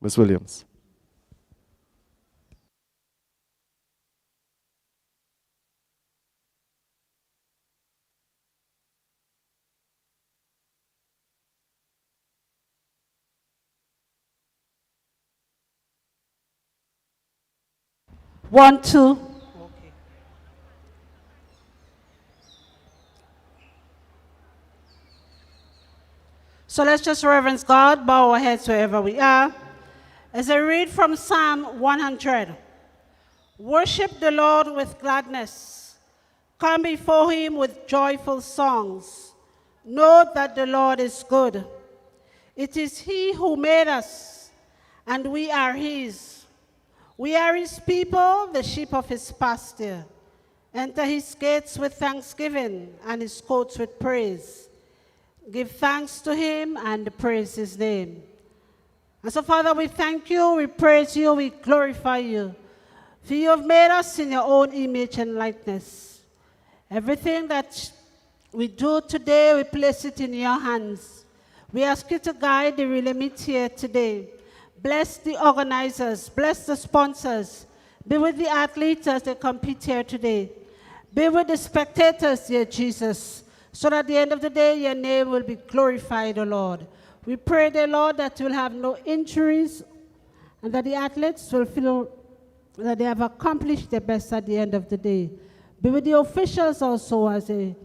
Ms. Williams. One, two. Okay. So let's just reverence God, bow our heads wherever we are. As I read from Psalm 100, worship the Lord with gladness. Come before him with joyful songs. Know that the Lord is good. It is he who made us, and we are his. We are his people, the sheep of his pasture. Enter his gates with thanksgiving and his courts with praise. Give thanks to him and praise his name. And so, Father, we thank you, we praise you, we glorify you. For you have made us in your own image and likeness. Everything that we do today, we place it in your hands. We ask you to guide the relay meet here today. Bless the organizers, bless the sponsors. Be with the athletes as they compete here today. Be with the spectators, dear Jesus, so that at the end of the day, your name will be glorified, O Lord. We pray, dear Lord, that you'll have no injuries and that the athletes will feel that they have accomplished their best at the end of the day. Be with the officials also as they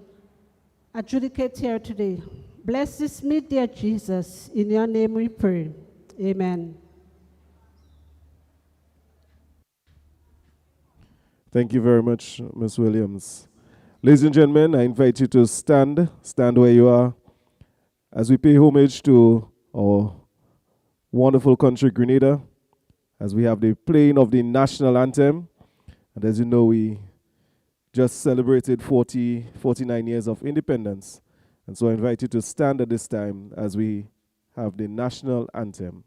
adjudicate here today. Bless this meet, dear Jesus. In your name we pray. Amen. Thank you very much, Ms. Williams. Ladies and gentlemen, I invite you to stand where you are, as we pay homage to our wonderful country, Grenada, as we have the playing of the national anthem. And as you know, we just celebrated 49 years of independence. And so I invite you to stand at this time as we have the national anthem.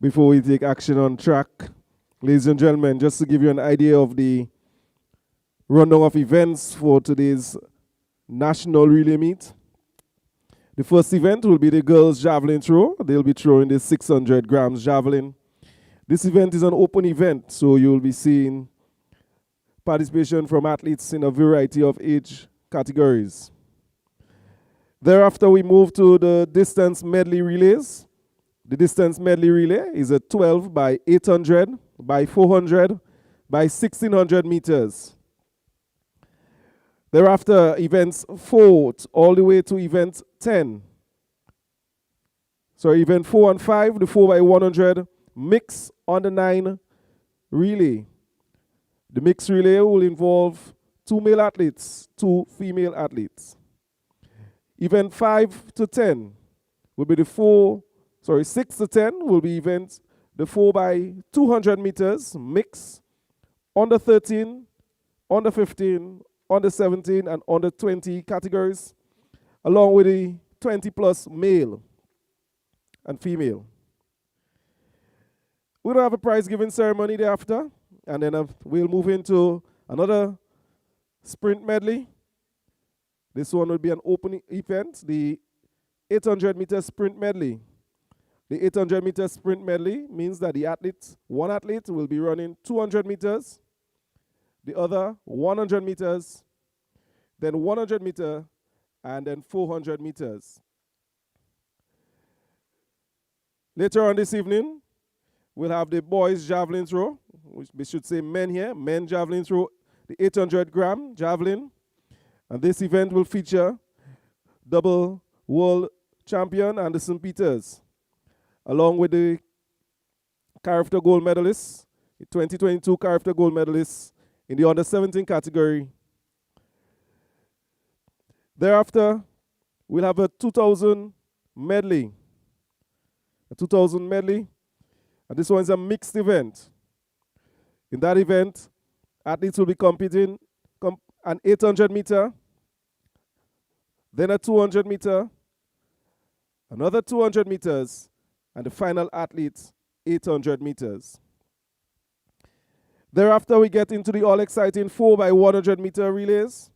Before we take action on track, ladies and gentlemen, just to give you an idea of the rundown of events for today's national relay meet. The first event will be the girls' javelin throw. They'll be throwing the 600 grams javelin. This event is an open event, so you'll be seeing participation from athletes in a variety of age categories. Thereafter, we move to the distance medley relays. The distance medley relay is a 12 by 800 by 400 by 1600 meters. Thereafter, events 4 all the way to event 10. Sorry, event 4 and 5, the 4 by 100 mix on the 9 relay. The mixed relay will involve 2 male athletes, 2 female athletes. Event 5 to 10 will be the 6 to 10 will be events, the 4 by 200 meters mix on the 13, on the 15, on the 17, and on the 20 categories, along with the 20 plus male and female. We're going to have a prize giving ceremony thereafter, and then we'll move into another sprint medley. This one will be an open event, the 800 meter sprint medley. The 800 meter sprint medley means that one athlete will be running 200 meters, the other 100 meters, then 100 meter, and then 400 meters. Later on this evening, we'll have the boys javelin throw, which we should say men here, men javelin throw, the 800 gram javelin. And this event will feature double world champion Anderson Peters, along with the character gold medalists, the 2022 character gold medalists in the under 17 category. Thereafter, we'll have a 2000 medley. A 2000 medley, and this one is a mixed event. In that event, athletes will be competing an 800 meter, then a 200 meter, another 200 meters, and the final athlete, 800 meters. Thereafter, we get into the all-exciting 4x100 meter relays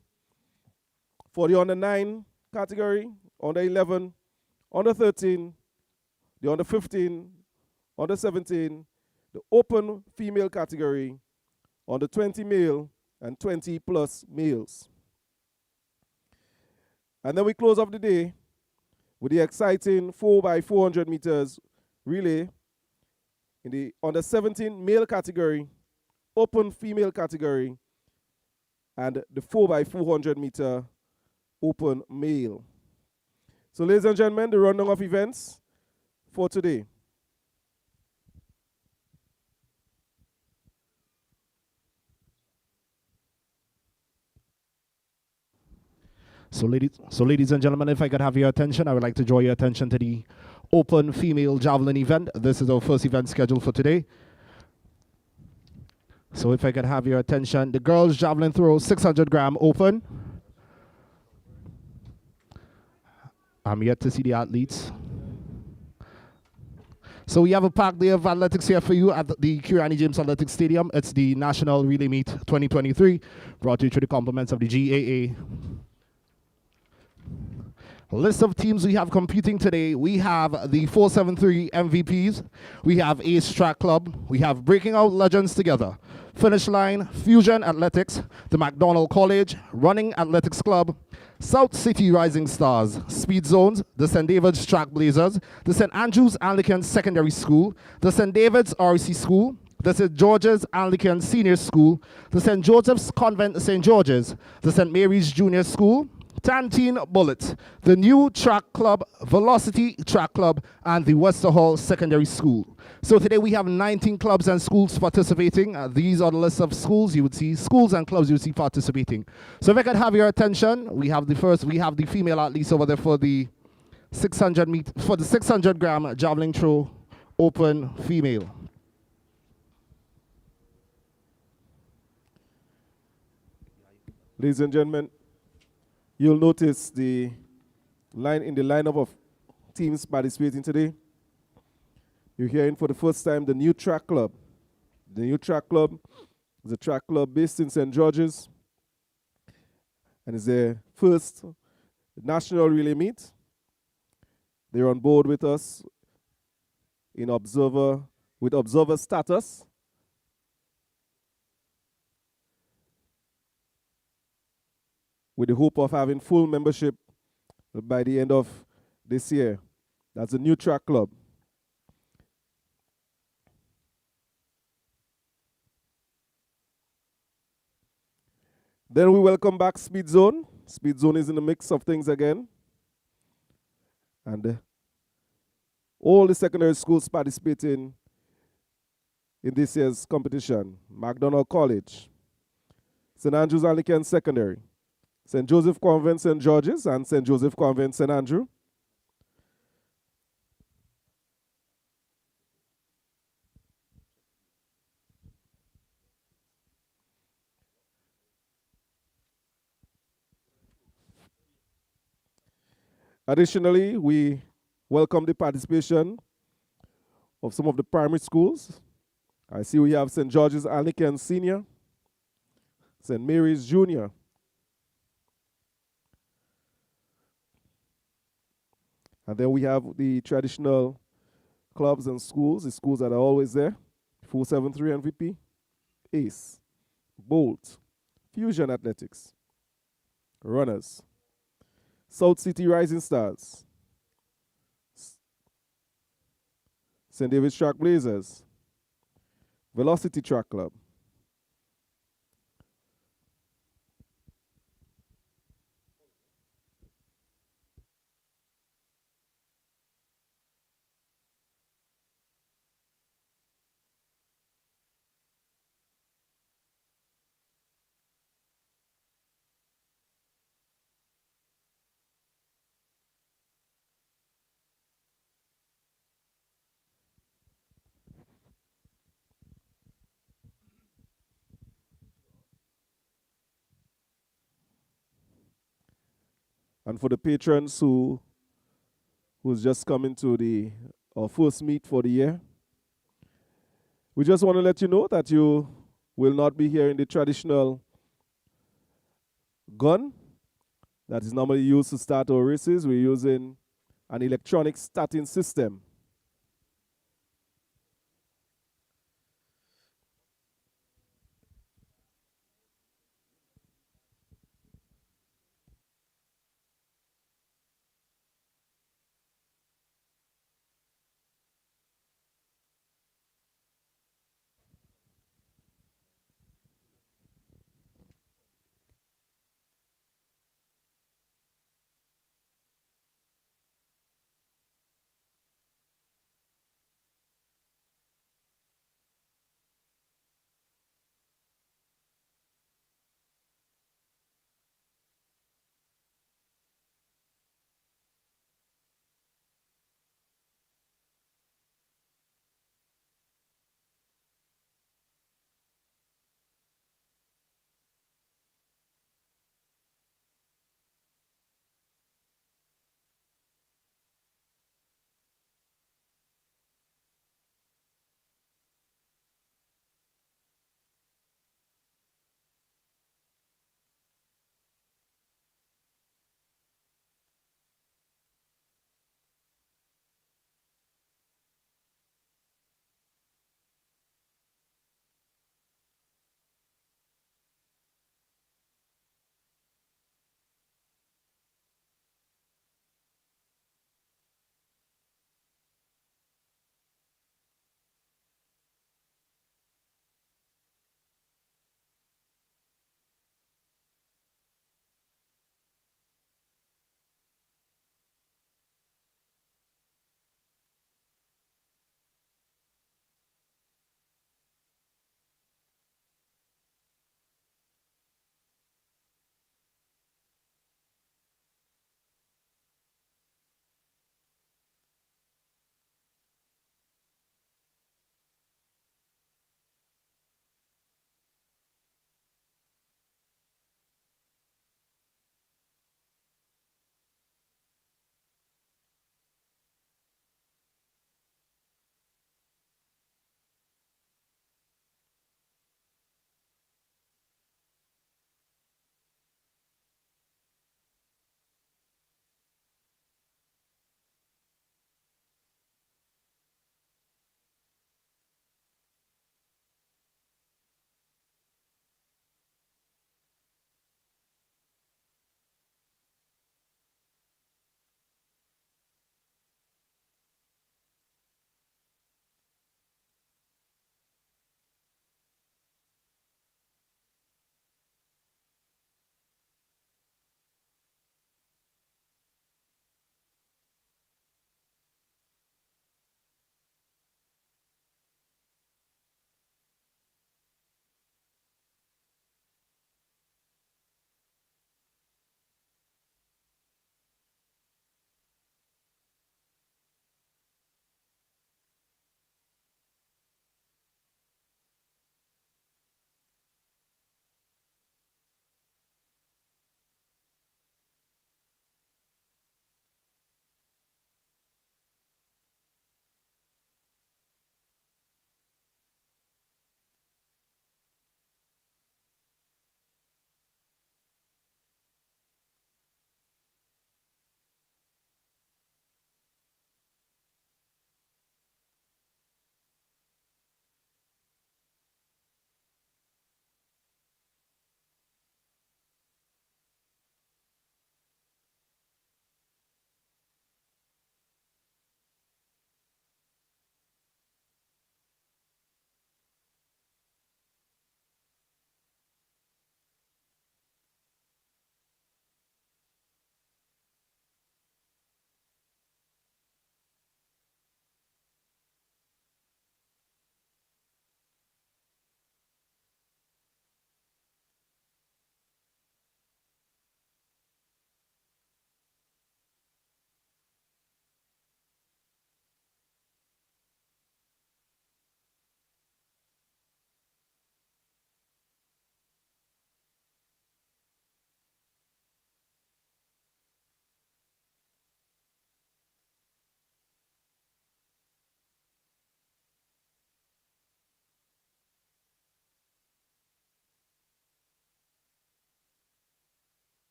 for the under 9 category, under 11, under 13, the under 15, under 17, the open female category, under 20 male, and 20 plus males. And then we close off the day with the exciting 4x400 meters relay in the under 17 male category, open female category, and the 4x400 meter open male. So ladies and gentlemen, the rundown of events for today. So ladies and gentlemen, if I could have your attention, I would like to draw your attention to the open female javelin event. This is our first event scheduled for today. So if I could have your attention, the girls javelin throw 600 gram open. I'm yet to see the athletes. So we have a packed day of athletics here for you at the Kirani James Athletic Stadium. It's the National Relay Meet 2023, brought to you through the compliments of the GAA. List of teams we have competing today. We have the 473 MVPs. We have Ace Track Club. We have Breaking Out Legends Together. Finish Line, Fusion Athletics, the McDonald College, Running Athletics Club, South City Rising Stars, Speed Zones, the St. David's Track Blazers, the St. Andrews Anglican Secondary School, the St. David's RC School, the St. George's Anglican Senior School, the St. Joseph's Convent St. George's, the St. Mary's Junior School, Tantine Bullet, the new track club, Velocity Track Club, and the Wester Hall Secondary School. So today we have 19 clubs and schools participating. These are the list of schools you would see, schools and clubs you would see participating. So if I could have your attention, we have the female athletes over there for the 600 gram javelin throw open female. Ladies and gentlemen, you'll notice in the lineup of teams participating today. You're hearing for the first time the new track club. The new track club is a track club based in St. George's, and it's their first national relay meet. They're on board with us with observer status. With the hope of having full membership by the end of this year. That's a new track club. Then we welcome back Speed Zone. Speed Zone is in the mix of things again. And all the secondary schools participating in this year's competition. McDonald College, St. Andrews Anglican Secondary, St. Joseph Convent St. George's, and St. Joseph Convent St. Andrew. Additionally, we welcome the participation of some of the primary schools. I see we have St. George's Anglican Senior, St. Mary's Junior, and then we have the traditional clubs and schools, the schools that are always there. 473 MVP, Ace, Bolt, Fusion Athletics, Runners, South City Rising Stars, St. David's Track Blazers, Velocity Track Club, and for the patrons who's just coming to our first meet for the year, we just want to let you know that you will not be hearing the traditional gun that is normally used to start our races. We're using an electronic starting system.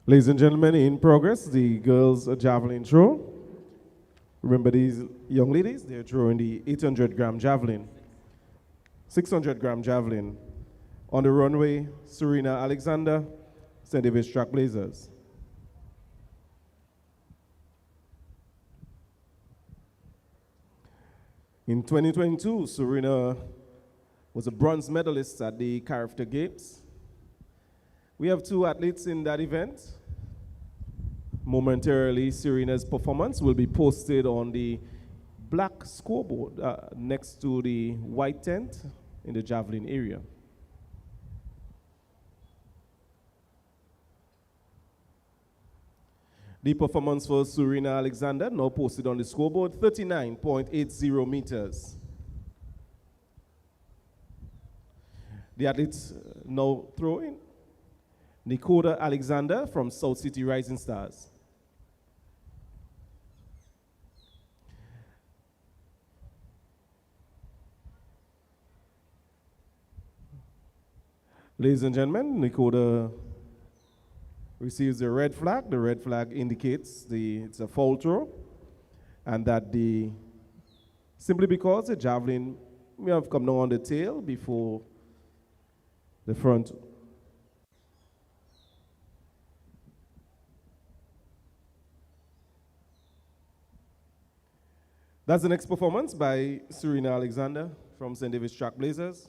Ladies and gentlemen, in progress, the girls' javelin throw. Remember these young ladies, they're throwing the 800-gram javelin, 600-gram javelin. On the runway, Serena Alexander, St. David's Trailblazers. In 2022, Serena was a bronze medalist at the Character Games. We have two athletes in that event. Momentarily, Serena's performance will be posted on the black scoreboard next to the white tent in the javelin area. The performance for Serena Alexander, now posted on the scoreboard, 39.80 meters. The athletes now throwing. Nicoda Alexander from South City Rising Stars. Ladies and gentlemen, Nicoda receives the red flag. The red flag indicates it's a foul throw, and that simply because the javelin may have come down on the tail before the front. That's the next performance by Serena Alexander from St. David's Trailblazers.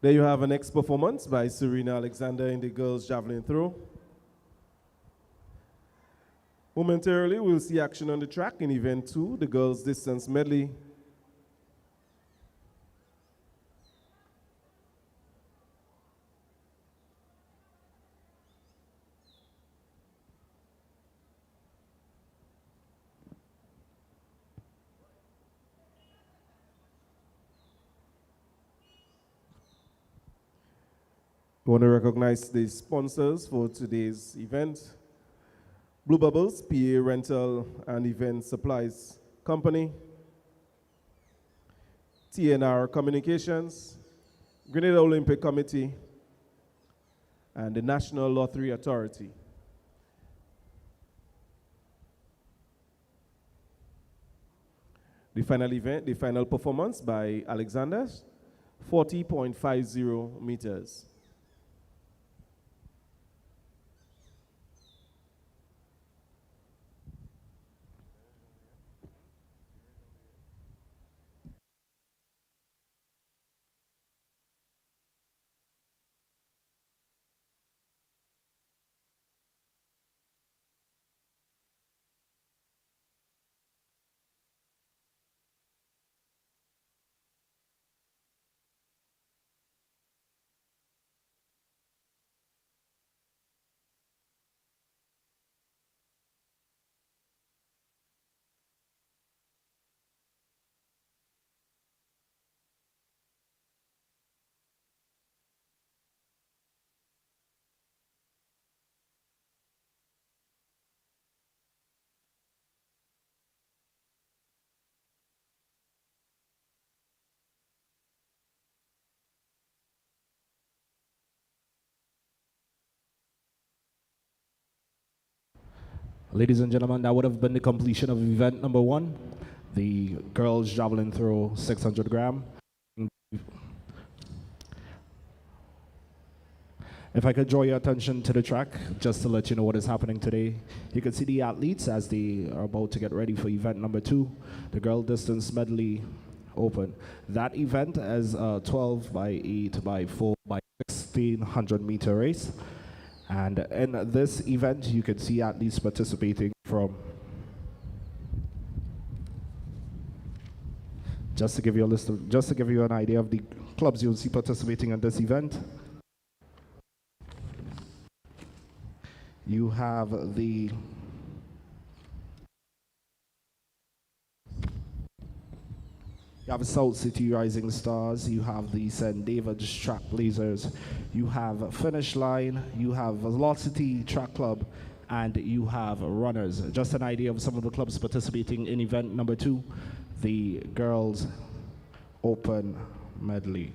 There you have a next performance by Serena Alexander in the girls' javelin throw. Momentarily, we'll see action on the track in event 2, the girls' distance medley. I want to recognize the sponsors for today's event. Blue Bubbles, PA Rental and Event Supplies Company, TNR Communications, Grenada Olympic Committee, and the National Lottery Authority. The final event, the final performance by Alexander, 40.50 meters. Ladies and gentlemen, that would have been the completion of event number 1, the girls javelin throw 600 gram. If I could draw your attention to the track, just to let you know what is happening today. You can see the athletes as they are about to get ready for event number 2, the girl distance medley open. That event is a 12 by 8 by 4 by 1600 meter race. And in this event, you can see athletes participating from, just to give you an idea of the clubs you'll see participating in this event. You have South City Rising Stars, you have the St. David's Track Blazers, you have Finish Line, you have Velocity Track Club, and you have Runners. Just an idea of some of the clubs participating in event number 2, the Girls Open Medley.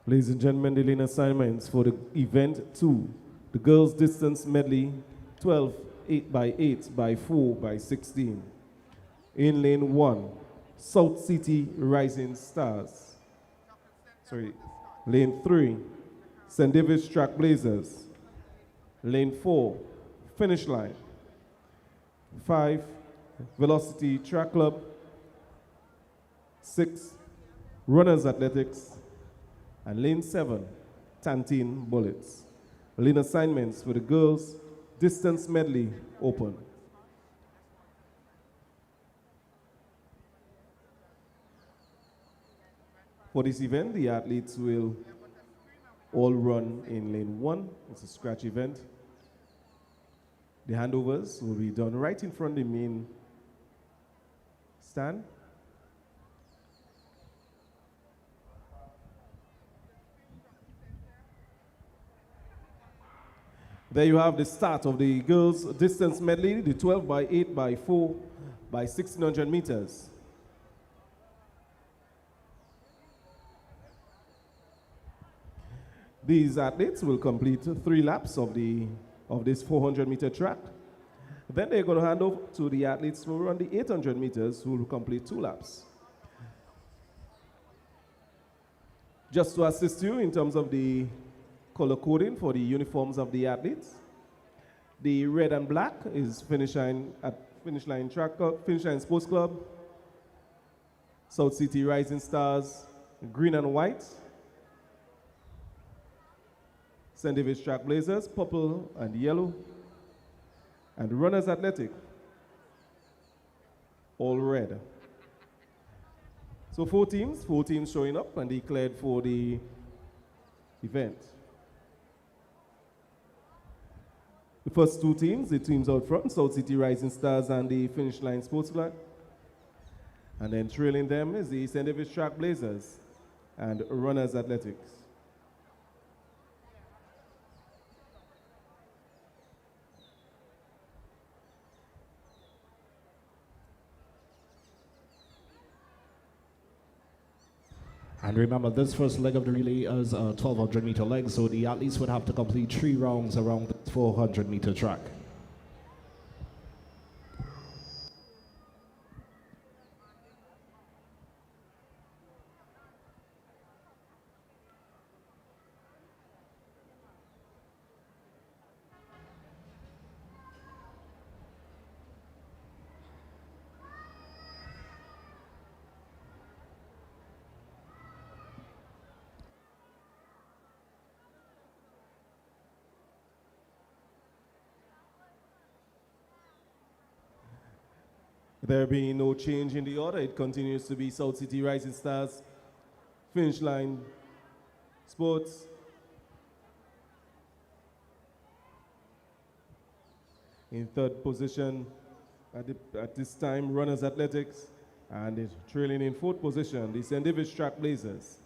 Ladies and gentlemen, the lane assignments for the event 2, the girls distance medley, 12, 8 by 8 by 4 by 16. In lane 1, South City Rising Stars. Lane 3, St. David's Track Blazers. Lane 4, Finish Line. 5, Velocity Track Club. 6, Runners Athletics. And lane 7, Tantine Bullets. Lane assignments for the girls distance medley open. For this event, the athletes will all run in lane 1. It's a scratch event. The handovers will be done right in front of the main stand. There you have the start of the girls' distance medley, the 12 by 8 by 4 by 1600 meters. These athletes will complete 3 laps of this 400-meter track. Then they're going to hand over to the athletes who run the 800 meters, who will complete 2 laps. Just to assist you in terms of the color coding for the uniforms of the athletes, the red and black is Finish Line Sports Club, South City Rising Stars. Green and white, St. David's Track Blazers, purple and yellow, and Runners Athletic, all red. So 4 teams showing up and declared for the event. The first 2 teams, the teams out front, South City Rising Stars and the Finish Line Sports Club. And then trailing them is the St. David's Track Blazers and Runners Athletics. And remember, this first leg of the relay is a 1200-meter leg, so the athletes would have to complete 3 rounds around the 400-meter track. There being no change in the order, it continues to be South City Rising Stars, Finish Line Sports, in 3rd position at this time, Runners Athletics, and trailing in 4th position, the St. David's Track Blazers.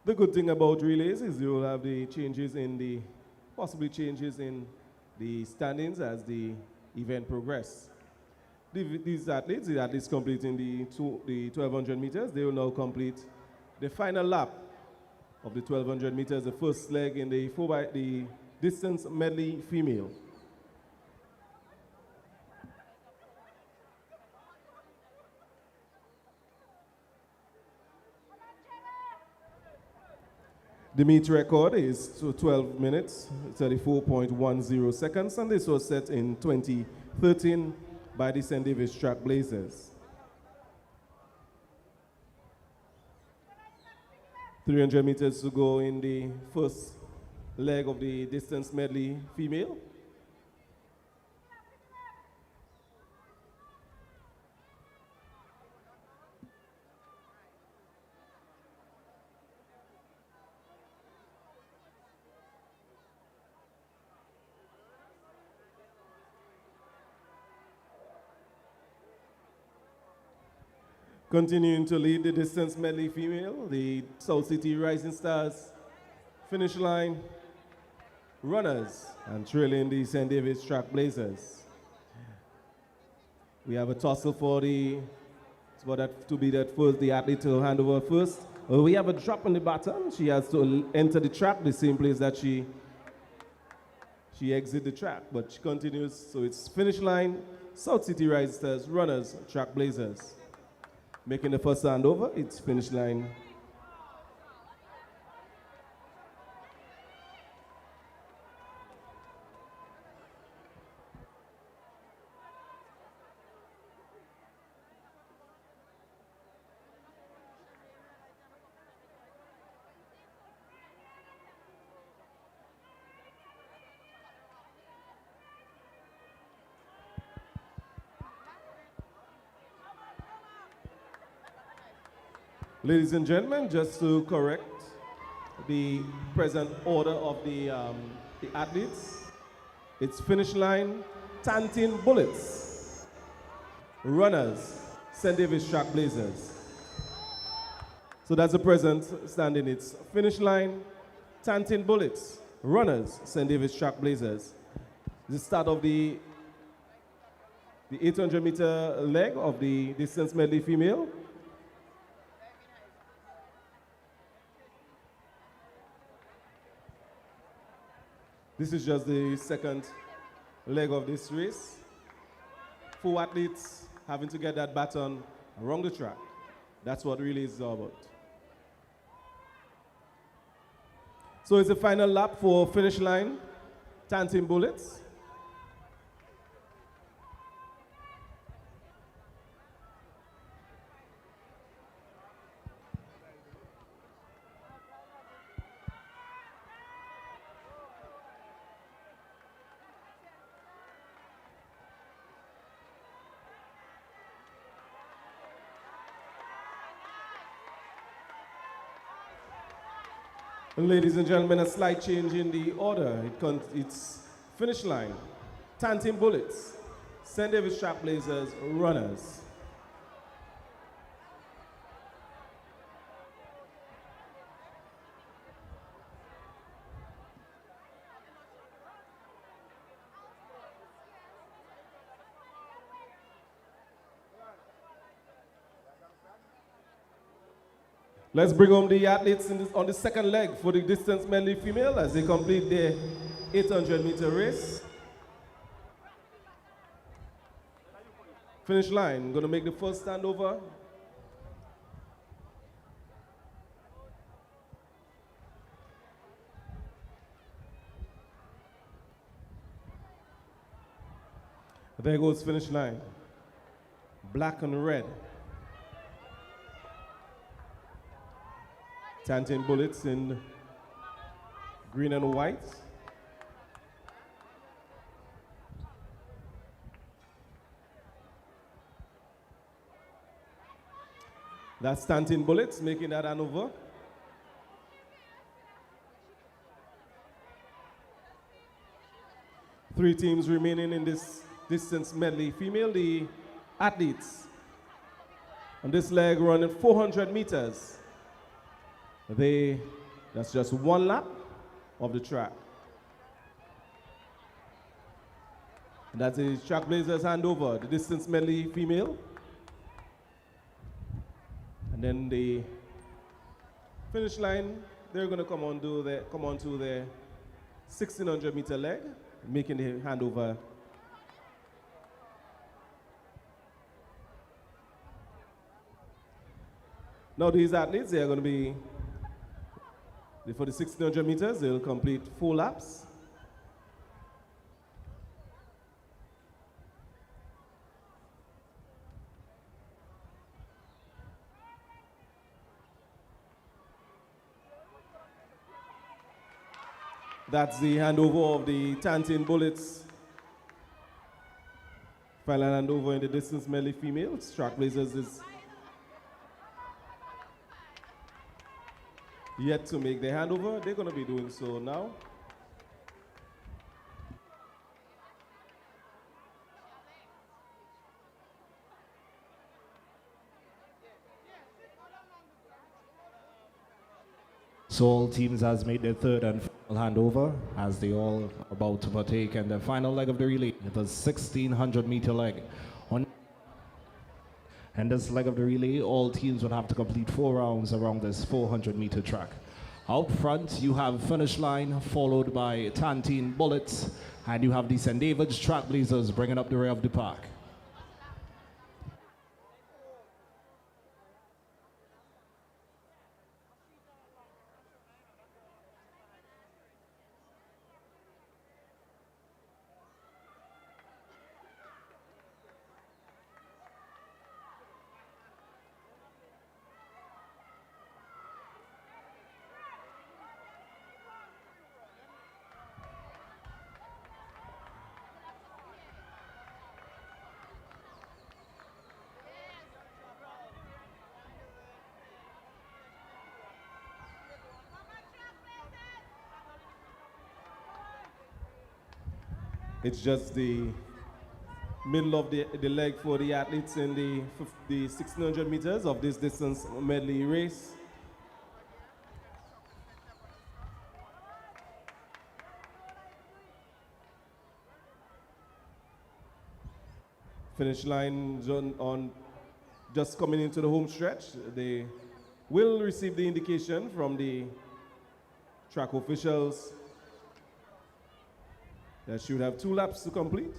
The good thing about relays is you will have the possibly changes in the standings as the event progresses. These athletes, the athletes completing the 1200 meters, they will now complete the final lap of the 1200 meters, the first leg in the distance medley female. The meet record is 12 minutes, 34.10 seconds, and this was set in 2013 by the St. David's Track Blazers. 300 meters to go in the first leg of the distance medley female. Continuing to lead the distance medley female, the South City Rising Stars, Finish Line, Runners, and trailing the St. David's Track Blazers. We have a tussle for the athlete to hand over first. We have a drop on the baton. She has to enter the track, the same place that she exit the track, but she continues. So it's finish line, South City Risers, runners, track blazers. Making the first handover, it's finish line. Ladies and gentlemen, just to correct the present order of the athletes, it's finish line, Tantin Bullets, runners, St. David's Track Blazers. So that's the present standing. It's finish line, Tantin Bullets, runners, St. David's Track Blazers. The start of the 800-meter leg of the distance medley female. This is just the second leg of this race. 4 athletes having to get that baton around the track. That's what really is all about. So it's the final lap for finish line, Tantin Bullets. Ladies and gentlemen, a slight change in the order. It's finish line, Tantin Bullets, St. David's Track Blazers, runners. Let's bring home the athletes on the second leg for the distance medley female as they complete their 800-meter race. Finish line, going to make the first standover. There goes finish line. Black and red. Tantin Bullets in green and white. That's Tantin Bullets making that handover. Three teams remaining in this distance medley female. The athletes on this leg running 400 meters. That's just one lap of the track. And that's the Track Blazers handover, the distance medley female. And then the finish line, they're going to come on to their 1600-meter leg, making the handover. Now these athletes, they are going to be, for the 1600 meters, they'll complete 4 laps. That's the handover of the Tantin Bullets. Final handover in the distance medley females. Track Blazers is yet to make their handover. They're going to be doing so now. So all teams has made their third and final handover as they all are about to partake in the final leg of the relay, the 1600-meter leg. On And this leg of the relay, all teams will have to complete 4 rounds around this 400-meter track. Out front, you have finish line, followed by Tantine Bullets, and you have the St. David's Trailblazers bringing up the rear of the pack. It's just the middle of the leg for the athletes in the 1600 meters of this distance medley race. Finish line on just coming into the home stretch. They will receive the indication from the track officials that should have 2 laps to complete.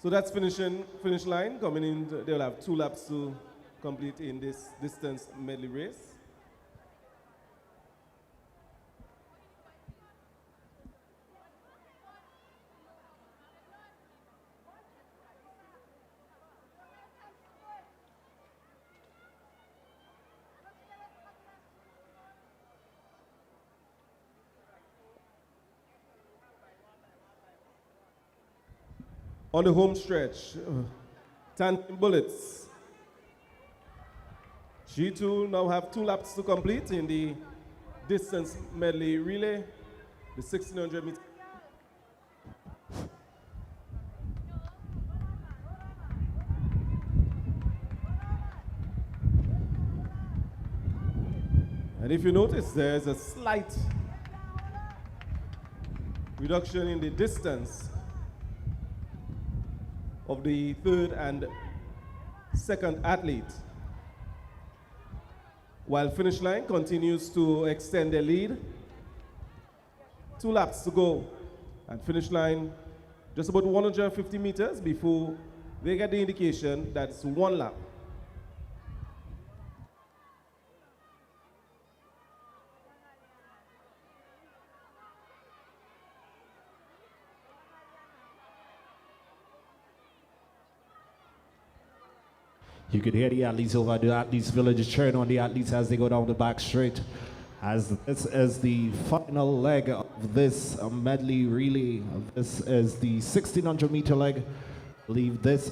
So that's finish line coming in. They'll have 2 laps to complete in this distance medley race. On the home stretch, Tantine Bullets. She too now have 2 laps to complete in the distance medley relay, the 1600 meters. And if you notice, there's a slight reduction in the distance of the 3rd and 2nd athlete, while finish line continues to extend their lead. 2 laps to go, and finish line just about 150 meters before they get the indication that it's 1 lap. You could hear the athletes over the athletes village cheering on the athletes as they go down the back straight. As this is the final leg of this medley relay. This is the 1600 meter leg. Leave this.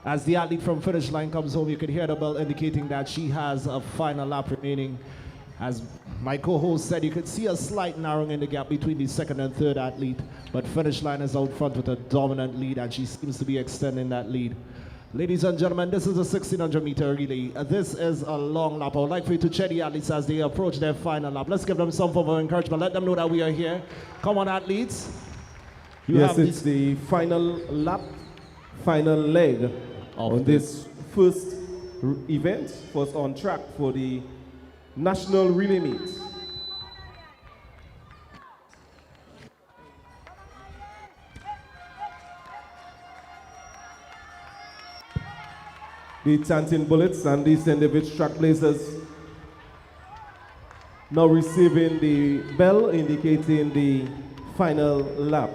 As the athlete from finish line comes home, you can hear the bell indicating that she has a final lap remaining. As my co-host said, you could see a slight narrowing in the gap between the 2nd and 3rd athlete, but finish line is out front with a dominant lead, and she seems to be extending that lead. Ladies and gentlemen, this is a 1600 meter relay. This is a long lap. I would like for you to cheer the athletes as they approach their final lap. Let's give them some form of encouragement. Let them know that we are here. Come on, athletes. Yes, it's the final lap, final leg on this first event, first on track for the National Relay Meet. The Tantine Bullets and the St. David's Trailblazers now receiving the bell indicating the final lap.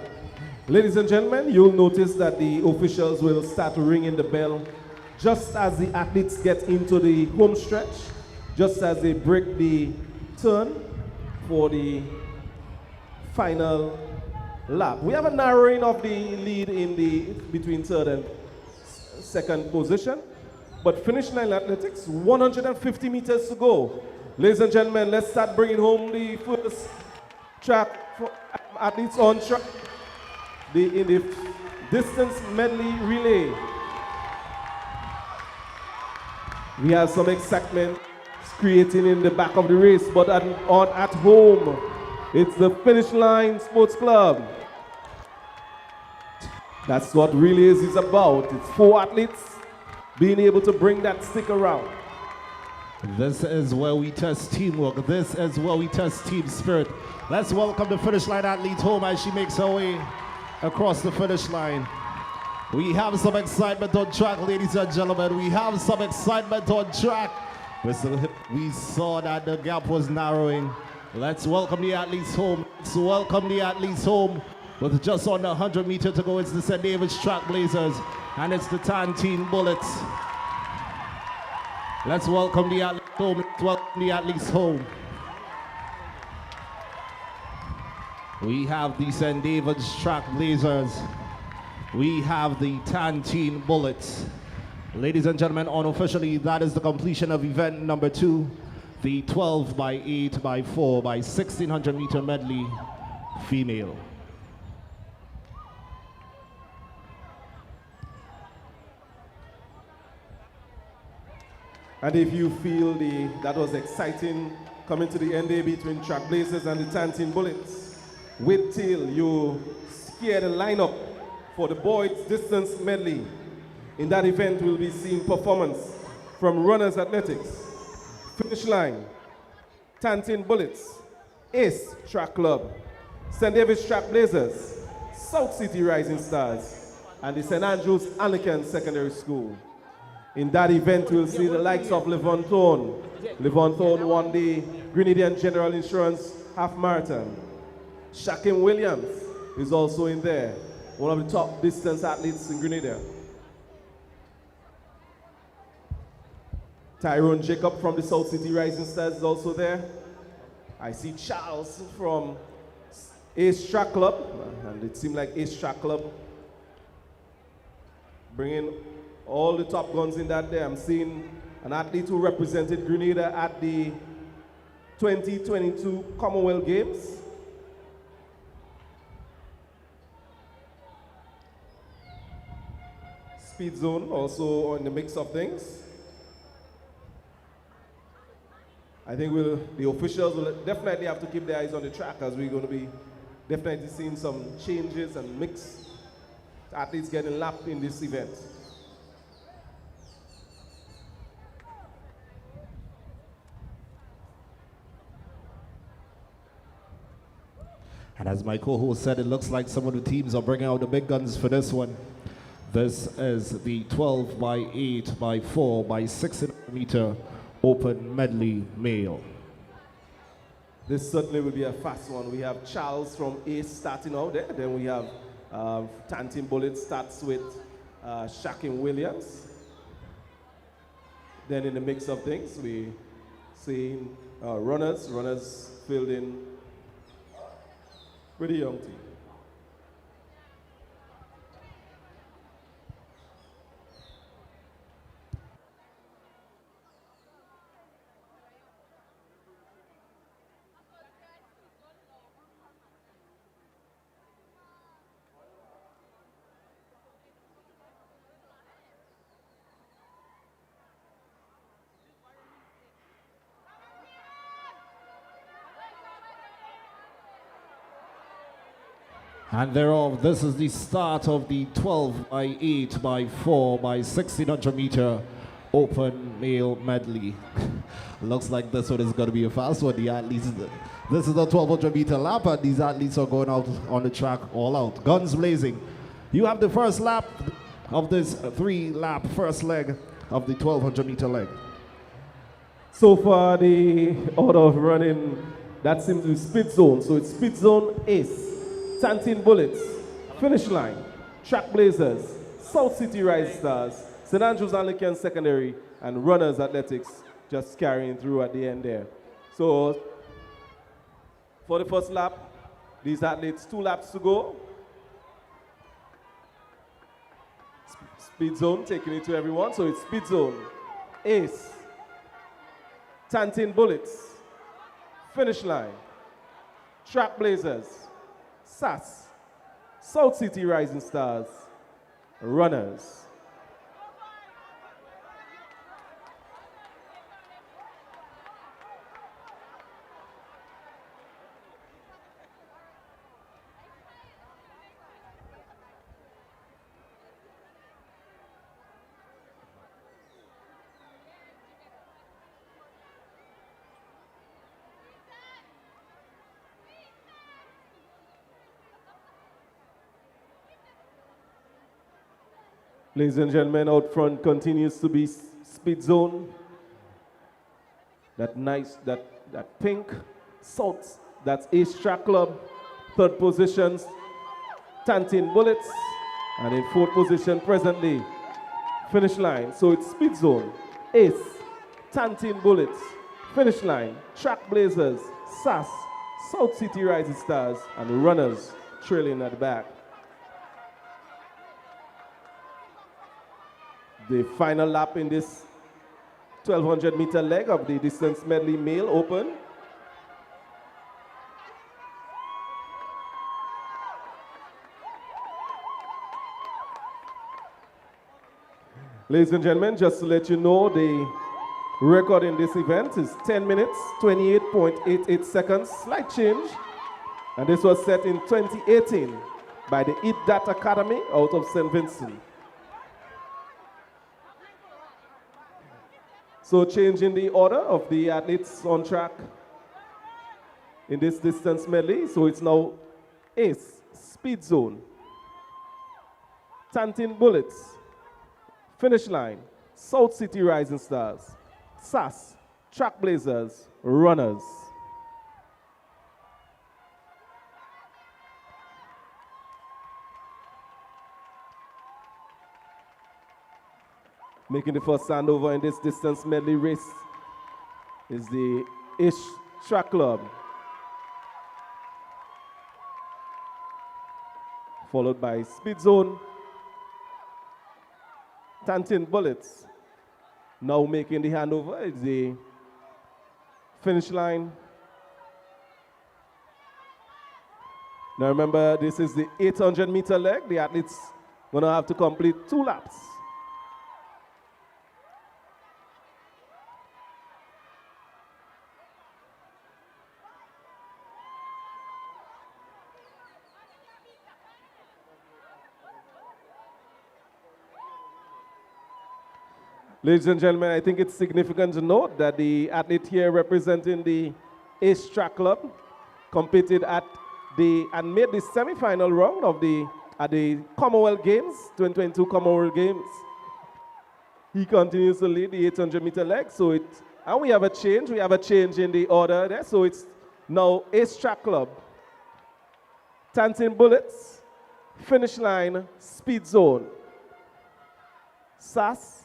Ladies and gentlemen, you'll notice that the officials will start ringing the bell just as the athletes get into the home stretch, just as they break the turn for the final lap. We have a narrowing of the lead in the between 3rd and 2nd position. But finish line athletics, 150 meters to go. Ladies and gentlemen, let's start bringing home the first track for athletes on track. In the distance medley relay. We have some excitement creating in the back of the race, but at home, it's the Finish Line Sports Club. That's what Relays is about. It's 4 athletes being able to bring that stick around. This is where we test teamwork. This is where we test team spirit. Let's welcome the Finish Line athlete home as she makes her way across the finish line. We have some excitement on track, ladies and gentlemen. We have some excitement on track. We saw that the gap was narrowing. Let's welcome the athletes home. Let's welcome the athletes home. With just under 100 meters to go, it's the St. David's Trailblazers and it's the Tantine Bullets. Let's welcome the athletes home. Let's welcome the athletes home. We have the St. David's Trailblazers. We have the Tantine Bullets. Ladies and gentlemen, unofficially, that is the completion of event number 2, the 12 by 8 by 4 by 1600 meter medley female. And if you feel that was exciting coming to the end there between Trailblazers and the Tantine Bullets, wait till you hear the lineup for the boys distance medley. In that event, we'll be seeing performance from Runners Athletics, Finish Line, Tantine Bullets, Ace Track Club, St. David's Trailblazers, South City Rising Stars, and the St. Andrews Anglican Secondary School. In that event, we'll see the likes of Levon Thorne. Levon Thorne won the Grenadian General Insurance Half Marathon. Shaquem Williams is also in there, one of the top distance athletes in Grenada. Tyrone Jacob from the South City Rising Stars is also there. I see Charles from Ace Track Club, and it seemed like Ace Track Club bringing all the top guns in that day. I'm seeing an athlete who represented Grenada at the 2022 Commonwealth Games. Speed Zone also in the mix of things. I think the officials will definitely have to keep their eyes on the track as we're going to be definitely seeing some changes and mixed athletes getting lapped in this event. And as my co-host said, it looks like some of the teams are bringing out the big guns for this one. This is the 12 by 8 by 4 by 600 meter open medley male. This certainly will be a fast one. We have Charles from Ace starting out there. Then we have Tantine Bullet starts with Shaquem Williams. Then in the mix of things, we see runners filled in pretty young team. And thereof, this is the start of the 12 by 8 by 4 by 1600 meter open male medley. Looks like this one is going to be a fast one. The athletes, this is the 1200 meter lap, and these athletes are going out on the track all out, guns blazing. You have the first lap of this 3-lap first leg of the 1200 meter leg. So far, the order of running, that seems to be Speed Zone. So it's Speed Zone, Ace, Tantine Bullets, Finish Line, Trailblazers, South City Rising Stars, St. Andrews Anglican Secondary, and Runners Athletics just carrying through at the end there. So for the first lap, these athletes, 2 laps to go. Speed Zone taking it to everyone. So it's Speed Zone, Ace, Tantine Bullets, Finish Line, Trailblazers, SAS, South City Rising Stars, Runners. Ladies and gentlemen, out front continues to be speed zone. That nice, that pink, South, that's Ace Track Club. Third positions, Tantin Bullets. And in fourth position presently, finish line. So it's speed zone, Ace, Tantin Bullets, finish line, Track Blazers, SAS, South City Rising Stars, and runners trailing at the back. The final lap in this 1200 meter leg of the distance medley male open. Ladies and gentlemen, just to let you know, the record in this event is 10 minutes, 28.88 seconds, slight change. And this was set in 2018 by the EatDat Academy out of St. Vincent. So changing the order of the athletes on track in this distance medley. So it's now Ace, Speed Zone, Tantin Bullets, finish line, South City Rising Stars, SAS, Track Blazers, runners. Making the first handover in this distance medley race is the Ish Track Club, followed by Speed Zone, Tantin Bullets. Now making the handover is the finish line. Now remember, this is the 800 meter leg. The athletes gonna have to complete 2 laps. Ladies and gentlemen, I think it's significant to note that the athlete here representing the Ace Track Club competed and made the semi-final round of the Commonwealth Games, 2022 Commonwealth Games. He continues to lead the 800 meter leg, and we have a change in the order there, so it's now Ace Track Club, Tantin Bullets, finish line, Speed Zone, SAS,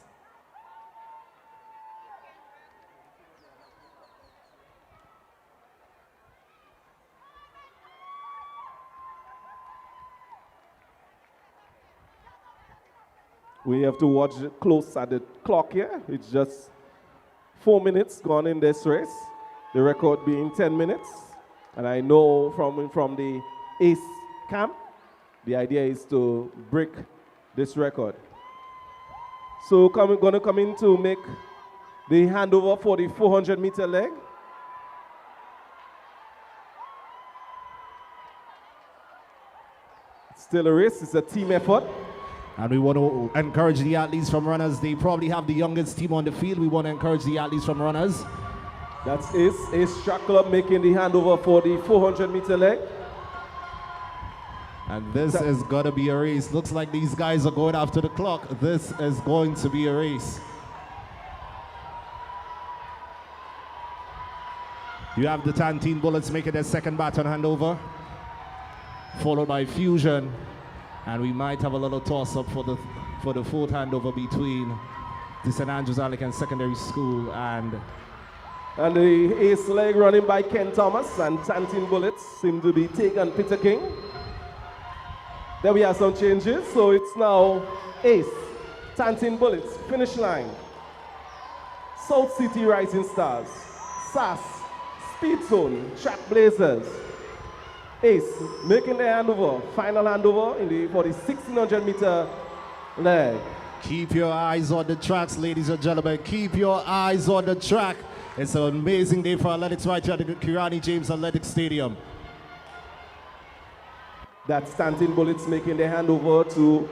we have to watch close at the clock here. It's just 4 minutes gone in this race, the record being 10 minutes. And I know from the Ace camp, the idea is to break this record. So going to come in to make the handover for the 400 meter leg. It's still a race, it's a team effort. And we want to encourage the athletes from runners. They probably have the youngest team on the field. We want to encourage the athletes from runners. That's Ace Track Club making the handover for the 400 meter leg. And this is going to be a race. Looks like these guys are going after the clock. This is going to be a race. You have the Tantin Bullets making their second baton handover, followed by Fusion. And we might have a little toss-up for the fourth handover between the St. Andrews Anglican Secondary School and the Ace leg running by Ken Thomas and Tantin Bullets seem to be taken Peter King. There we have some changes, so it's now Ace, Tantin Bullets, finish line, South City Rising Stars, SAS, Speed Zone, Track Blazers, Ace making the handover, final handover for the 1600 meter leg. Keep your eyes on the tracks, ladies and gentlemen. Keep your eyes on the track. It's an amazing day for athletics right here at the Kirani James Athletic Stadium. That's Tantin Bullets making the handover to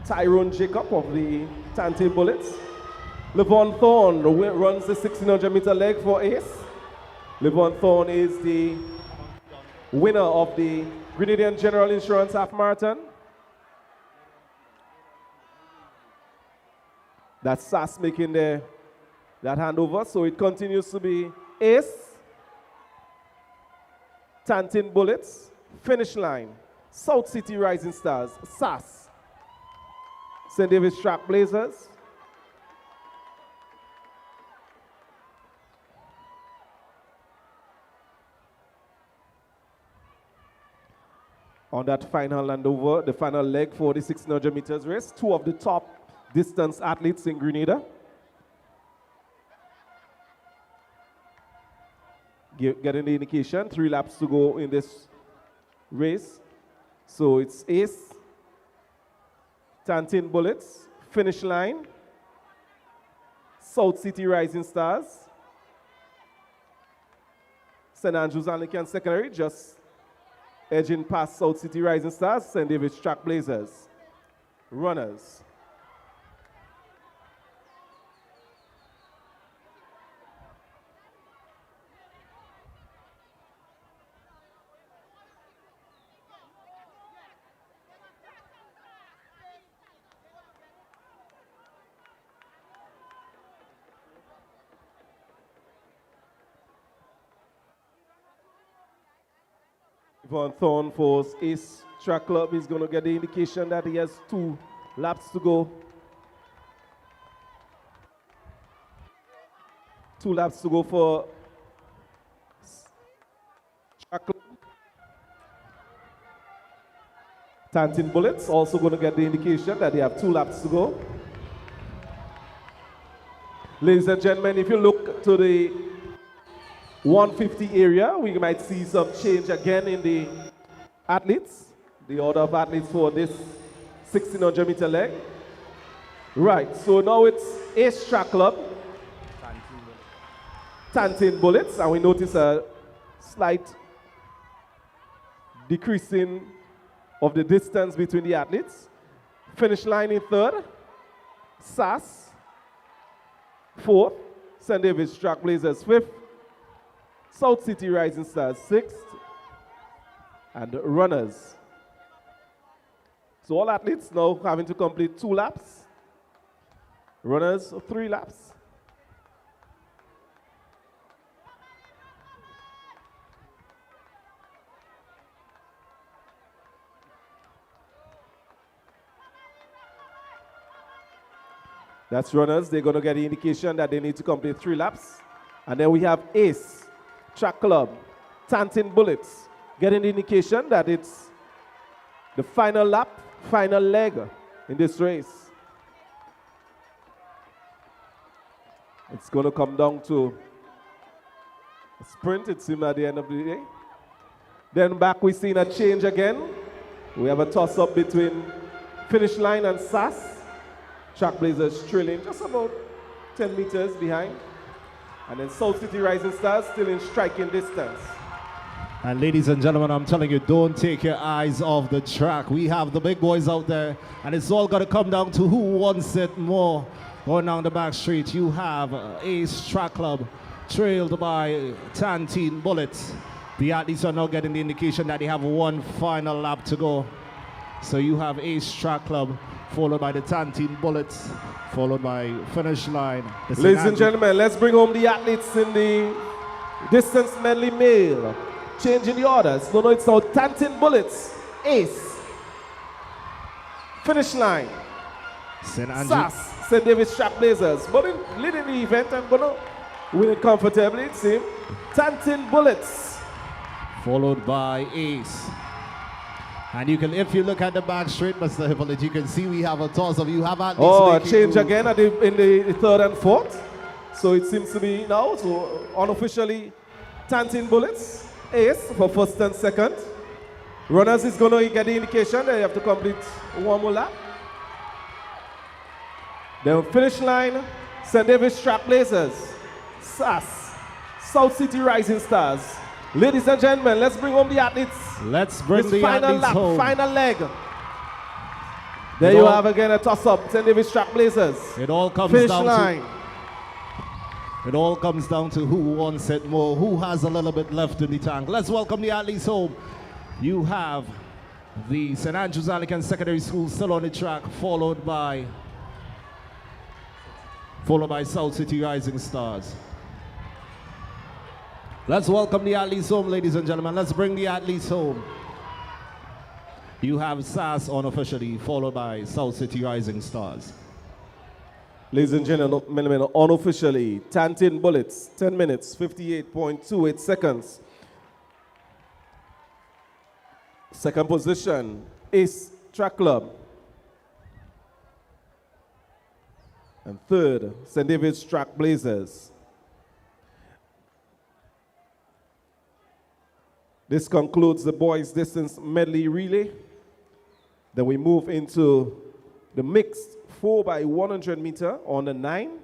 Tyrone Jacob of the Tantin Bullets. Levon Thorne runs the 1600 meter leg for Ace. Levon Thorne is the winner of the Grenadian General Insurance Half Marathon. That's SAS making that handover. So it continues to be Ace, Tantin Bullets, Finish Line, South City Rising Stars, SAS, St. David's Track Blazers, on that final handover, the final leg for the 1600 meters race, two of the top distance athletes in Grenada. Getting the indication, 3 laps to go in this race. So it's Ace, Tantin Bullets, Finish Line, South City Rising Stars, St. Andrews Anglican Secondary, just edging past South City Rising Stars, St. David's Track Blazers. Runners. Von Thorn for Ace Track Club is going to get the indication that he has 2 laps to go. 2 laps to go for Track Club. Tantin Bullets also going to get the indication that they have 2 laps to go. Ladies and gentlemen, if you look to the 150 area, we might see some change again in the athletes, the order of athletes for this 1600 meter leg. Right, so now it's Ace Track Club, Tantin Bullets, and we notice a slight decreasing of the distance between the athletes. Finish Line in 3rd, SAS 4th, St. David's Track Blazers 5th, South City Rising Stars 6th, and runners. So all athletes now having to complete 2 laps. Runners 3 laps. That's runners. They're going to get the indication that they need to complete 3 laps. And then we have Ace Track Club, Tantin Bullets, getting the indication that it's the final lap, final leg in this race. It's going to come down to a sprint, it seems, at the end of the day. Then back we've seen a change again. We have a toss-up between Finish Line and SAS. Track Blazers trailing just about 10 meters behind. And then South City Rising Stars still in striking distance. And ladies and gentlemen, I'm telling you, don't take your eyes off the track. We have the big boys out there, and it's all going to come down to who wants it more. Going down the back street, you have Ace Track Club, trailed by Tantin Bullets. The athletes are now getting the indication that they have 1 final lap to go. So you have Ace Track Club, followed by the Tantin Bullets, followed by Finish Line. Ladies and gentlemen, let's bring home the athletes in the distance medley male. Changing the orders. No, it's now Tantin Bullets, Ace, Finish Line, SAS, St. David's Track Blazers. But leading the event, I'm going to win it comfortably, it seems. Tantin Bullets, followed by Ace. And you can, if you look at the back straight, Mr. Hippolyte, you can see we have a toss of you have at least. Oh, a change again in the 3rd and 4th. So it seems to be now, so unofficially, Tantin Bullets, Ace for 1st and 2nd. Runners is going to get the indication that you have to complete 1 more lap. Then Finish Line, St. David's Track Blazers, SAS, South City Rising Stars. Ladies and gentlemen, let's bring home the athletes. Let's bring this the final athletes lap, home. final leg. There you have again a toss-up, St. David's Track Blazers. It all comes Finish down line. to It all comes down to who wants it more, who has a little bit left in the tank. Let's welcome the athletes home. You have the St. Andrews Anglican Secondary School still on the track, followed by South City Rising Stars. Let's welcome the athletes home, ladies and gentlemen. Let's bring the athletes home. You have SAS unofficially, followed by South City Rising Stars. Ladies and gentlemen, unofficially, Tantin Bullets, 10 minutes, 58.28 seconds. Second position, Ace Track Club. And third, St. David's Track Blazers. This concludes the boys' distance medley relay. Then we move into the mixed 4x100 meter on the 9.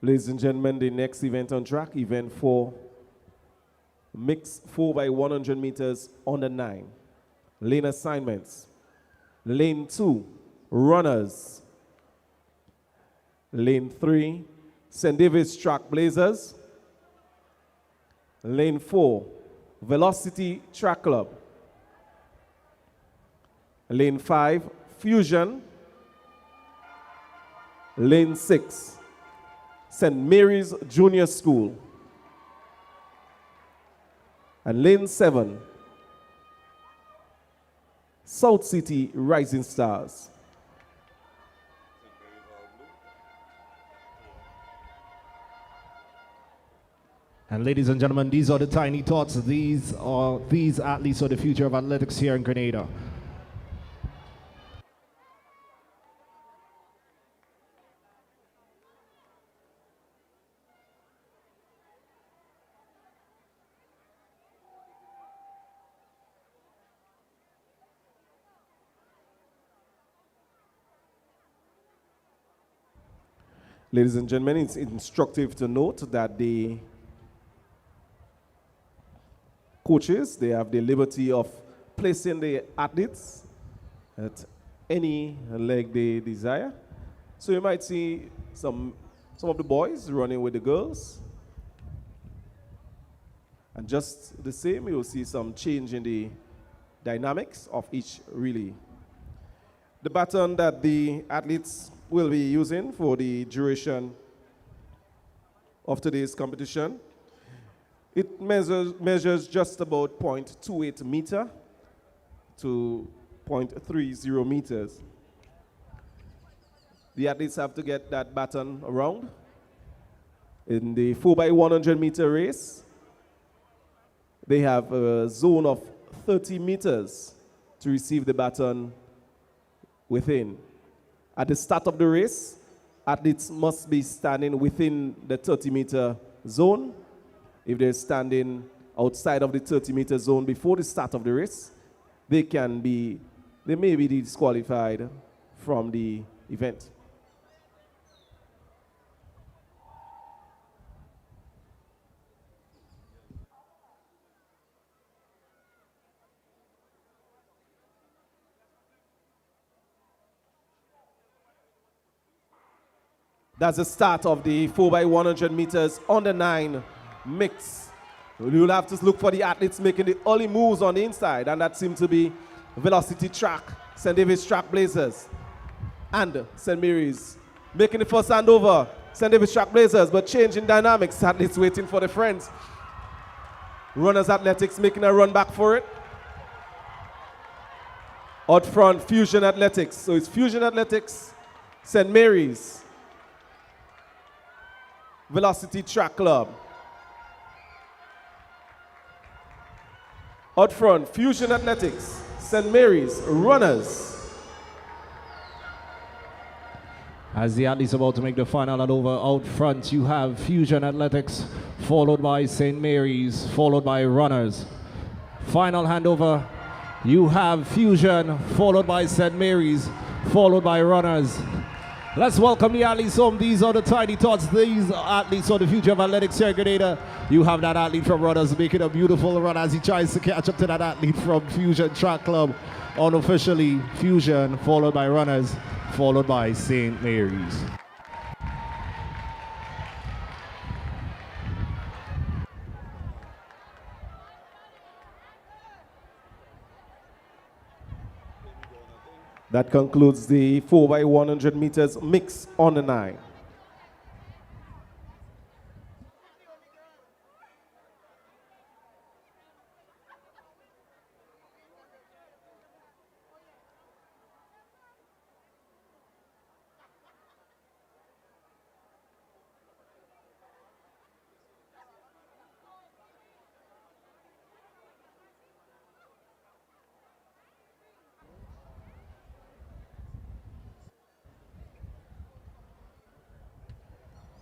Ladies and gentlemen, the next event on track, event 4, mixed 4 by 100 meters on the 9. Lane assignments. Lane 2, runners. Lane 3, St. David's Track Blazers. Lane 4, Velocity Track Club. Lane 5, Fusion. Lane 6, St. Mary's Junior School. And lane 7, South City Rising Stars. And ladies and gentlemen, these are the tiny tots. These athletes are the future of athletics here in Grenada. Ladies and gentlemen, it's instructive to note that the coaches, they have the liberty of placing the athletes at any leg they desire. So you might see some of the boys running with the girls. And just the same, you'll see some change in the dynamics of each relay. The baton that the athletes will be using for the duration of today's competition, it measures just about 0.28 meter to 0.30 meters. The athletes have to get that baton around. In the 4 by 100 meter race, they have a zone of 30 meters to receive the baton within. At the start of the race, athletes must be standing within the 30-meter zone. If they're standing outside of the 30-meter zone before the start of the race, they may be disqualified from the event. That's the start of the 4 by 100 meters on the 9 mix. You'll have to look for the athletes making the early moves on the inside, and that seems to be Velocity Track, St. David's Track Blazers, and St. Mary's. Making the first handover, St. David's Track Blazers, but changing dynamics, athletes waiting for the friends. Runners Athletics making a run back for it. Out front, Fusion Athletics. So it's Fusion Athletics, St. Mary's, Velocity Track Club. Out front, Fusion Athletics, St. Mary's, runners. As the athletes about to make the final handover, out front you have Fusion Athletics, followed by St. Mary's, followed by runners. Final handover, you have Fusion, followed by St. Mary's, followed by runners. Let's welcome the athletes home. These are the tiny tots. These athletes are the future of athletics here in Grenada. You have that athlete from runners making a beautiful run as he tries to catch up to that athlete from Fusion Track Club. Unofficially, Fusion, followed by runners, followed by St. Mary's. That concludes the 4 by 100 meters mix on the 9.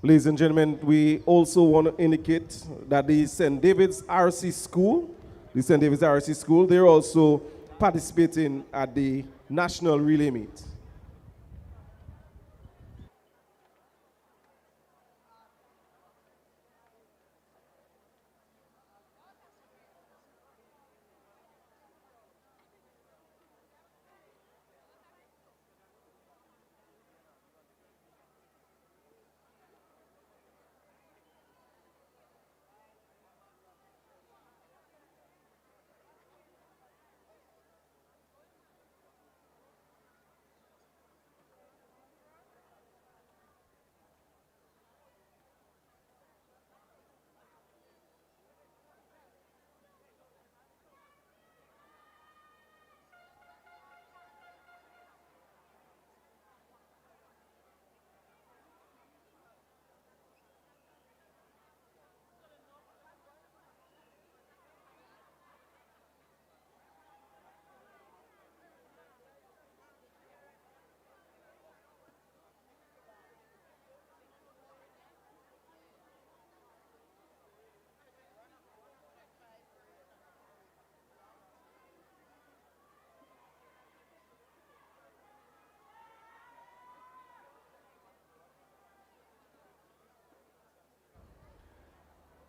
Ladies and gentlemen, we also want to indicate that the St. David's RC School, they're also participating at the National Relay Meet.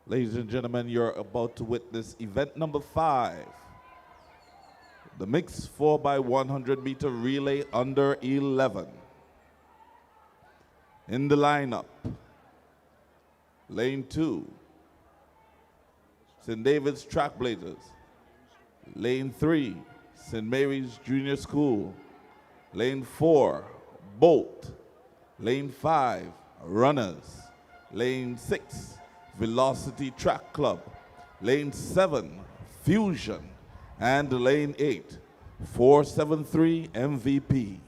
Ladies and gentlemen, you're about to witness event number 5, the mixed 4x100 meter relay under 11. In the lineup, lane 2, St. David's Trailblazers. Lane 3, St. Mary's Junior School. Lane 4, Bolt. Lane 5, Runners. Lane 6, Velocity Track Club. Lane 7, Fusion. And lane 8, 473 MVP.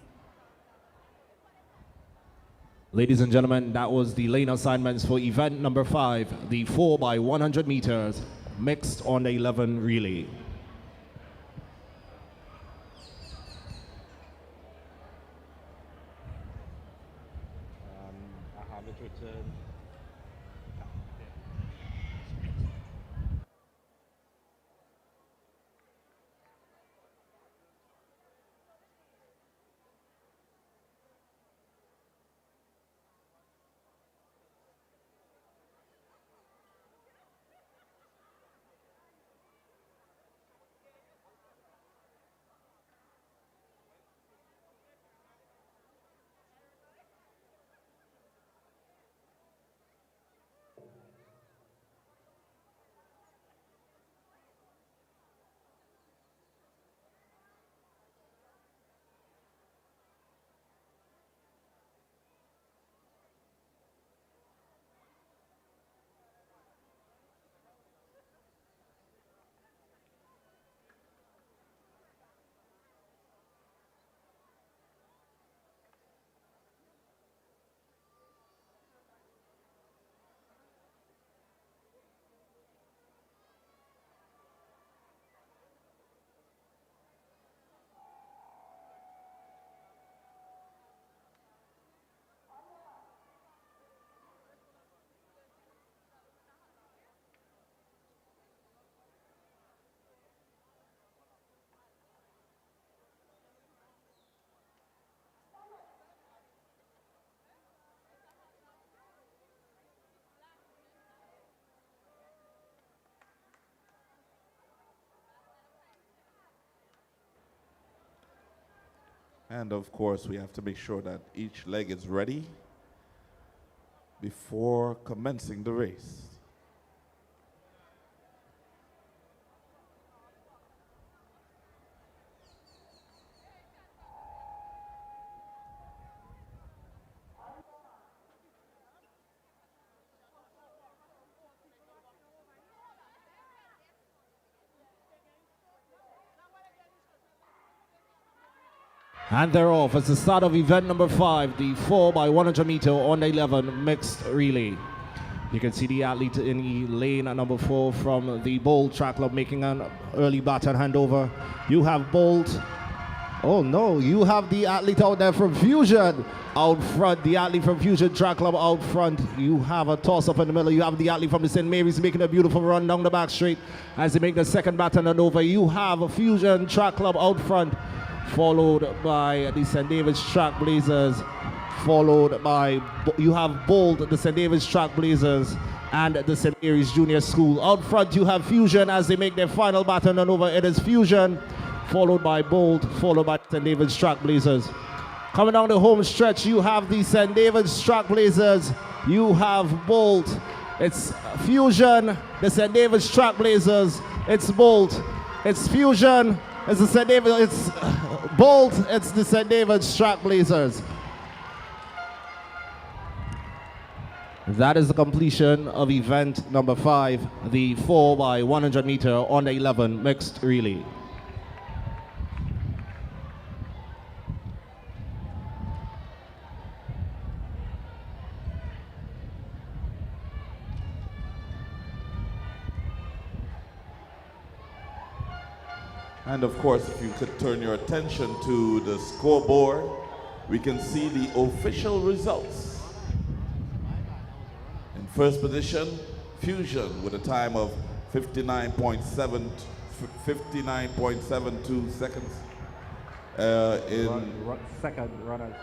Ladies and gentlemen, that was the lane assignments for event number 5, the 4x100 meters mixed on the 11 relay. I have it written. And of course, we have to make sure that each leg is ready before commencing the race. And they're off. It's the start of event number 5, the 4x100 meter on the 11 mixed relay. You can see the athlete in the lane at number 4 from the Bolt Track Club making an early baton handover. You have Bolt. Oh no, you have the athlete out there from Fusion out front. The athlete from Fusion Track Club out front. You have a toss up in the middle. You have the athlete from the St. Mary's making a beautiful run down the back straight as they make the second baton handover. You have a Fusion Track Club out front, followed by the St. David's Trailblazers, followed by, you have Bold, the St. David's Trailblazers, and the St. Mary's Junior School. Out front, you have Fusion as they make their final baton and over. It is Fusion, followed by Bold, followed by St. David's Trailblazers. Coming down the home stretch, you have the St. David's Trailblazers, you have Bold. It's Fusion, the St. David's Trailblazers, it's Bold, it's Fusion, it's the St. David, it's Bolt, it's the St. David's Trailblazers. That is the completion of event number 5, the 4x100 meter on the 11 mixed relay. And of course, if you could turn your attention to the scoreboard, we can see the official results. In first position, Fusion with a time of 59.72 seconds. Second runners.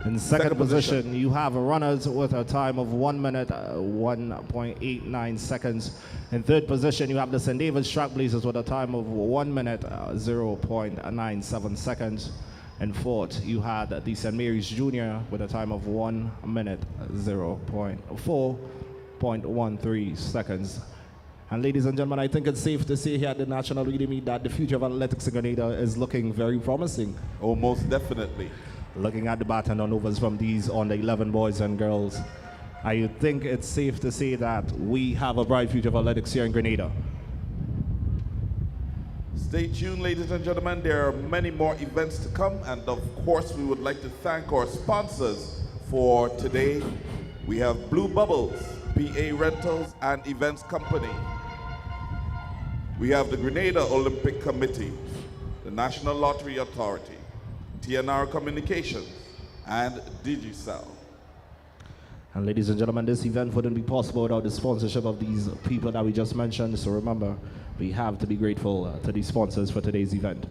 In second position, you have runners with a time of 1 minute, 1.89 seconds. In third position, you have the St. David's Trailblazers with a time of 1 minute, 0.97 seconds. And fourth, you had the St. Mary's Junior with a time of 1 minute, 0.4.13 seconds. And ladies and gentlemen, I think it's safe to say here at the National Relay Meet that the future of athletics in Grenada is looking very promising. Oh, most definitely. Looking at the baton on overs from these under 11 boys and girls, I think it's safe to say that we have a bright future of athletics here in Grenada. Stay tuned, ladies and gentlemen. There are many more events to come, and of course, we would like to thank our sponsors for today. We have Blue Bubbles, PA Rentals and Events Company. We have the Grenada Olympic Committee, the National Lottery Authority, TNR Communications, and Digicel. And ladies and gentlemen, this event wouldn't be possible without the sponsorship of these people that we just mentioned. So remember, we have to be grateful to these sponsors for today's event.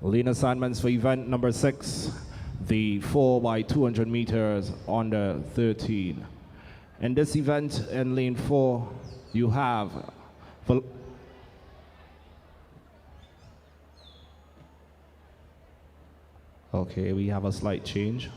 Lane assignments for event number 6, the 4x200 meters under 13. In this event in lane 4, you have okay, we have a slight change.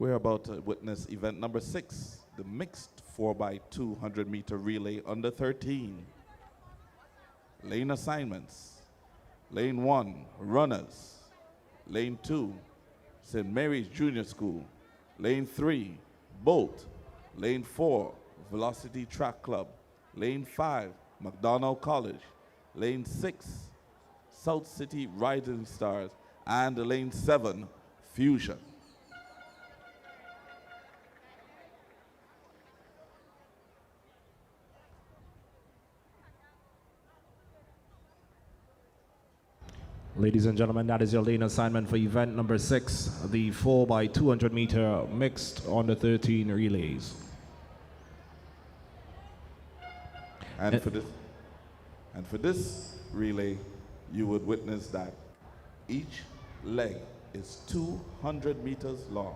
We're about to witness event number 6, the mixed 4x200 meter relay under 13. Lane assignments. Lane 1, runners. Lane 2, St. Mary's Junior School. Lane 3, Bolt. Lane 4, Velocity Track Club. Lane 5, McDonald College. Lane 6, South City Rising Stars. And Lane 7, Fusion. Ladies and gentlemen, that is your lane assignment for event number 6, the 4x200 meter mixed under 13 relays. And for this relay, you would witness that each leg is 200 meters long.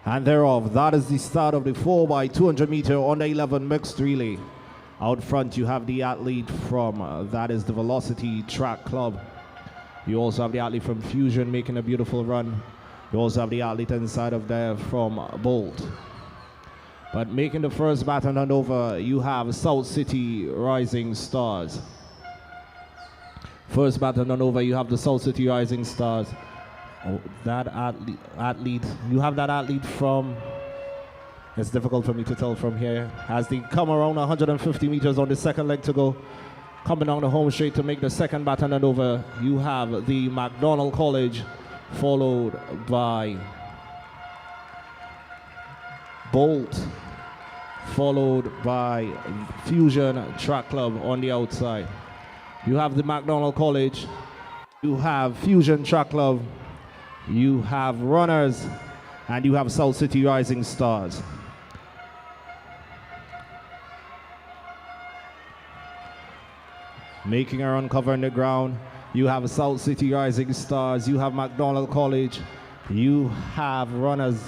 And thereof, that is the start of the 4x200 meter under 11 mixed relay. Out front, you have the athlete from, that is the Velocity Track Club. You also have the athlete from Fusion making a beautiful run. You also have the athlete inside of there from Bolt. But making the first baton and over, you have South City Rising Stars. First baton and over, you have the South City Rising Stars. Oh, that athlete, you have that athlete from, it's difficult for me to tell from here, as they come around 150 meters on the second leg to go, coming down the home straight to make the second baton and over, you have the McDonald College, followed by Bolt, followed by Fusion Track Club on the outside. You have the McDonald College, you have Fusion Track Club, you have runners, and you have South City Rising Stars. Making a run covering the ground, you have South City Rising Stars, you have McDonald College, you have runners.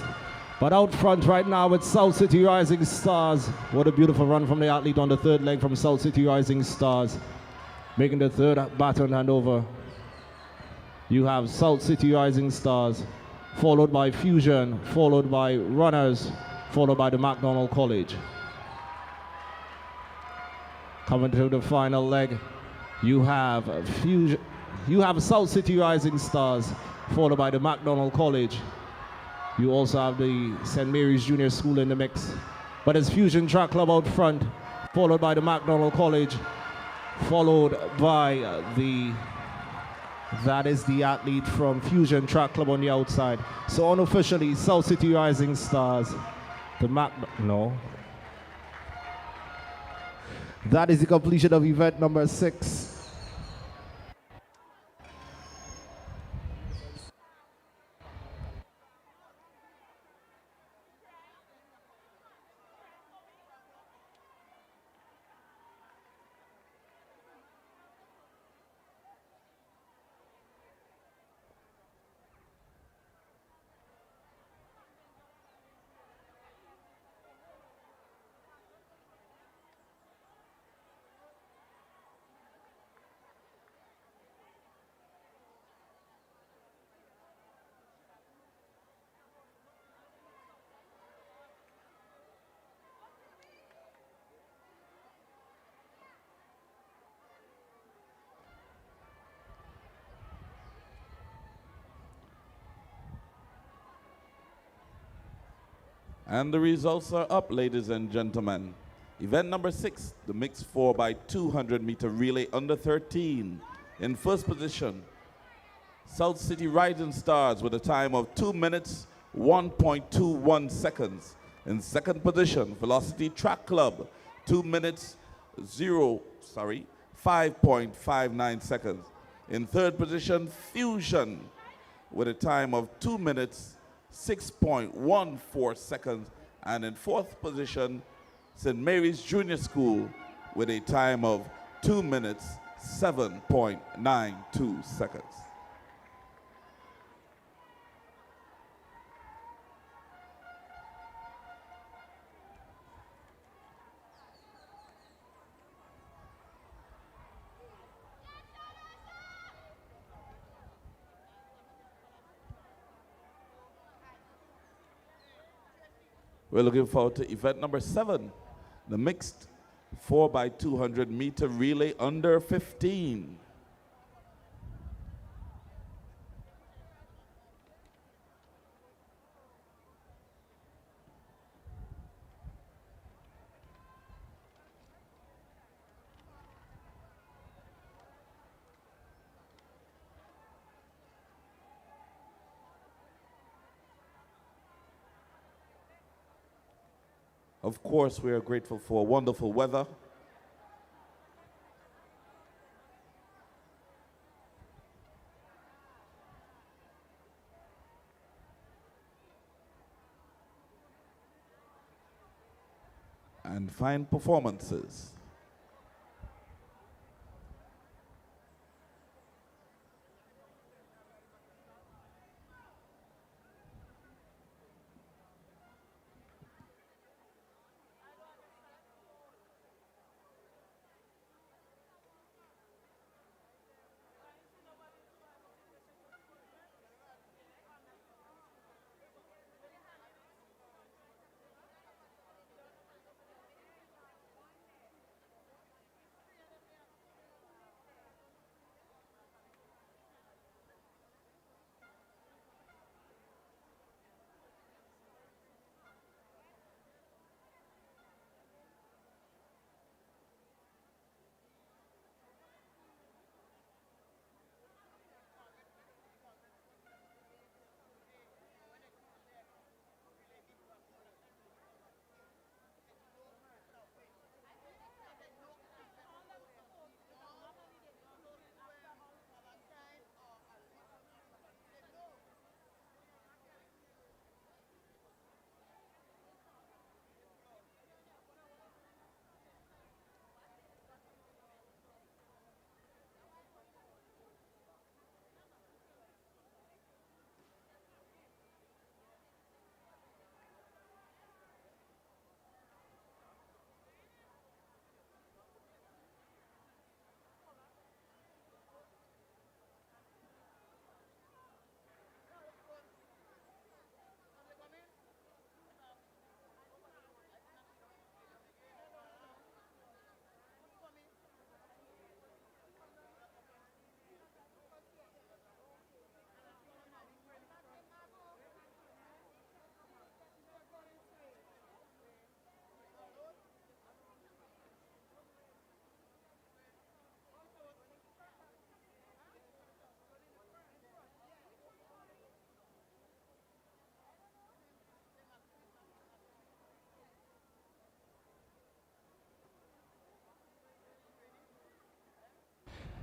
But out front right now with South City Rising Stars. What a beautiful run from the athlete on the third leg from South City Rising Stars. Making the third baton handover. You have South City Rising Stars, followed by Fusion, followed by runners, followed by the McDonald College. Coming to the final leg, you have Fusion, you have South City Rising Stars, followed by the McDonald College. You also have the St. Mary's Junior School in the mix. But it's Fusion Track Club out front, followed by the McDonald College, followed by that is the athlete from Fusion Track Club on the outside. So unofficially, South City Rising Stars, that is the completion of event number 6. And the results are up, ladies and gentlemen. Event number 6, the mixed 4x200-meter relay under 13. In first position, South City Rising Stars with a time of 2 minutes, 1.21 seconds. In second position, Velocity Track Club, 2 minutes, 5.59 seconds. In third position, Fusion with a time of 2 minutes, 6.14 seconds. And in fourth position, St. Mary's Junior School with a time of 2 minutes, 7.92 seconds. We're looking forward to event number 7, the mixed 4x200-meter relay under 15. Of course, we are grateful for wonderful weather. And fine performances.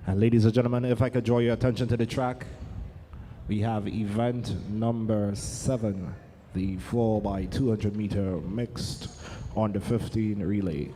And ladies and gentlemen, if I could draw your attention to the track, we have event number 7, the 4x200-meter mixed on the 15 relay.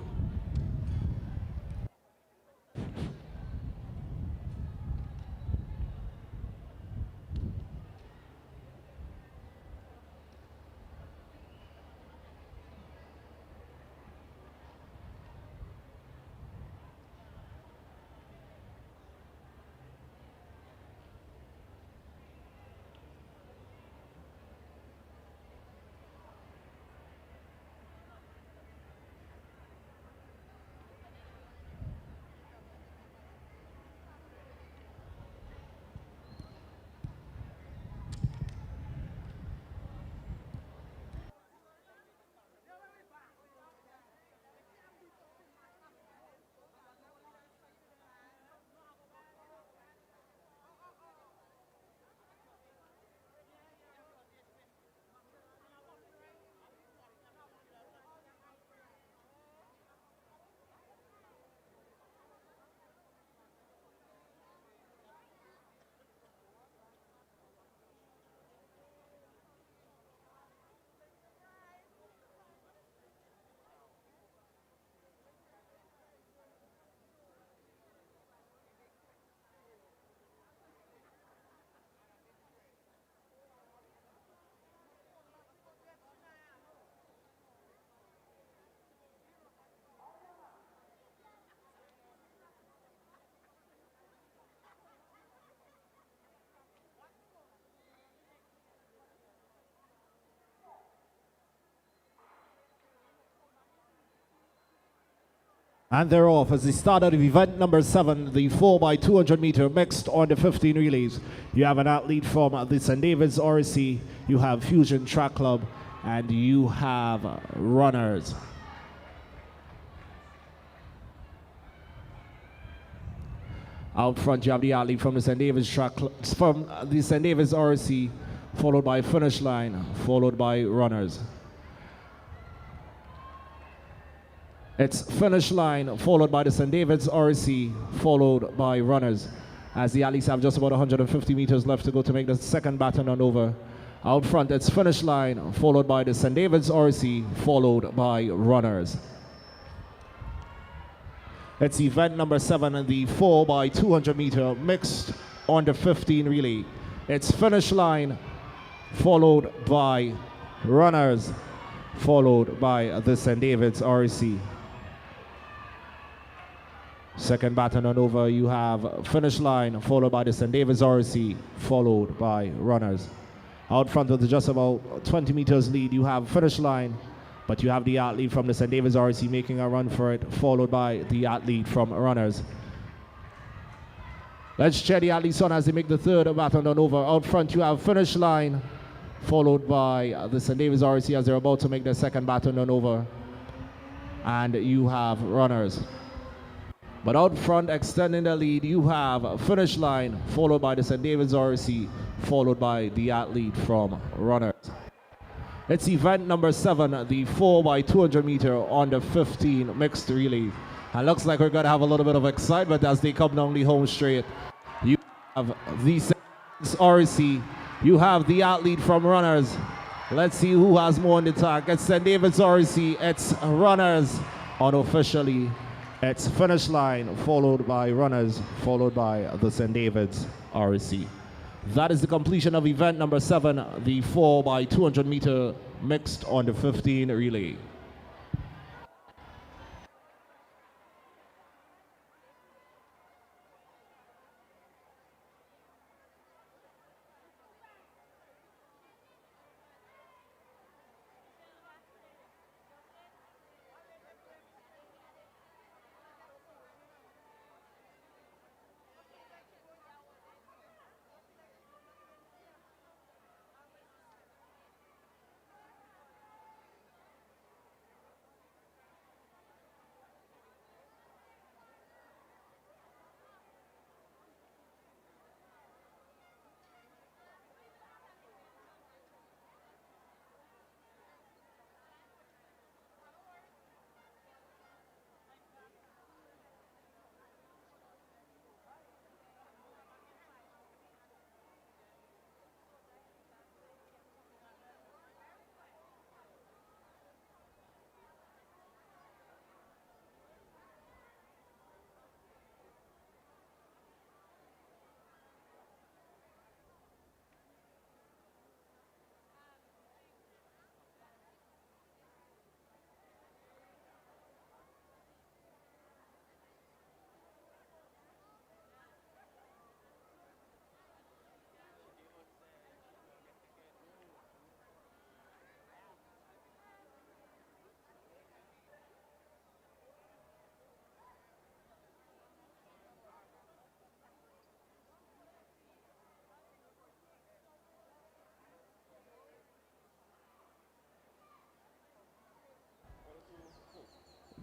And they're off as the start of event number 7, the 4x200 meter mixed on the 15 relays. You have an athlete from the St. David's RC, you have Fusion Track Club, and you have runners. Out front, you have the athlete from the St. David's from the St. David's RC, followed by finish line, followed by runners. It's finish line, followed by the St. David's RC, followed by runners. As the athletes have just about 150 meters left to go to make the second baton run over. Out front, it's finish line, followed by the St. David's RC, followed by runners. It's event number 7, the 4x200 meter mixed on the 15 relay. It's finish line, followed by runners, followed by the St. David's RC. Second baton run over, you have finish line, followed by the St. David's RC, followed by runners. Out front with just about 20 meters lead, you have finish line, but you have the athlete from the St. David's RC making a run for it, followed by the athlete from runners. Let's cheer the athletes on as they make the third baton run over. Out front, you have finish line, followed by the St. David's RC as they're about to make their second baton run over. And you have runners. But out front, extending the lead, you have finish line, followed by the St. David's RC, followed by the athlete from runners. It's event number 7, the 4x200 meter on the 15 mixed relay. And looks like we're going to have a little bit of excitement as they come down the home straight. You have the St. David's RC, you have the athlete from runners. Let's see who has more on the track. It's St. David's RC, it's runners. Unofficially, it's finish line, followed by runners, followed by the St. David's RC. That is the completion of event number 7, the 4x200 meter mixed on the 15 relay.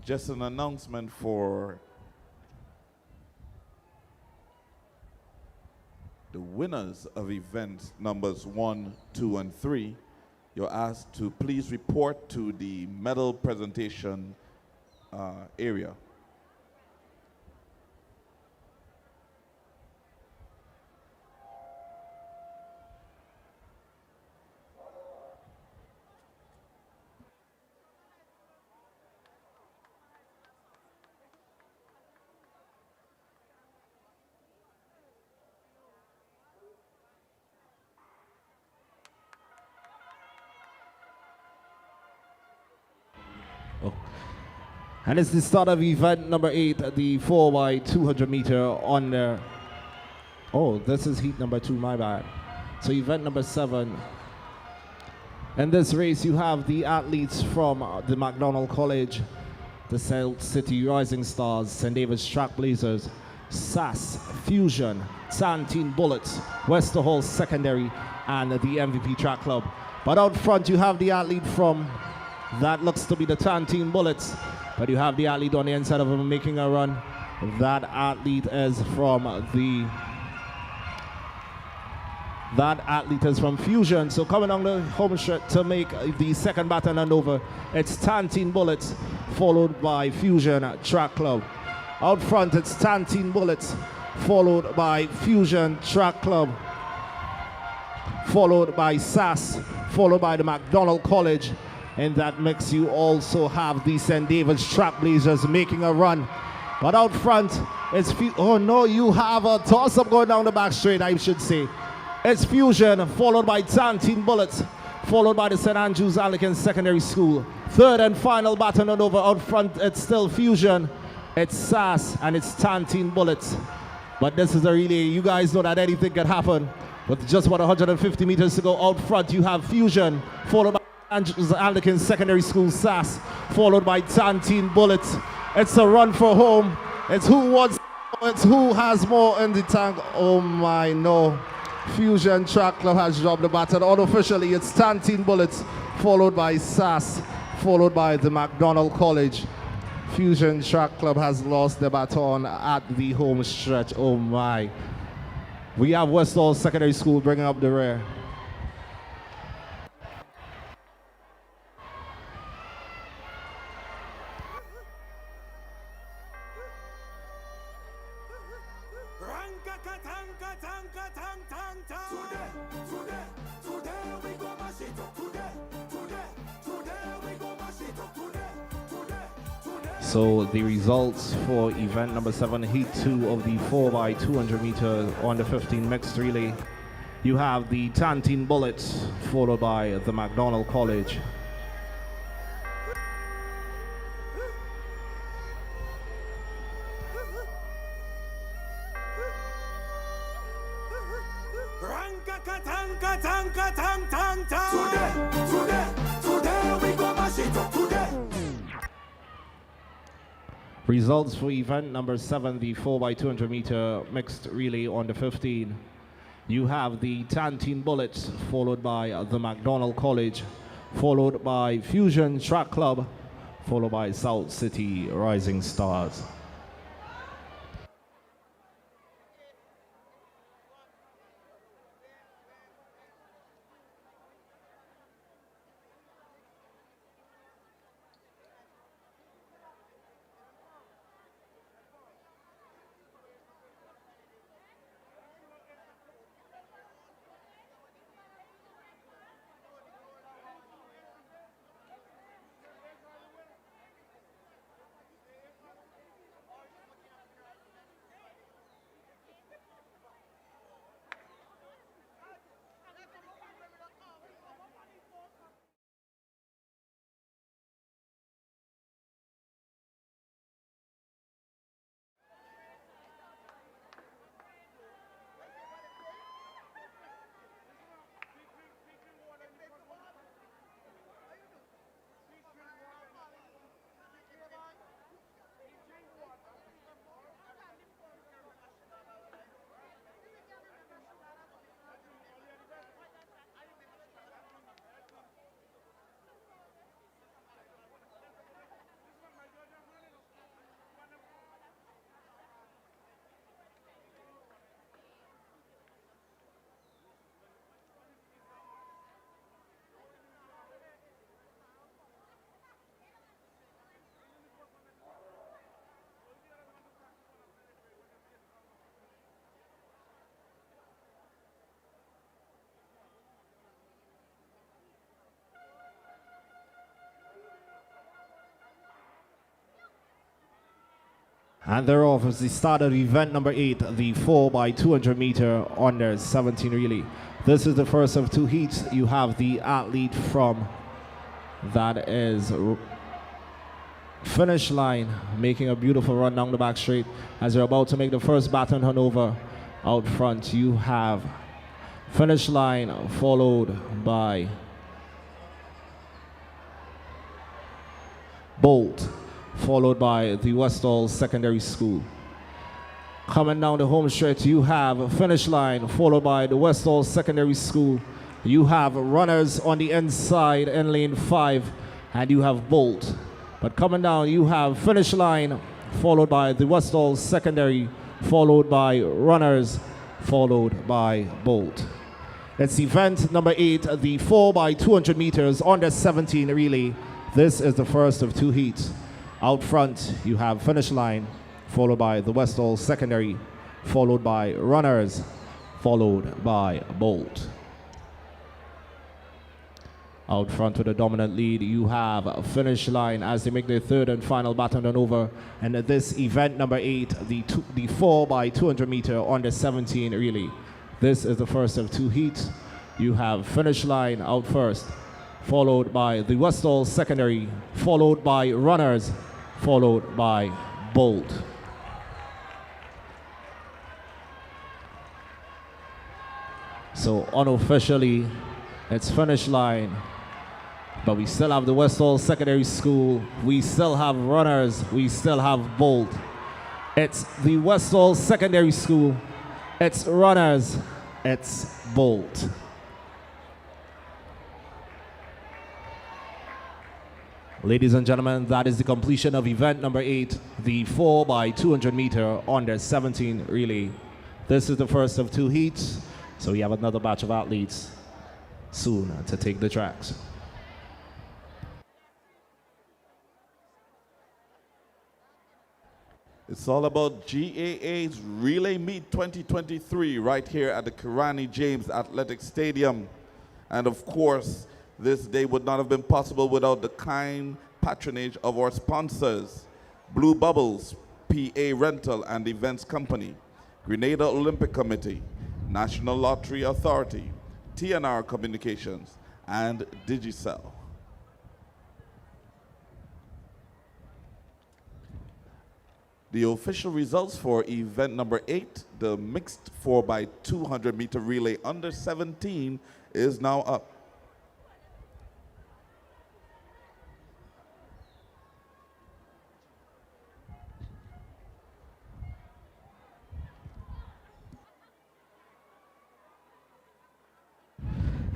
Just an announcement for the winners of events numbers 1, 2, and 3. You're asked to please report to the medal presentation area. And it's the start of event number 8, the 4x200 meter on the... Oh, this is heat number 2, my bad. So event number 7. In this race, you have the athletes from the McDonald College, the South City Rising Stars, St. David's Trailblazers, SAS, Fusion, Santine Bullets, Wester Hall Secondary, and the MVP Track Club. But out front you have the athlete from, that looks to be the Santine Bullets, but you have the athlete on the inside of him making a run. That athlete is from Fusion. So coming on the home stretch to make the second baton and over, it's Santine Bullets, followed by Fusion Track Club. Out front, it's Santine Bullets, followed by Fusion Track Club, followed by SAS, followed by the McDonald College. In that mix, you also have the St. David's Trailblazers making a run. But out front, it's you have a toss-up going down the back straight, I should say. It's Fusion, followed by Santine Bullets, followed by the St. Andrews Anglican Secondary School. Third and final baton and over. Out front, it's still Fusion, it's SAS, and it's Santine Bullets. But this is a relay. You guys know that anything can happen. With just about 150 meters to go, out front, you have Fusion, followed by Andrews Anglican Secondary School, SAS, followed by Santine Bullets. It's a run for home. It's who has more in the tank. Oh my, no. Fusion Track Club has dropped the baton. Unofficially, it's Santine Bullets, followed by SAS, followed by the McDonald College. Fusion Track Club has lost the baton at the home stretch. Oh my. We have Westall Secondary School bringing up the rear. So the results for event number 7, heat 2 of the 4x200 meter on the 15 mixed relay. You have the Santine Bullets, followed by the McDonald College. Results for event number 7, the 4x200 meter mixed relay on the 15. You have the Santine Bullets, followed by the McDonald College, followed by Fusion Track Club, followed by South City Rising Stars. And they're off as the start of event number 8, the 4x200 meter under 17 relay. This is the first of 2 heats. You have the athlete from, that is finish line, making a beautiful run down the back straight as they're about to make the first baton turnover. Out front, you have finish line, followed by Bolt, followed by the Westall Secondary School. Coming down the home stretch, you have Finish Line, followed by the Westall Secondary School. You have runners on the inside in lane 5, and you have Bolt. But coming down, you have Finish Line, followed by the Westall Secondary, followed by runners, followed by Bolt. It's event number 8, the 4x200 meters under 17 relay. This is the first of 2 heats. Out front, you have Finish Line, followed by the Westall Secondary, followed by runners, followed by Bolt. Out front with a dominant lead, you have Finish Line as they make their third and final baton run over. And at this event number 8, the 4x200 meter under 17 relay. This is the first of 2 heats. You have Finish Line out first, followed by the Westall Secondary, followed by runners, followed by Bolt. So unofficially, it's Finish Line, but we still have the Westall Secondary School, we still have runners, we still have Bolt. It's the Westall Secondary School, it's runners, it's Bolt. Ladies and gentlemen, that is the completion of event number 8, the 4x200 meter under 17 relay. This is the first of 2 heats, so we have another batch of athletes soon to take the tracks. It's all about GAA's Relay Meet 2023 right here at the Kirani James Athletic Stadium. And of course, this day would not have been possible without the kind patronage of our sponsors, Blue Bubbles, PA Rental and Events Company, Grenada Olympic Committee, National Lottery Authority, TNR Communications, and Digicel. The official results for event number 8, the mixed 4x200 meter relay under 17, is now up.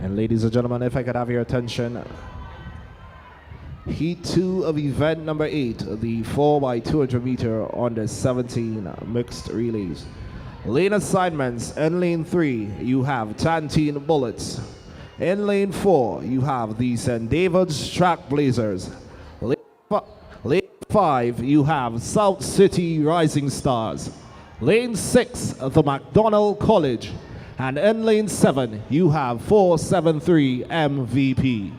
And ladies and gentlemen, if I could have your attention, Heat 2 of event number 8, the 4x200 meter under 17 mixed relays. Lane assignments, in lane 3, you have Tantine Bullets. In lane 4, you have the St. David's Track Blazers. Lane 5, you have South City Rising Stars. Lane 6, the McDonald College. And in lane 7, you have 473 MVP.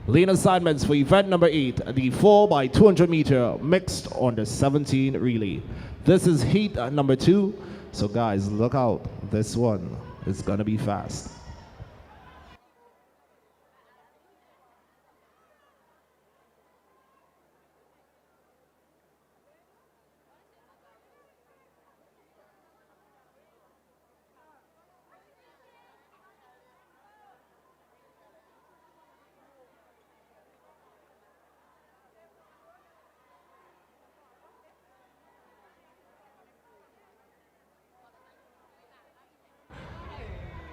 Lane assignments for event number 8, the 4x200 meter mixed under 17 relay. This is heat number 2, so guys, look out. This one is gonna be fast.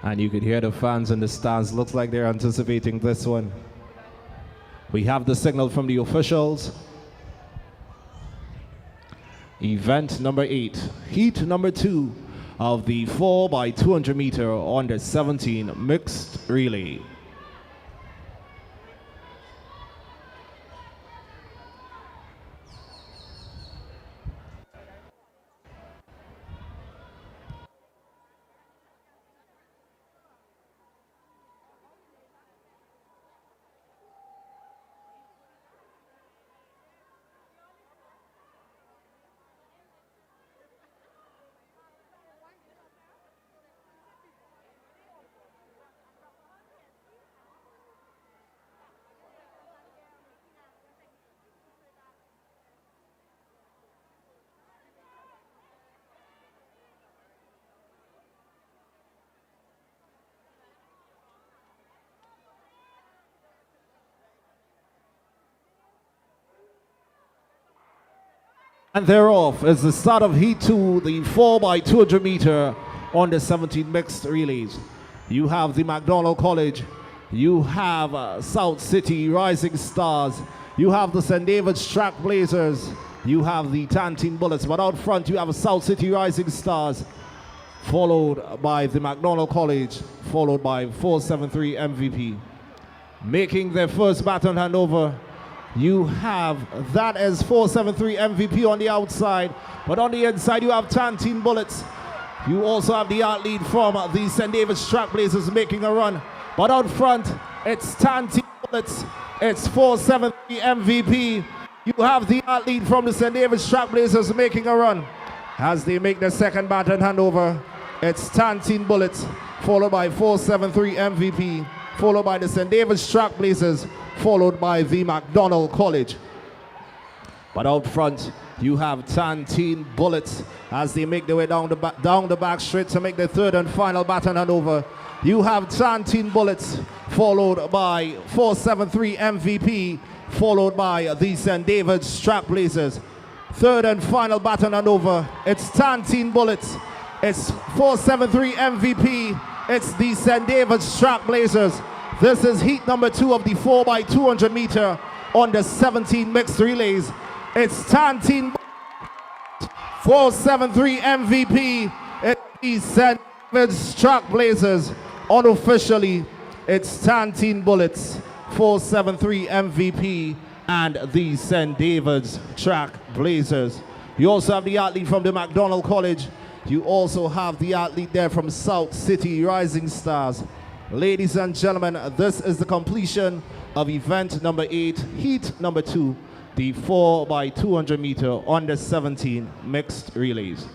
And you can hear the fans in the stands. Looks like they're anticipating this one. We have the signal from the officials. Event number 8, heat number 2 of the 4x200 meter under 17 mixed relay. And thereof is the start of Heat 2, the 4x200 meter on the 17 mixed relays. You have the McDonald College, you have South City Rising Stars, you have the St. David's Track Blazers, you have the Tantine Bullets, but out front you have South City Rising Stars, followed by the McDonald College, followed by 473 MVP. Making their first baton handover, you have that as 473 MVP on the outside, but on the inside you have Tantine Bullets. You also have the athlete from the St. David's Track Blazers making a run, but out front it's Tantine Bullets, it's 473 MVP. You have the athlete from the St. David's Track Blazers making a run. As they make their second baton handover, it's Tantine Bullets, followed by 473 MVP, followed by the St. David's Track Blazers, followed by the McDonald College. But out front, you have Tantine Bullets as they make their way down the back straight to make their third and final baton handover. You have Tantine Bullets, followed by 473 MVP, followed by the St. David's Track Blazers. Third and final baton handover, it's Tantine Bullets, it's 473 MVP, it's the St. David's Track Blazers. This is heat number 2 of the 4x200 meter on the 17 mixed relays. It's Tantine 473 MVP. It's the St. David's Track Blazers. Unofficially, it's Tantine Bullets, 473 MVP, and the St. David's Track Blazers. You also have the athlete from the McDonald College. You also have the athlete there from South City Rising Stars. Ladies and gentlemen, this is the completion of event number 8, heat number 2, the 4x200 meter on the 17 mixed relays.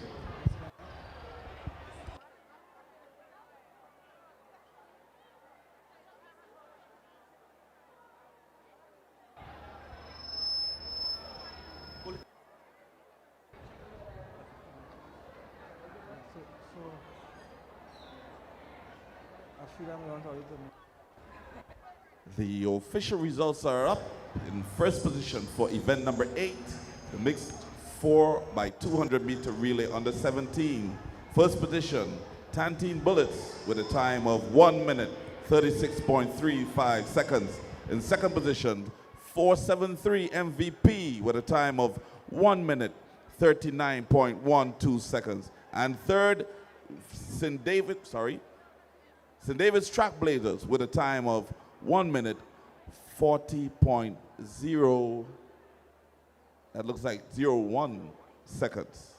The official results are up. In first position for event number 8, the mixed 4x200 meter relay under 17. First position, Tantine Bullets with a time of 1 minute, 36.35 seconds. In second position, 473 MVP with a time of 1 minute, 39.12 seconds. And third, St. David's Track Blazers with a time of 1 minute, 40.0, that looks like 01 seconds.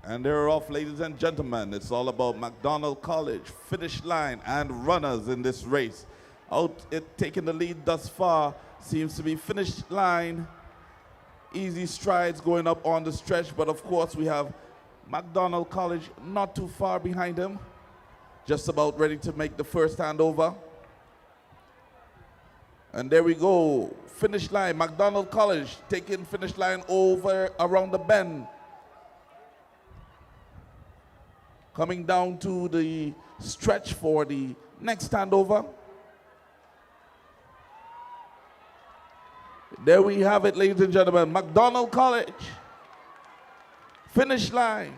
And they're off, ladies and gentlemen. It's all about McDonald College, finish line, and runners in this race. Out it taking the lead thus far seems to be finish line easy strides going up on the stretch, but of course we have McDonald College not too far behind him, just about ready to make the first handover. And there we go, finish line, McDonald College taking finish line over around the bend. Coming down to the stretch for the next handover. There we have it, ladies and gentlemen, McDonald College, finish line,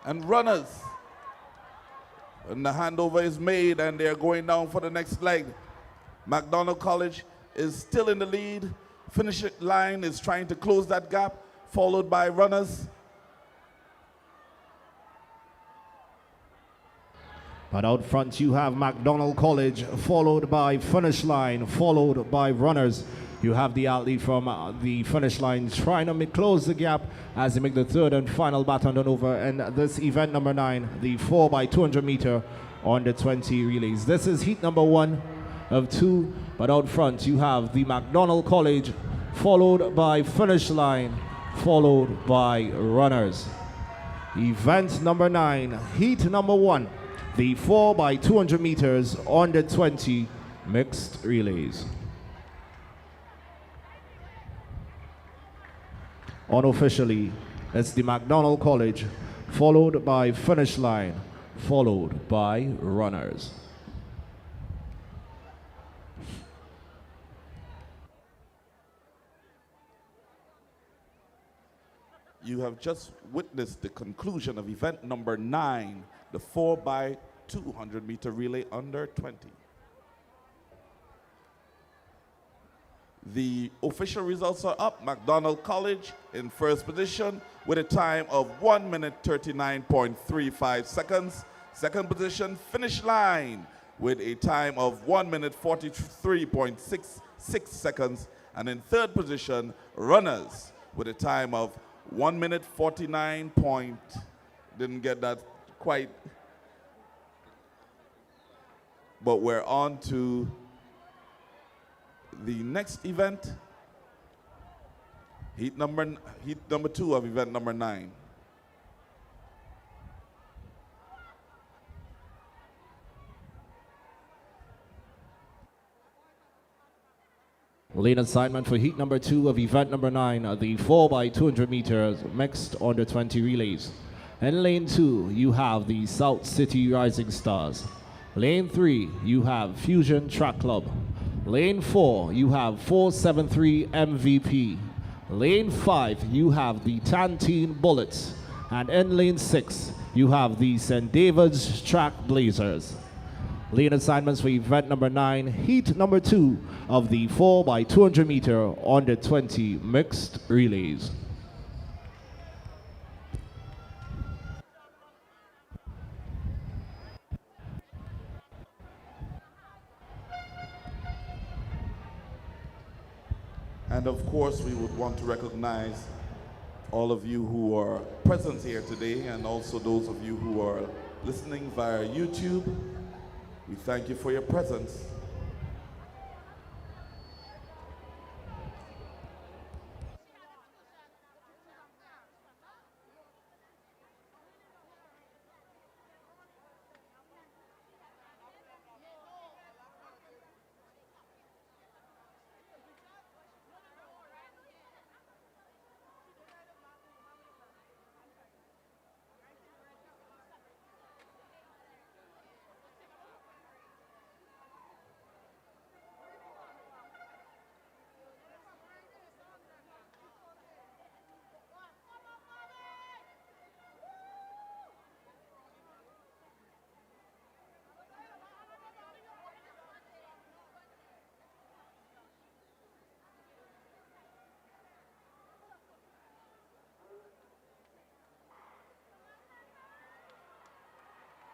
and runners. And the handover is made and they're going down for the next leg. McDonald College is still in the lead. Finish line is trying to close that gap, followed by runners. But out front you have McDonald College, followed by finish line, followed by runners. You have the athlete from the finish line trying to close the gap as they make the third and final baton over in this event number 9, the 4x200 meter under 20 relays. This is heat number 1 of 2, but out front you have the McDonald College, followed by finish line, followed by runners. Event number 9, heat number 1. The 4x200 meters under 20 mixed relays. Unofficially, it's the McDonald College, followed by finish line, followed by runners. You have just witnessed the conclusion of event number 9, the 4x200 meter relay under 20. The official results are up. McDonald College in first position with a time of 1 minute 39.35 seconds. Second position, finish line with a time of 1 minute 43.66 seconds. And in third position, runners with a time of 1 minute 49 point, didn't get that quite, but we're on to the next event, heat number 2 of event number 9. Lane assignment for heat number 2 of event number 9, the 4x200 meters mixed under 20 relays. In lane 2, you have the South City Rising Stars. Lane 3, you have Fusion Track Club. Lane 4, you have 473 MVP. Lane 5, you have the Tantine Bullets. And in lane 6, you have the St. David's Track Blazers. Lane assignments for event number 9, heat number 2 of the 4x200 meter under 20 mixed relays. And of course, we would want to recognize all of you who are present here today and also those of you who are listening via YouTube. We thank you for your presence.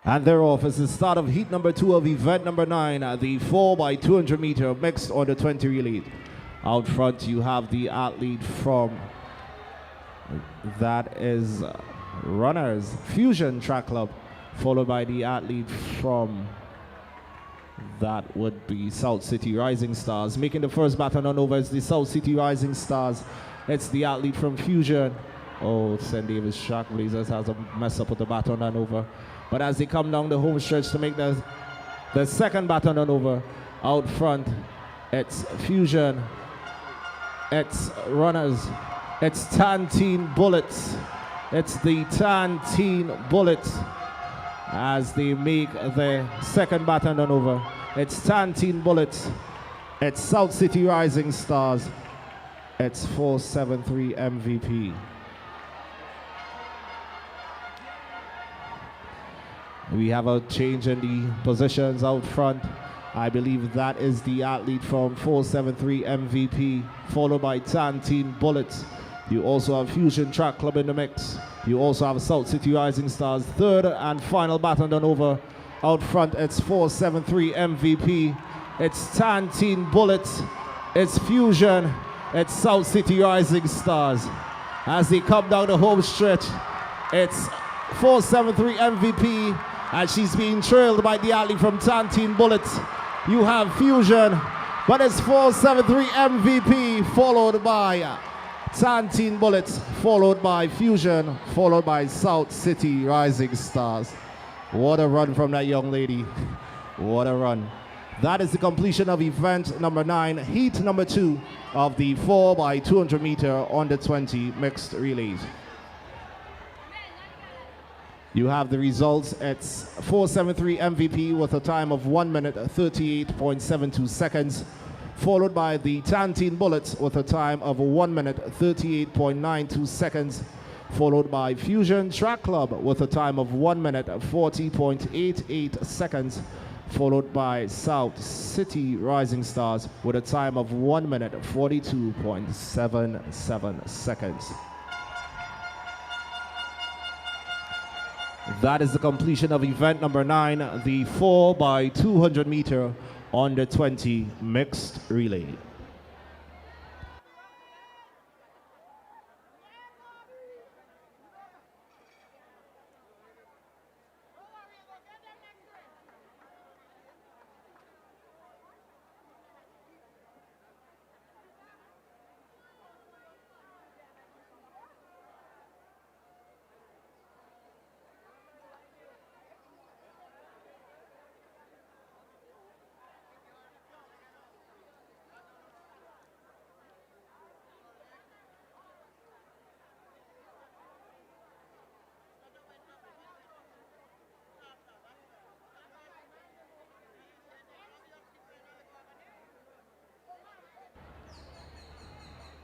And they're off as the start of heat number 2 of event number 9, the 4x200 meter mixed under 20 relay. Out front you have the athlete from, that is runners, Fusion Track Club, followed by the athlete from That would be South City Rising Stars. Making the first baton on over is the South City Rising Stars. It's the athlete from Fusion. Oh, St. David's Trailblazers has a mess up with the baton on over. But as they come down the home stretch to make the second baton on over, out front, it's Fusion. It's runners. It's Tanteen Bullets. It's the Tanteen Bullets as they make the second baton on over. It's Tanteen Bullets. It's South City Rising Stars. It's 473 MVP. We have a change in the positions out front. I believe that is the athlete from 473 MVP, followed by Tanteen Bullets. You also have Fusion Track Club in the mix. You also have South City Rising Stars. Third and final baton done over. Out front, it's 473 MVP. It's Tanteen Bullets. It's Fusion. It's South City Rising Stars. As they come down the home stretch, it's 473 MVP, and she's being trailed by the athlete from Tanteen Bullets. You have Fusion, but it's 473 MVP, followed by Tanteen Bullets, followed by Fusion, followed by South City Rising Stars. What a run from that young lady. What a run. That is the completion of event number 9, heat number 2 of the 4x200 meter under 20 mixed relays. You have the results. It's 473 MVP with a time of 1 minute 38.72 seconds, followed by the Tanteen Bullets with a time of 1 minute 38.92 seconds, followed by Fusion Track Club with a time of 1 minute 40.88 seconds, followed by South City Rising Stars with a time of 1 minute 42.77 seconds. That is the completion of event number 9, the 4x200 meter under 20 mixed relay.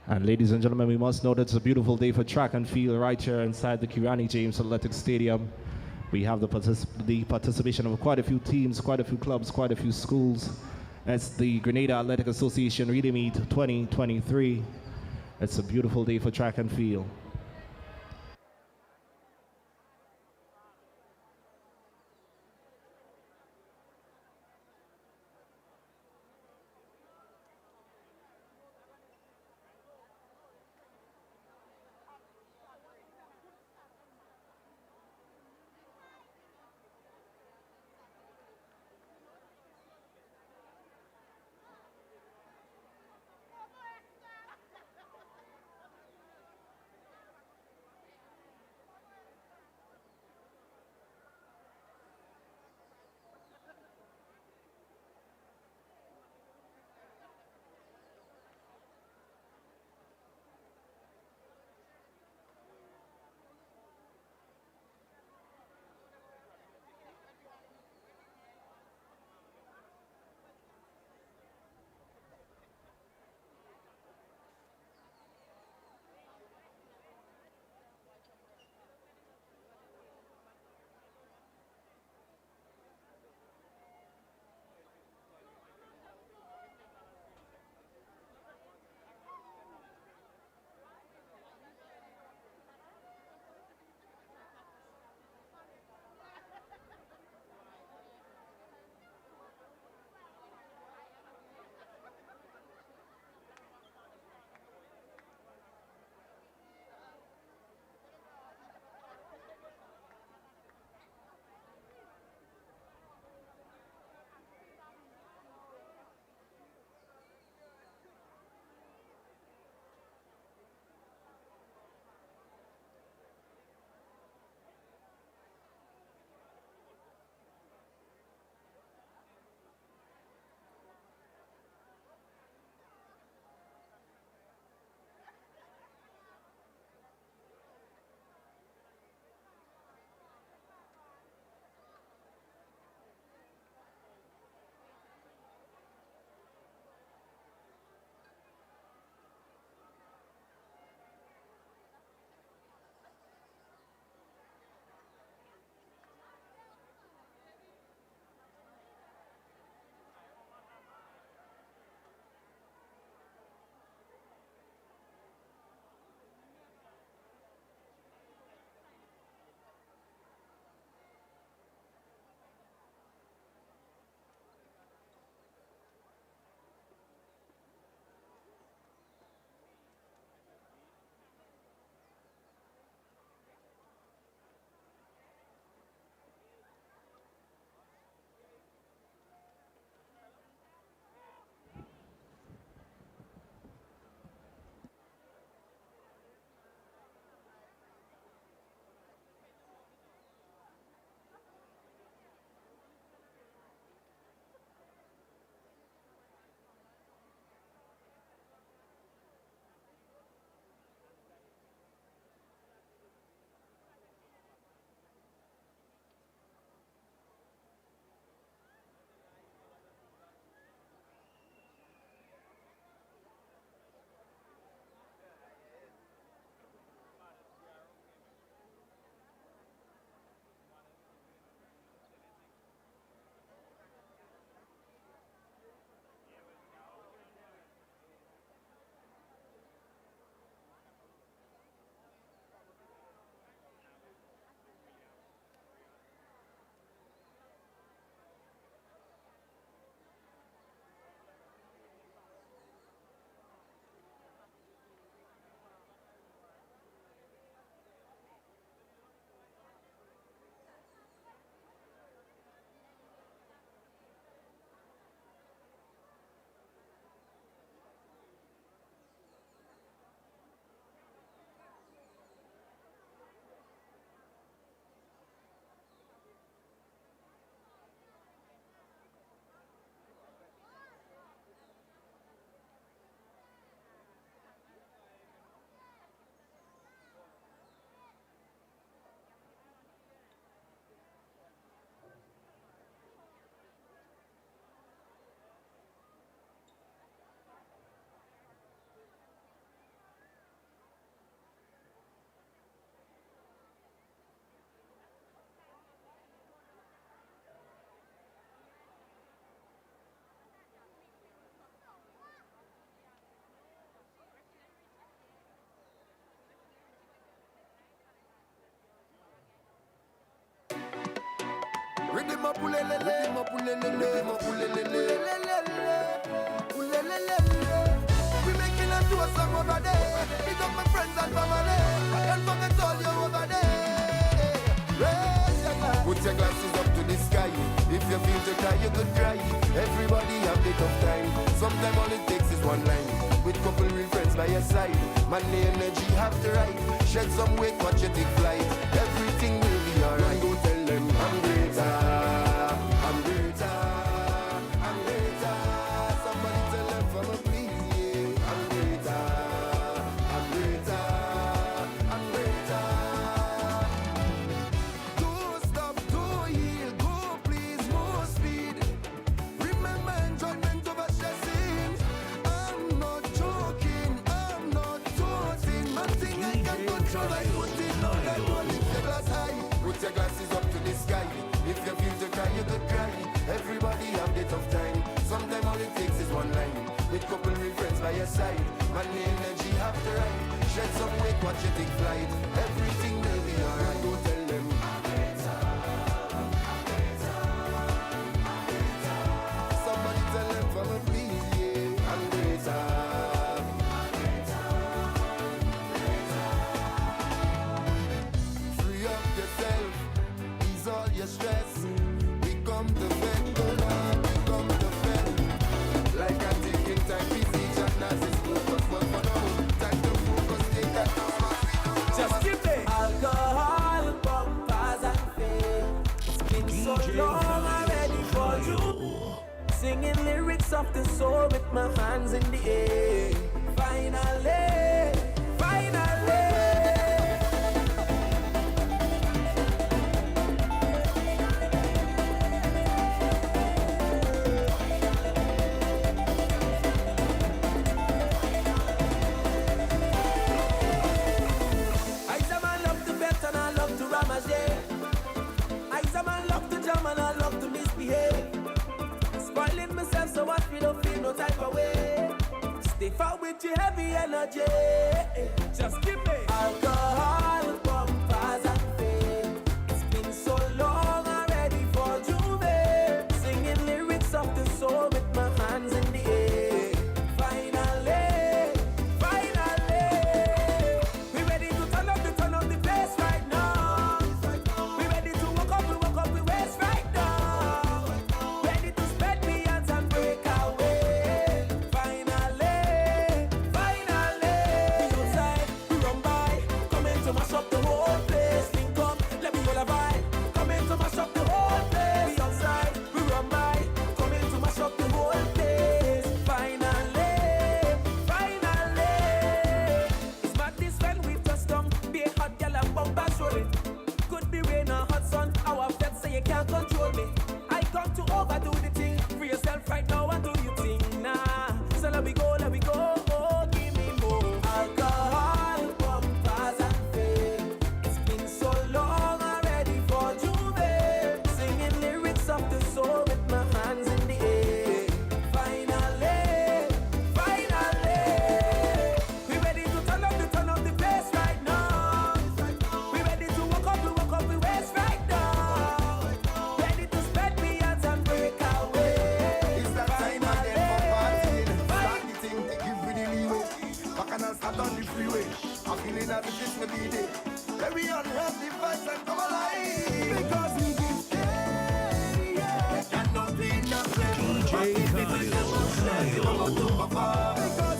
And ladies and gentlemen, we must know that it's a beautiful day for track and field right here inside the Kirani James Athletic Stadium. We have the participation of quite a few teams, quite a few clubs, quite a few schools. It's the Grenada Athletic Association Relay Meet 2023. It's a beautiful day for track and field. We making a tour song over there. Pick up my friends and family. I can't forget all you over there. Raise your glass. Put your glasses up to the sky. If you feel to cry, you could cry. Everybody have a tough time. Sometimes all it takes is one line. With couple real friends by your side. Money, energy, have to ride. Shed some weight, watch you take flight. Everything will be alright. Go tell them I'm greater. I'm greater. I'm greater. Somebody tell them for me, please, yeah. I'm greater. I'm greater. I'm greater. Don't stop, don't yield, go please, more speed. Remember enjoyment over stressing. I'm not joking, I'm not toting. Nothing I can control, I put it on. I won't lift your glass high. Put your glasses up to the sky. If you feel to cry, you could cry. Everybody have the tough time. Sometimes all it takes is one line. With couple real friends by your side. Money, energy, have to ride. Shed some weight, watch you take flight. Everything will be alright. Go tell them I'm greater. I'm greater. I'm greater. Somebody tell them for me, please, yeah. I'm greater. I'm greater. Free up yourself, ease all your stress. We come to bed, go now, we come to bed. Like I'm taking time, busy, just as it's focus, but for now, time to focus, take that number. Just give me alcohol, bumpers and fame. It's been so long, I'm ready for you. Singing lyrics of the soul with my hands in the air. Finally, finally. I say man love to bet and I love to ramage. I say man love to jam and I love to misbehave. Spoiling myself so much we don't feel no type of way. Stay far with your heavy energy. Just give me alcohol, bumpers and fame. It's been so long, I'm ready for Juve. Singing lyrics of the soul with my hands in the air. Finally, finally. We ready to turn up the place right now. We ready to walk up the waist right now. Ready to spread me hands and break away. Finally, finally. We outside, we run by, coming to mash up the whole place. Link up, let me all vibe, coming to mash up the whole place. We outside, we run by, coming to mash up the whole place. Finally, finally. It's madness when we've just come. Be a hot girl and bumpers rolling. Could be rain or hot sun. Our friends say you can't control me. I come to overdo the thing. Free yourself right now and do your thing. Nah, so let we go, let we go. Oh, give me more alcohol, bumpers and fame. It's been so long, I'm ready for Juve. Singing lyrics of the soul with my hands in the air. Finally, finally. We ready to turn up the place right now. We ready to walk up the waist right now. Ready to spread me hands and break away. It's that time again for partying. Start the thing, give me the leeway. Back and I'll start on the freeway. I'm feeling that this may be the very unwrap the vibes and come alive. Because we give steady, yeah. There cannot be nothing. Because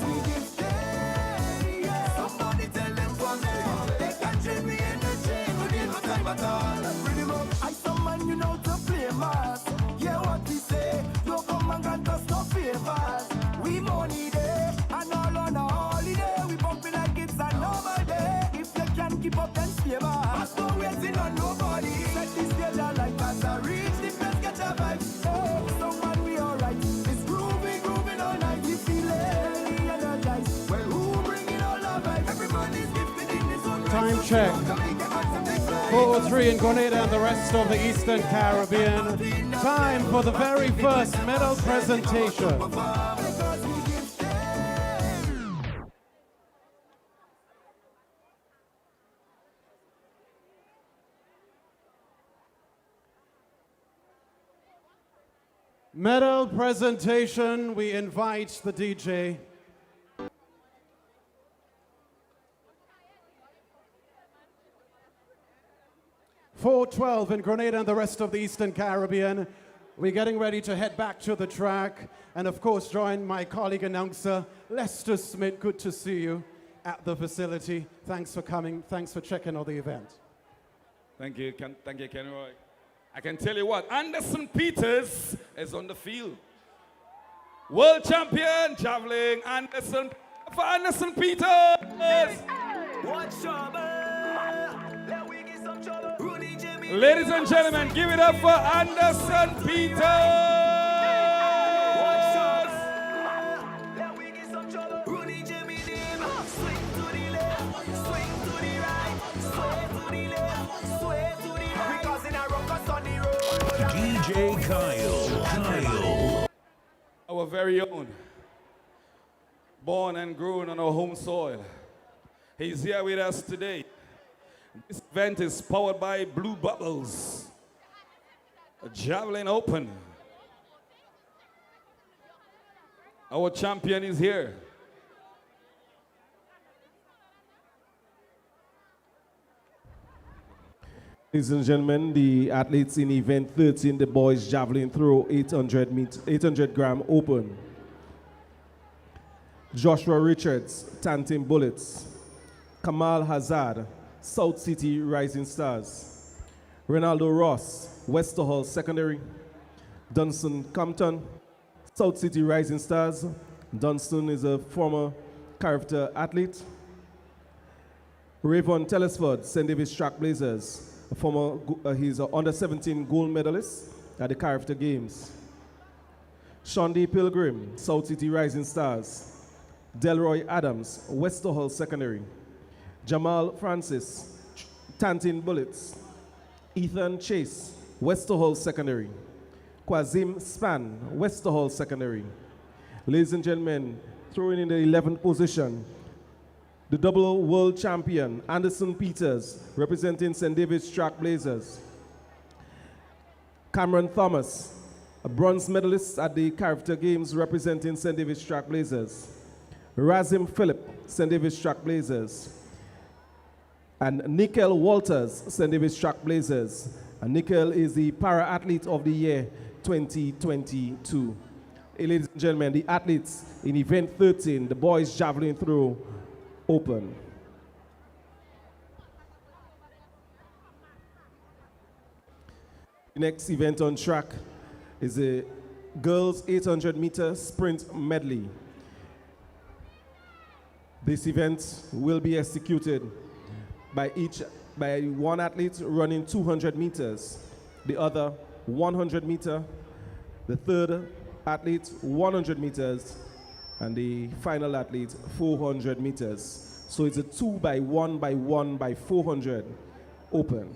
we give steady, yeah. Somebody tell them one day. They can't trade me energy. We need no time at all. Pretty much, I some man you know to play mass. Yeah, what we say. You come and grant us no favors. We money day and all on a holiday. We bumping like it's a normal day. If you can keep up, then stay back. But no waiting on nobody. Set this girl like as I reach the place, get your vibe. Hey, someone we alright. It's grooving all night. We feel it, energized. Well, who bringing all our vibes? Everybody's gifted in this one. Time check. 4:03 in Grenada and the rest of the Eastern Caribbean. Time for the very first medal presentation. Medal presentation, we invite the DJ. .412 in Grenada and the rest of the Eastern Caribbean. We're getting ready to head back to the track and of course join my colleague announcer, Lester Smith. Good to see you at the facility. Thanks for coming. Thanks for checking out the event. Thank you, Kenroy. I can tell you what, Anderson Peters is on the field. World champion, javelin, Anderson Peters. What's trouble? Let we get some trouble. Rudy Jimmy. Ladies and gentlemen, give it up for Anderson Peters. What's trouble? Let we get some trouble. Rudy Jimmy Dim. Swing to the left, swing to the right, sway to the left, sway to the right. Because in a ruckus on the road. DJ Kyle. Our very own, born and grown on our home soil. He's here with us today. This event is powered by Blue Bubbles, a Javelin Open. Our champion is here. Ladies and gentlemen, the athletes in event 13, the boys javelin throw 800 gram open. Joshua Richards, Tantin Bullets. Kamal Hazard, South City Rising Stars. Ronaldo Ross, Westerhall Secondary. Dunstan Compton, South City Rising Stars. Dunstan is a former character athlete. Rayvon Telesford, St. David's Track Blazers. He's an under-17 gold medalist at the Character Games. Shondi Pilgrim, South City Rising Stars. Delroy Adams, Westerhall Secondary. Jamal Francis, Tantin Bullets. Ethan Chase, Westerhall Secondary. Kwazim Span, Westerhall Secondary. Ladies and gentlemen, throwing in the 11th position, the double world champion, Anderson Peters, representing St. David's Track Blazers. Cameron Thomas, a bronze medalist at the Character Games, representing St. David's Track Blazers. Razim Phillip, St. David's Track Blazers. And Nickel Walters, St. David's Track Blazers. And Nickel is the Para-Athlete of the Year 2022. Ladies and gentlemen, the athletes in event 13, the boys javelin throw open. The next event on track is a girls 800-meter sprint medley. This event will be executed by one athlete running 200 meters, the other 100 meter, the third athlete 100 meters, and the final athlete 400 meters. So it's a 2 by 1 by 1 by 400 open.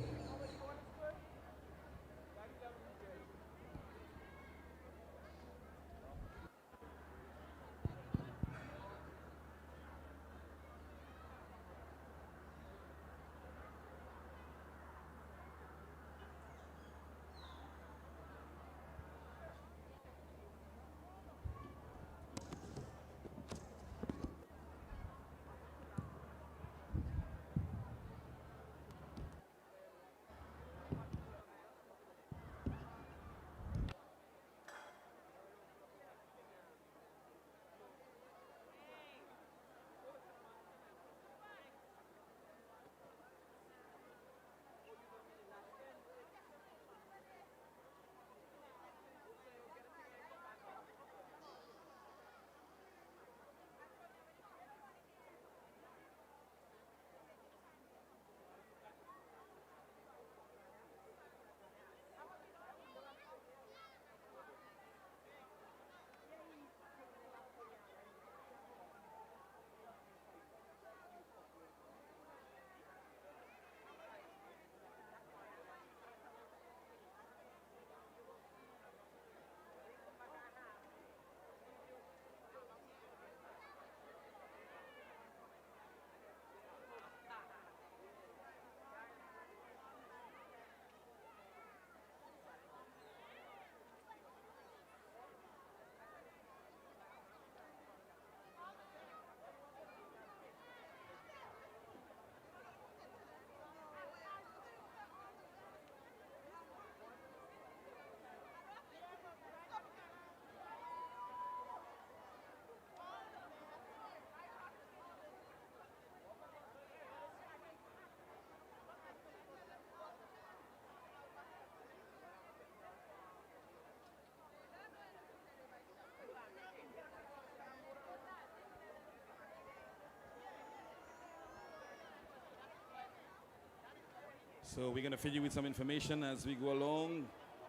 So we're going to fill you with some information as we go along.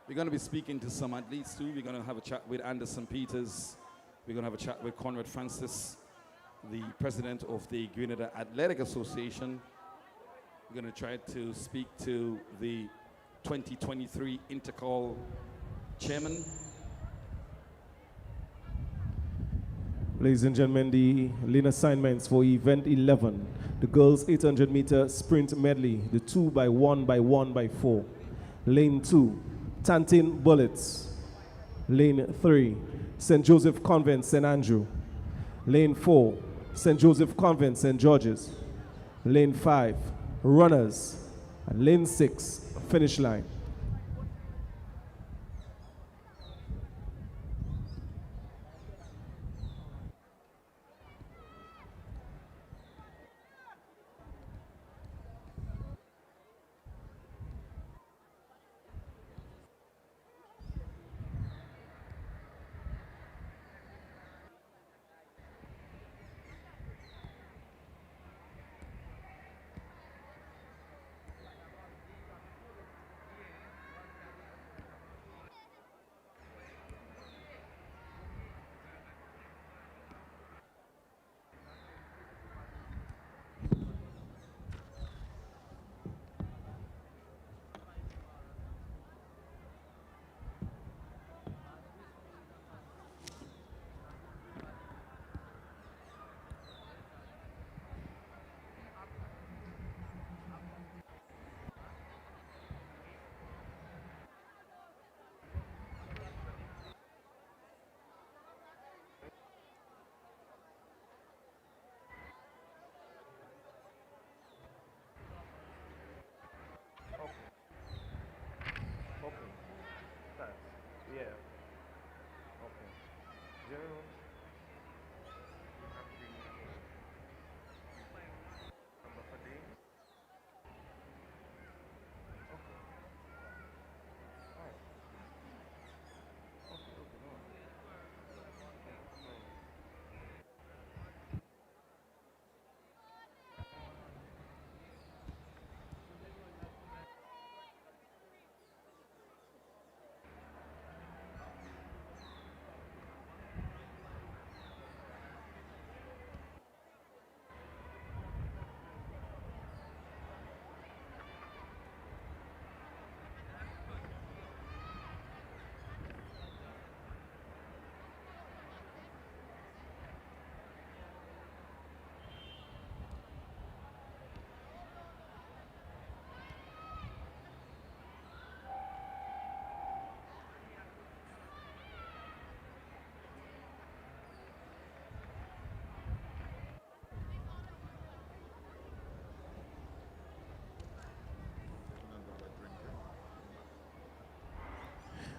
We're going to be speaking to some athletes too. We're going to have a chat with Anderson Peters. We're going to have a chat with Conrad Francis, the president of the Grenada Athletic Association. We're going to try to speak to the 2023 Intercall chairman. Ladies and gentlemen, the lane assignments for event 11, the girls 800 meter sprint medley, the 2x1x1x4. Lane 2, Tantin Bullets. Lane 3, St. Joseph Convent, St. Andrew. Lane 4, St. Joseph Convent, St. George's. Lane 5, runners. And lane 6, finish line.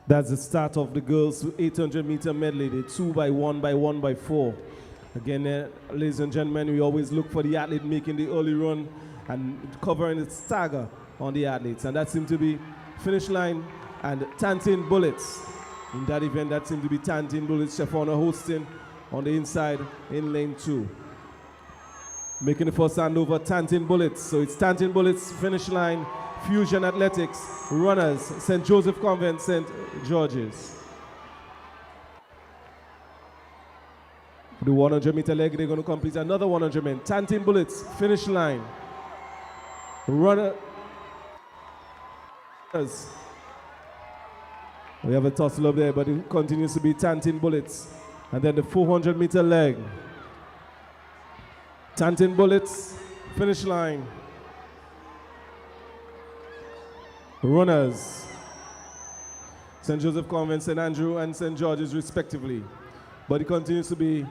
That's the start of the girls 800 meter medley, the 2x1x1x4. Again, ladies and gentlemen, we always look for the athlete making the early run and covering the stagger on the athletes. And that seemed to be finish line and Tantin Bullets. In that event, that seemed to be Tantin Bullets, Shafona hosting on the inside in lane 2. Making the first handover, Tantin Bullets. So it's Tantin Bullets, finish line, Fusion Athletics, runners, St. Joseph Convent, St. George's. For the 100 meter leg, they're going to complete another 100 men. Tantin Bullets, finish line. Runners. We have a tussle up there, but it continues to be Tantin Bullets. And then the 400 meter leg. Tantin Bullets, finish line. Runners, St. Joseph Convent, St. Andrew, and St. George's respectively. But it continues to be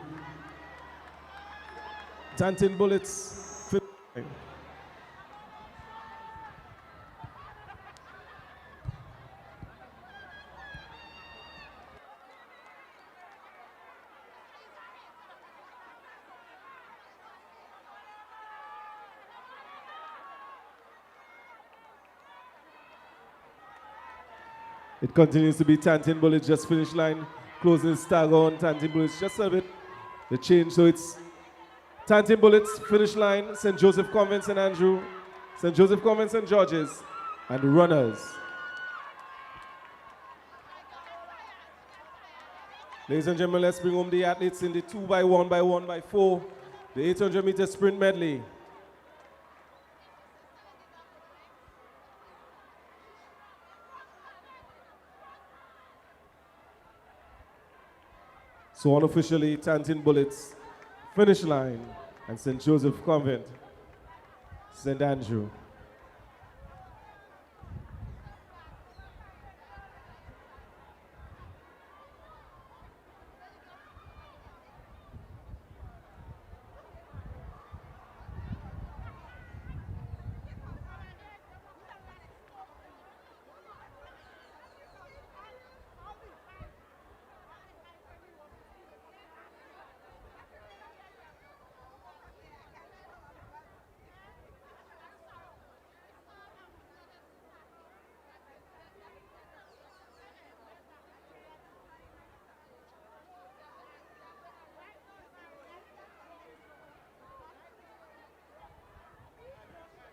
Tantin Bullets, finish line. It continues to be Tantin Bullets, just finish line, closing the stagger on Tantin Bullets, just a bit, the change. So it's Tantin Bullets, finish line, St. Joseph Convent, St. Andrew, St. Joseph Convent, St. George's, and runners. Ladies and gentlemen, let's bring home the athletes in the 2x1 by 1x4, the 800 meter sprint medley. So unofficially, Tantin Bullets, finish line, and St. Joseph Convent, St. Andrew.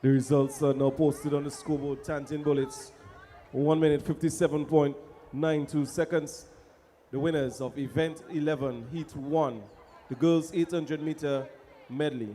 The results are now posted on the scoreboard. Tantin Bullets, 1 minute 57.92 seconds. The winners of Event 11, Heat 1, the girls 800 meter medley.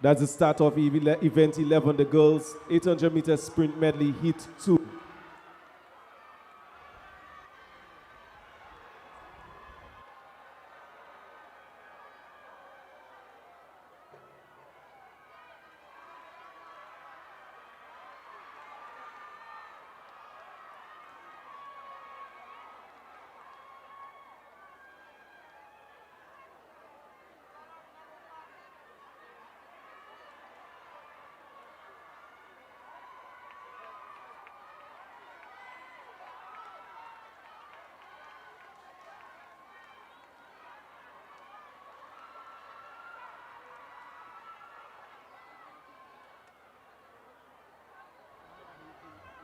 That's the start of Event 11, the girls 800 meter sprint medley Heat 2.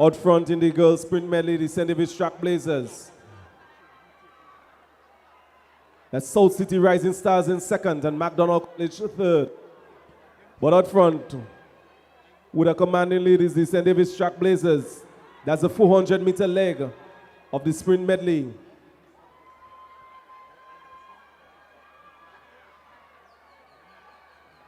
Out front in the girls' sprint medley, the St. David's Trailblazers. That's South City Rising Stars in second and McDonald College third. But out front, with a commanding lead is the St. David's Trailblazers. That's the 400-meter leg of the sprint medley.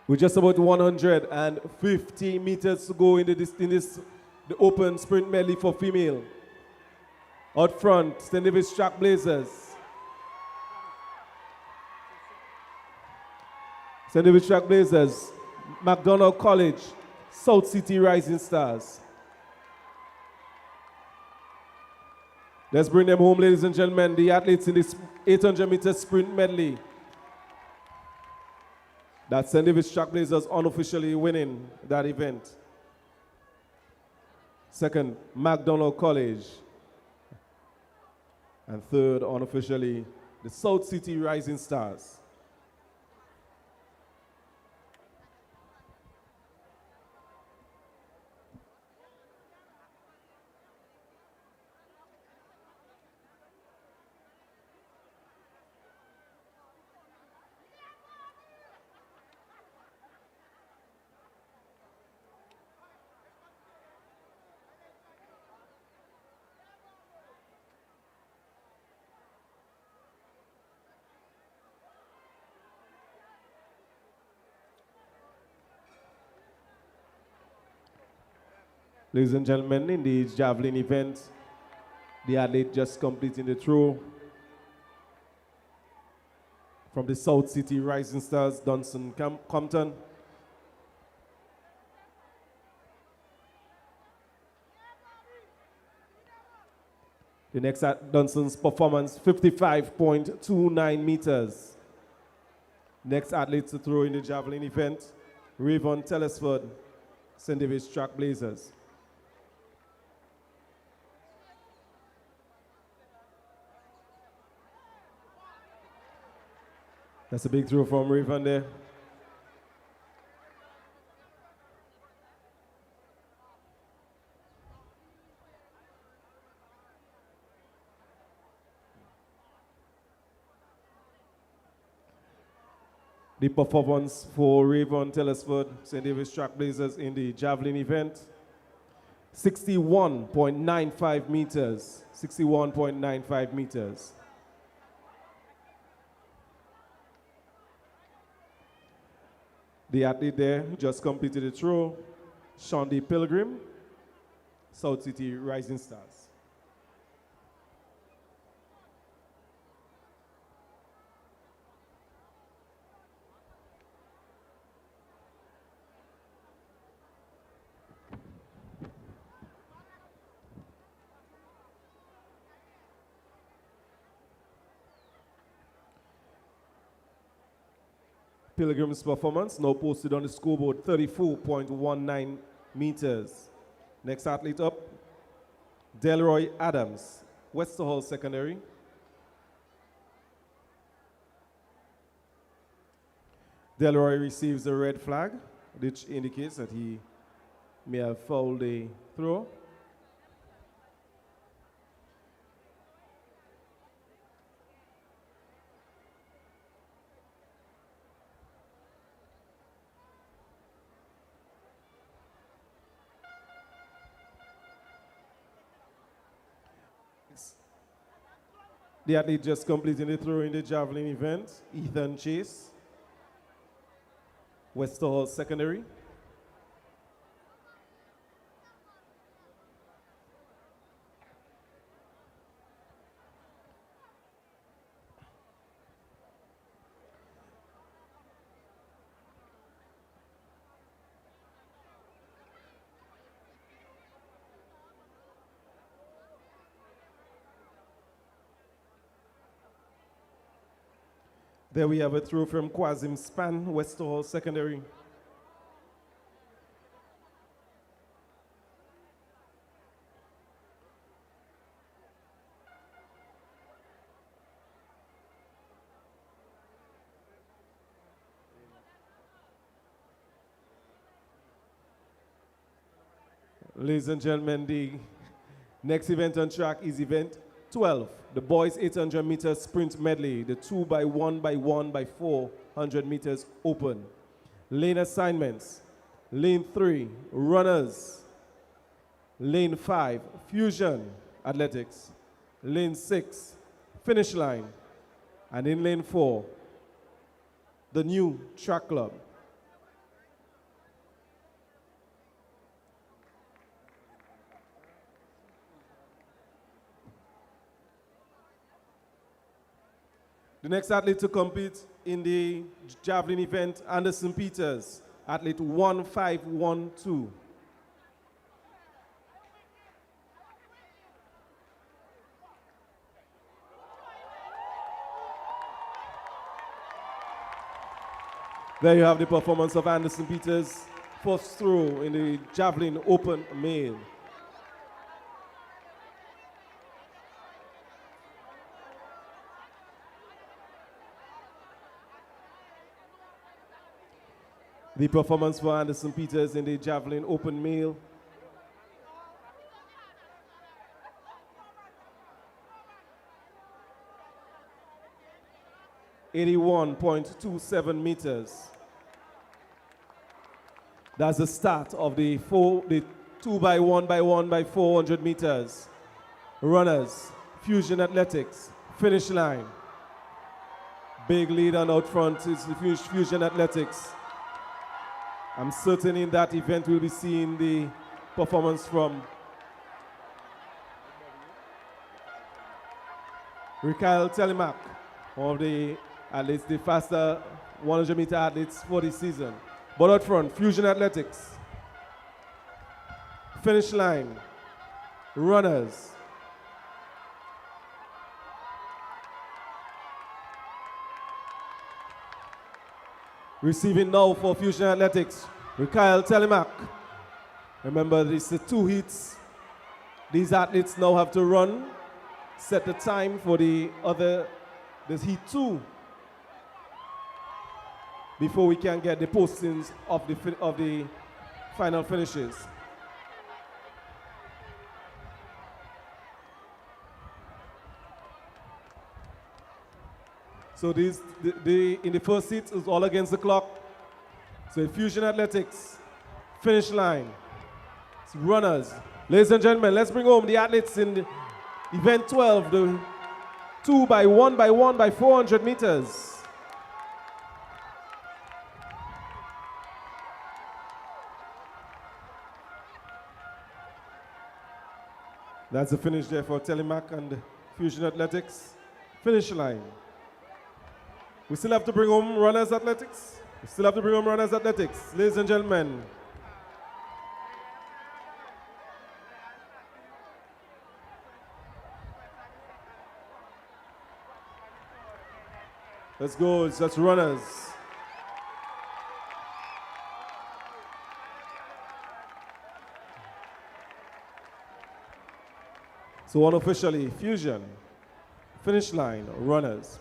With just about 150 meters to go in the open sprint medley for female. Out front, St. David's Trailblazers. St. David's Trailblazers, McDonald College, South City Rising Stars. Let's bring them home, ladies and gentlemen, the athletes in this 800-meter sprint medley. That's St. David's Trailblazers unofficially winning that event. Second, McDonald College. And third, unofficially, the South City Rising Stars. Ladies and gentlemen, in the javelin event, the athlete just completing the throw from the South City Rising Stars, Dunson Compton. The next at Dunson's performance, 55.29 meters. Next athlete to throw in the javelin event, Rayvon Telesford, St. David's Trailblazers. That's a big throw from Rayvon there. The performance for Rayvon Telesford, St. David's Trailblazers in the javelin event, 61.95 meters, 61.95 meters. The athlete there who just completed the throw, Shondi Pilgrim, South City Rising Stars. Pilgrim's performance now posted on the scoreboard, 34.19 meters. Next athlete up, Delroy Adams, Westerhall Secondary. Delroy receives a red flag, which indicates that he may have fouled a throw. The athlete just completing the throw in the javelin event, Ethan Chase, Westerhall Secondary. There we have a throw from Quasim Span, Westerhall Secondary. Ladies and gentlemen, the Next event on track is event 12, the boys 800 meter sprint medley, the 2x1x1x400 meters open. Lane assignments: lane 3, runners; lane 5, fusion athletics; lane 6, finish line; and in lane 4, the new track club. The next athlete to compete in the javelin event, Anderson Peters, athlete 1512. There you have the performance of Anderson Peters, first throw in the javelin open male. The performance for Anderson Peters in the javelin open male. .27 meters. That's the start of the 2x1x1x400 meters. Runners, fusion athletics, finish line. Big lead on out front is the fusion athletics. I'm certain in that event we'll be seeing the performance from Rikael Telemak, one of the athletes, the faster 100 meter athletes for the season. But out front, fusion athletics, finish line, runners. Receiving now for fusion athletics, Rikael Telemak. Remember, this is 2 heats. These athletes now have to run, set the time for this heat 2 before we can get the postings of the final finishes. So in the first heat is all against the clock. So fusion athletics, finish line, it's runners. Ladies and gentlemen, let's bring home the athletes in the event 12, the 2x1x1x400 meters. That's the finish there for Telemak and fusion athletics. Finish line. We still have to bring home runners athletics. We still have to bring home runners athletics. Ladies and gentlemen. Let's go, that's runners. So unofficially, fusion, finish line, runners.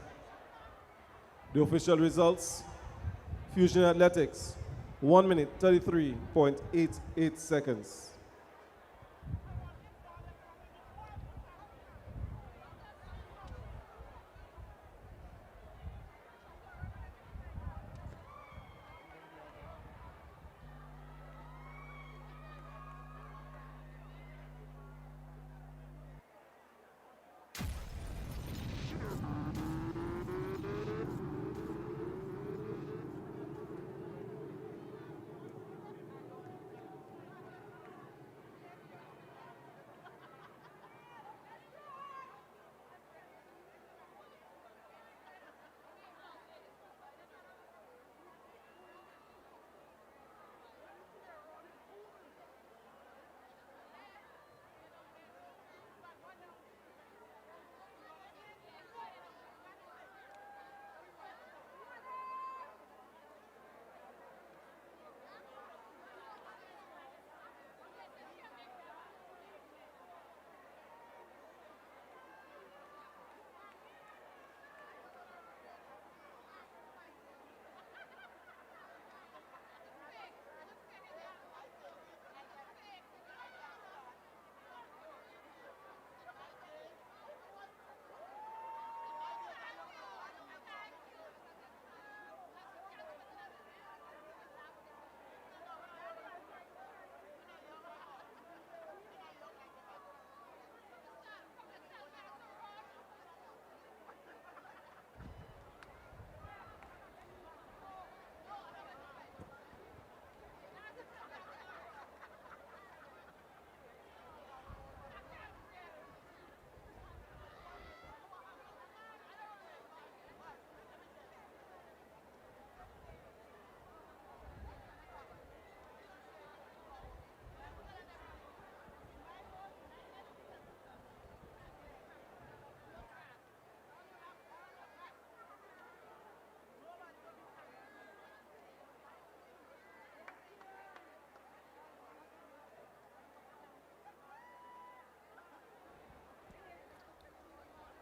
The official results: fusion athletics, 1 minute 33.88 seconds.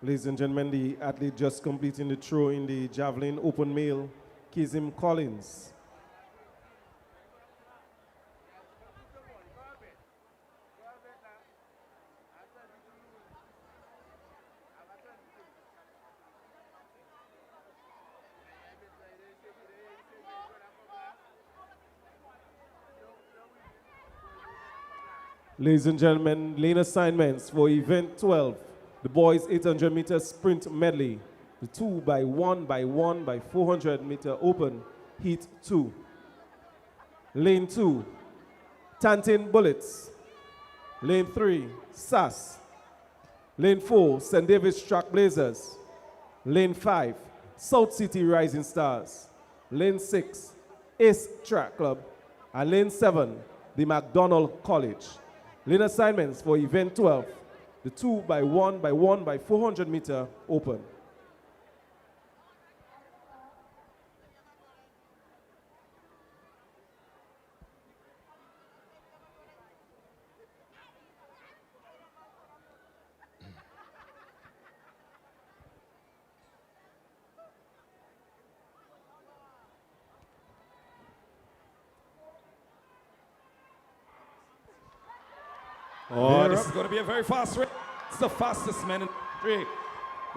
Ladies and gentlemen, the athlete just completing the throw in the javelin open male, Kizim Collins. Ladies and gentlemen, lane assignments for event 12, the boys 800 meter sprint medley, the 2 by 1 by 1 by 400 meter open, heat 2. Lane 2, Tantin Bullets. Lane 3, SAS. Lane 4, St. David's Trackblazers. Lane 5, South City Rising Stars. Lane 6, Ace Track Club. And lane 7, the McDonald College. Lane assignments for event 12, the 2 by 1 by 1 by 400 meter open. Oh, this is going to be a very fast race. It's the fastest man in history.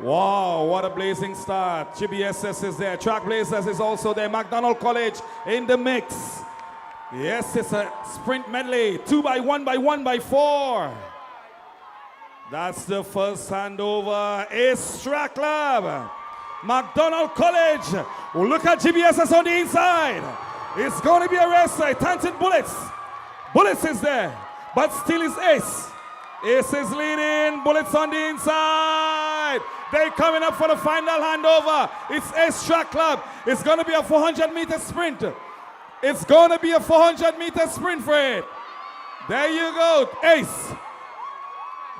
Wow, what a blazing start. GBSS is there. Trackblazers is also there. McDonald College in the mix. Yes, it's a sprint medley. 2 by 1 by 1 by 4. That's the first handover. Ace Track Club. McDonald College. Well, look at GBSS on the inside. It's going to be a race. Tantin Bullets. Bullets is there. But still is Ace. Ace is leading. Bullets on the inside. They're coming up for the final handover. It's Ace Track Club. It's going to be a 400-meter sprint. It's going to be a 400-meter sprint for it. There you go. Ace.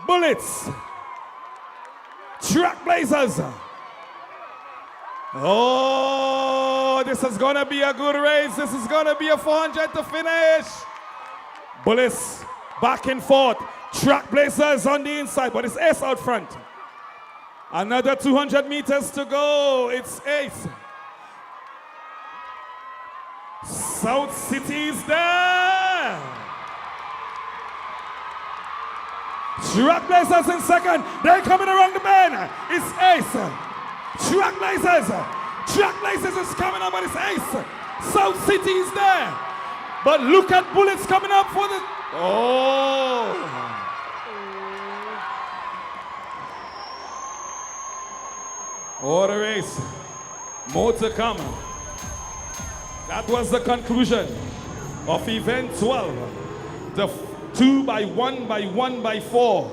Bullets. Trackblazers. Oh, this is going to be a good race. This is going to be a 400 to finish. Bullets. Back and forth. Trackblazers on the inside, but it's Ace out front. Another 200 meters to go. It's Ace. South City is there. Trackblazers in second. They're coming around the bend. It's Ace. Trackblazers. Trackblazers is coming up, but it's Ace. South City is there. But look at Bullets coming up for the... Oh! What a race. More to come. That was the conclusion of event 12. The 2 by 1 by 1 by 4.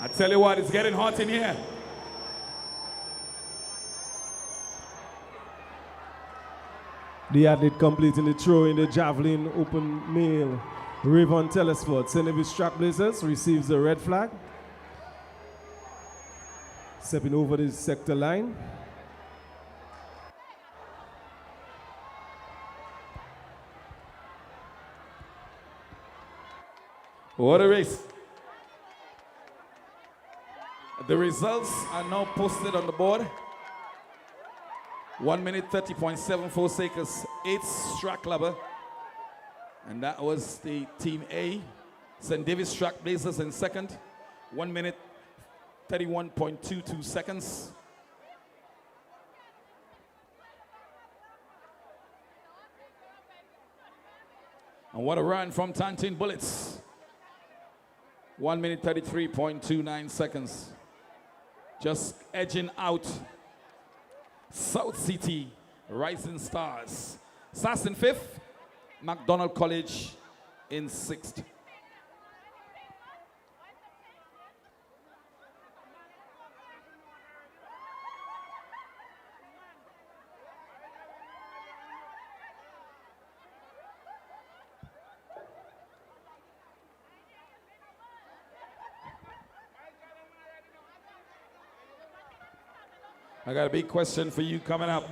I tell you what, it's getting hot in here. The athlete completing the throw in the javelin open male, Rayvon Telesford, St. David's Trackblazers receives the red flag. Stepping over the sector line. What a race. The results are now posted on the board. 1 minute 30.74 seconds, 8th Track Clubber. And that was the Team A. St. David's Trackblazers in second. 1 minute 31.22 seconds. And what a run from Tantin Bullets. 1 minute 33.29 seconds. Just edging out South City Rising Stars. SAS in 5th, McDonald College in 6th. I got a big question for you coming up.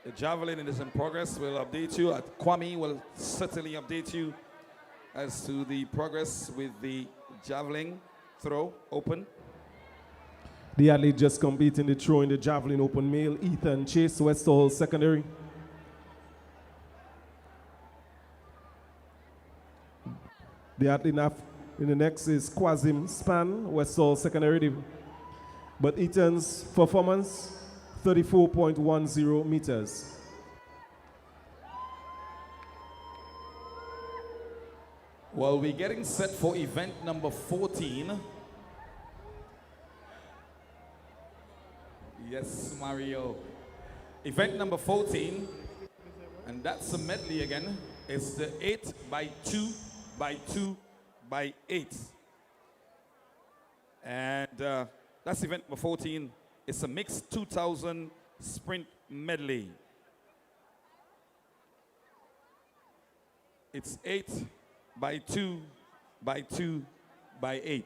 The javelin is in progress. We'll update you. Kwame will certainly update you as to the progress with the javelin throw open. The athlete just competing the throw in the javelin open male, Ethan Chase, West Hall Secondary. The athlete in the next is Quasim Span, West Hall Secondary. But Ethan's performance, 34.10 meters. Well, we're getting set for event number 14. Yes, Mario. Event number 14, and that's a medley again. It's the 8 by 2 by 2 by 8. And that's event number 14. It's a mixed 2000 sprint medley. It's 8 by 2 by 2 by 8.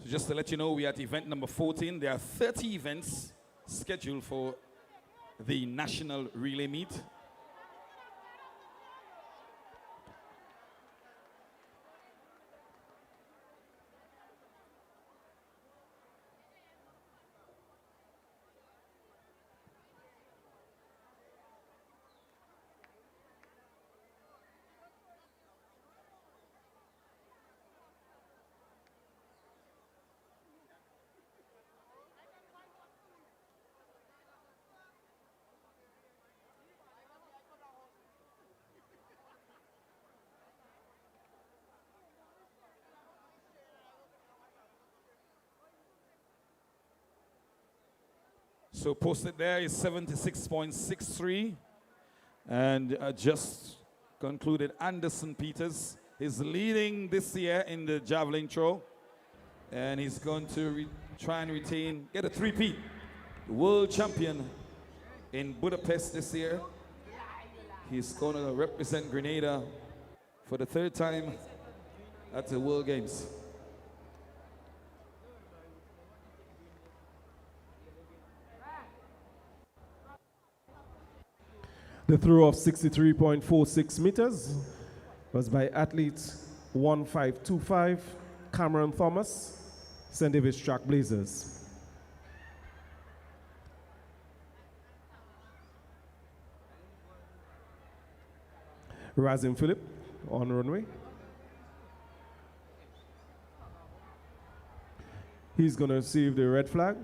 So just to let you know, we're at event number 14. There are 30 events scheduled for the national relay meet. So posted there is 76.63. And just concluded, Anderson Peters is leading this year in the javelin throw. And he's going to try and get a three-peat. World champion in Budapest this year. He's going to represent Grenada for the third time at the World Games. The throw of 63.46 meters was by athlete 1525, Cameron Thomas, St. David's Track Blazers. Razin Phillip on runway. He's going to receive the red flag.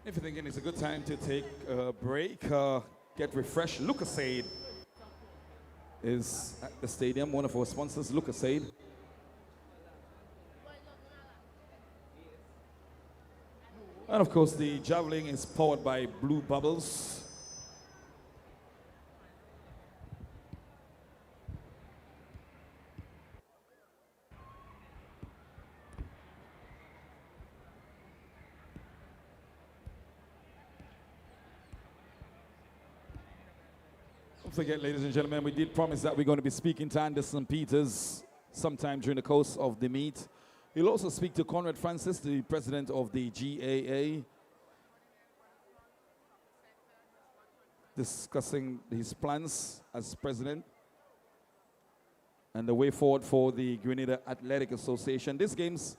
If you're thinking it's a good time to take a break, get refreshed, Lucasade is at the stadium, one of our sponsors, Lucasade. And of course, the javelin is powered by Blue Bubbles. Don't forget, ladies and gentlemen, we did promise that we're going to be speaking to Anderson Peters sometime during the course of the meet. He'll also speak to Conrad Francis, the president of the GAA, discussing his plans as president and the way forward for the Grenada Athletic Association. This game's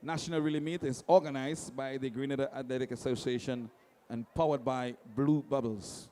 national relay meet is organized by the Grenada Athletic Association and powered by Blue Bubbles.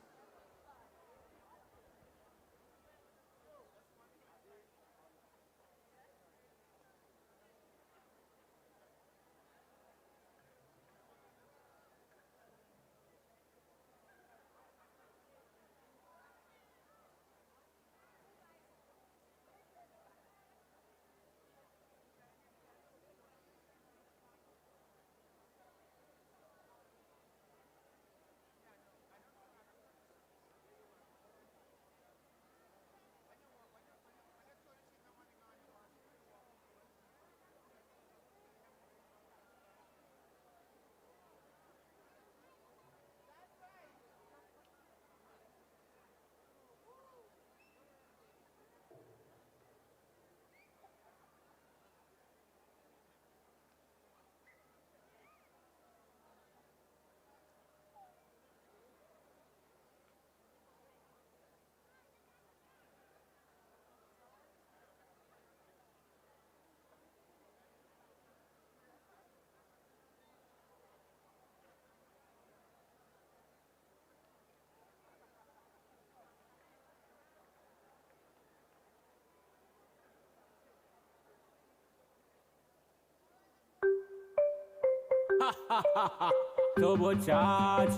Turbo charge.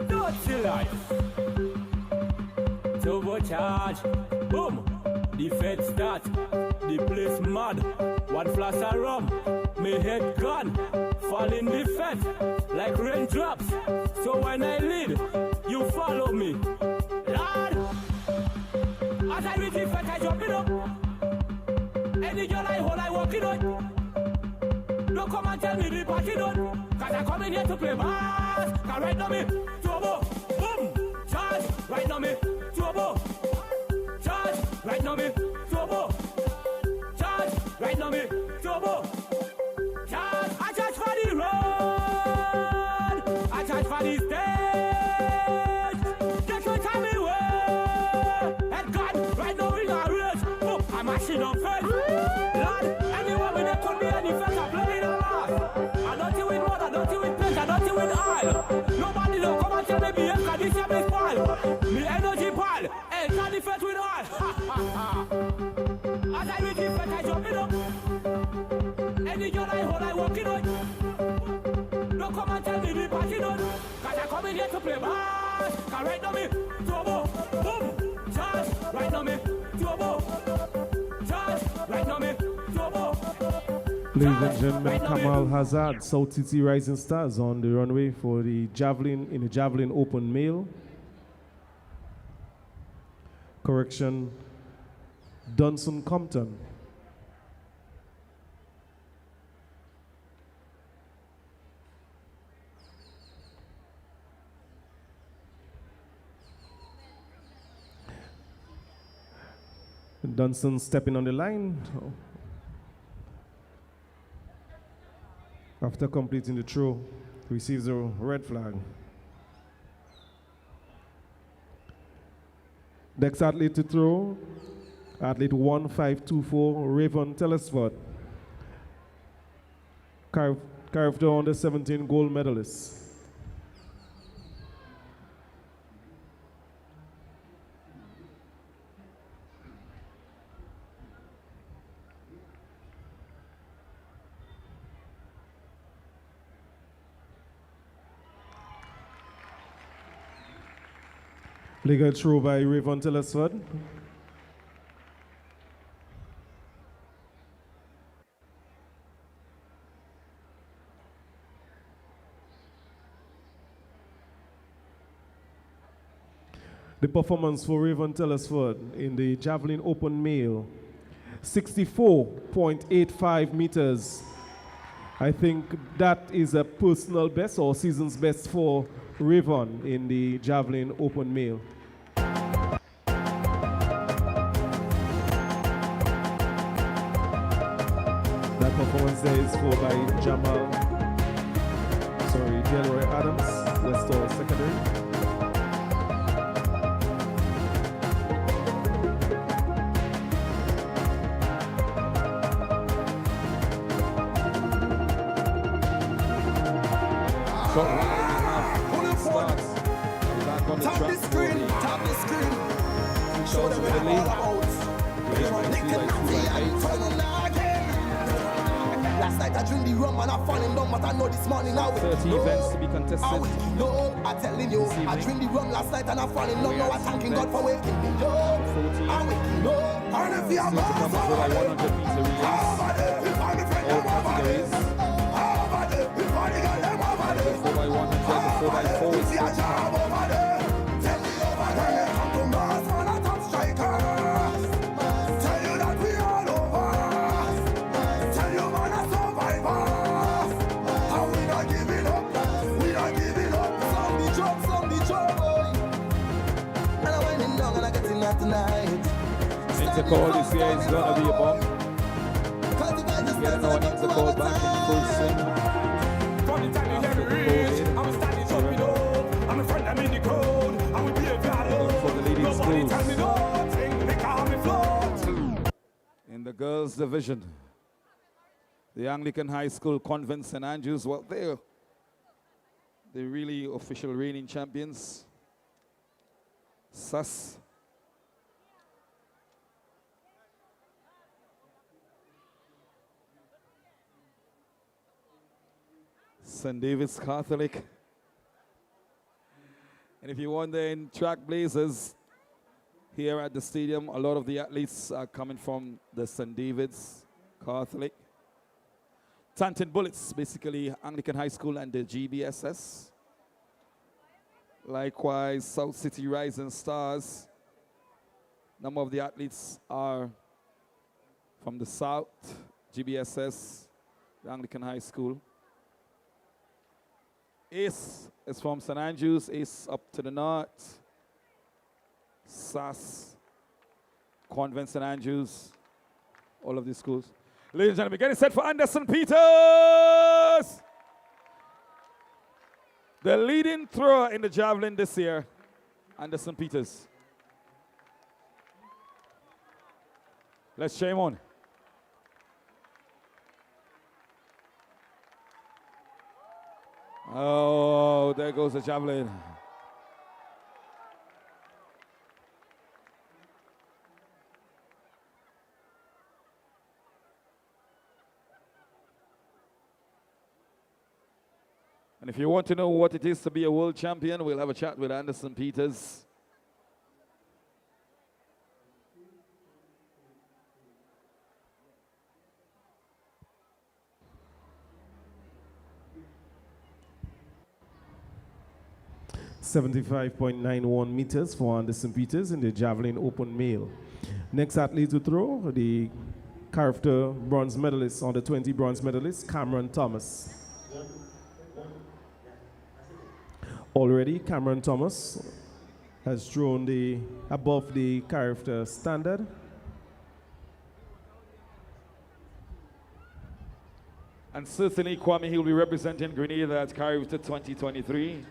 Dirty life. Turbo charge. Boom. The fed start. The place mad. One flash of rum. Me head gone. Fall in the fed. Like raindrops. So when I lead, you follow me. Lord. As I reach the fed, I jump it up. Any girl I hold, I walk it up. Don't come and tell me the party done. Cause I come in here to play bass. Cause right now me, turbo, boom, charge. Right now me, turbo, charge. Right now me, turbo, charge. Right now me, turbo, charge. I charge for the road. I charge for the stage. Just what time it was. And God, right now we got race. Boom, I'm mashing up first. Lord, anyone with a could be any fence, I'm playing a lot. I don't deal with mud, I don't deal with paint, I don't deal with oil. Nobody don't come and tell me behave, cause this year me spoil. Me energy pile, and can't defend with oil. As I reach the fence, I jump it up. Any girl I hold, I walk it up. Don't come and tell me the party done. Cause I come in here to play bass. Cause right now me, turbo, boom, charge. Right now me, turbo, charge. Right now me, turbo. Ladies and gentlemen, Kamal Hazard, South City Rising Stars on the runway for the Javelin in the Javelin Open Male. Correction, Dunson Compton. Dunson stepping on the line. After completing the throw, receives a red flag. Next athlete to throw, athlete 1524, Raven Telesford. Carved on the 17 gold medalists. Legal throw by Raven Telesford. The performance for Raven Telesford in the Javelin Open Male, 64.85 meters. I think that is a personal best or season's best for Raven in the Javelin Open Male. That performance there is for by Delroy Adams, Westall Secondary. Tap the screen. Show them what I'm all about. Last night I drink the rum and I falling down, but I know this morning I will 30 events to be contested. I'm telling you, I drink the rum last night and I falling down. Now I'm thanking God for waking me up. I'm waking up. And if you're to come for like 100 meter relays. All categories. The 4x100, the 4x4 is Intercall this year is gonna be a bomb. Getting our Intercall back in full swing. I'm standing jumping up. I'm a friend, I'm in the crowd. I will be a valor. For the ladies' Nobody schools. tell me nothing. They call me float. In the girls' division, the Anglican High School Convent St. Andrews, well, they're the really official reigning champions. SAS. St. David's Catholic. And if you wonder in track blazers, here at the stadium, a lot of the athletes are coming from the St. David's Catholic. Tanton Bullets, basically Anglican High School and the GBSS. Likewise, South City Rising Stars. Number of the athletes are from the South, GBSS, the Anglican High School. Ace is from St. Andrews, Ace up to the north. SAS, Convent St. Andrews, all of these schools. Ladies and gentlemen, getting set for Anderson Peters! The leading thrower in the javelin this year, Anderson Peters. Let's cheer him on. Oh, there goes the javelin. And if you want to know what it is to be a world champion, we'll have a chat with Anderson Peters. .91 meters for Anderson Peters in the javelin open male. Next athlete to throw, the character bronze medalist, on the 20 bronze medalist, Cameron Thomas. Already, Cameron Thomas has thrown above the character standard. And certainly, Kwame, he'll be representing Grenada at Character 2023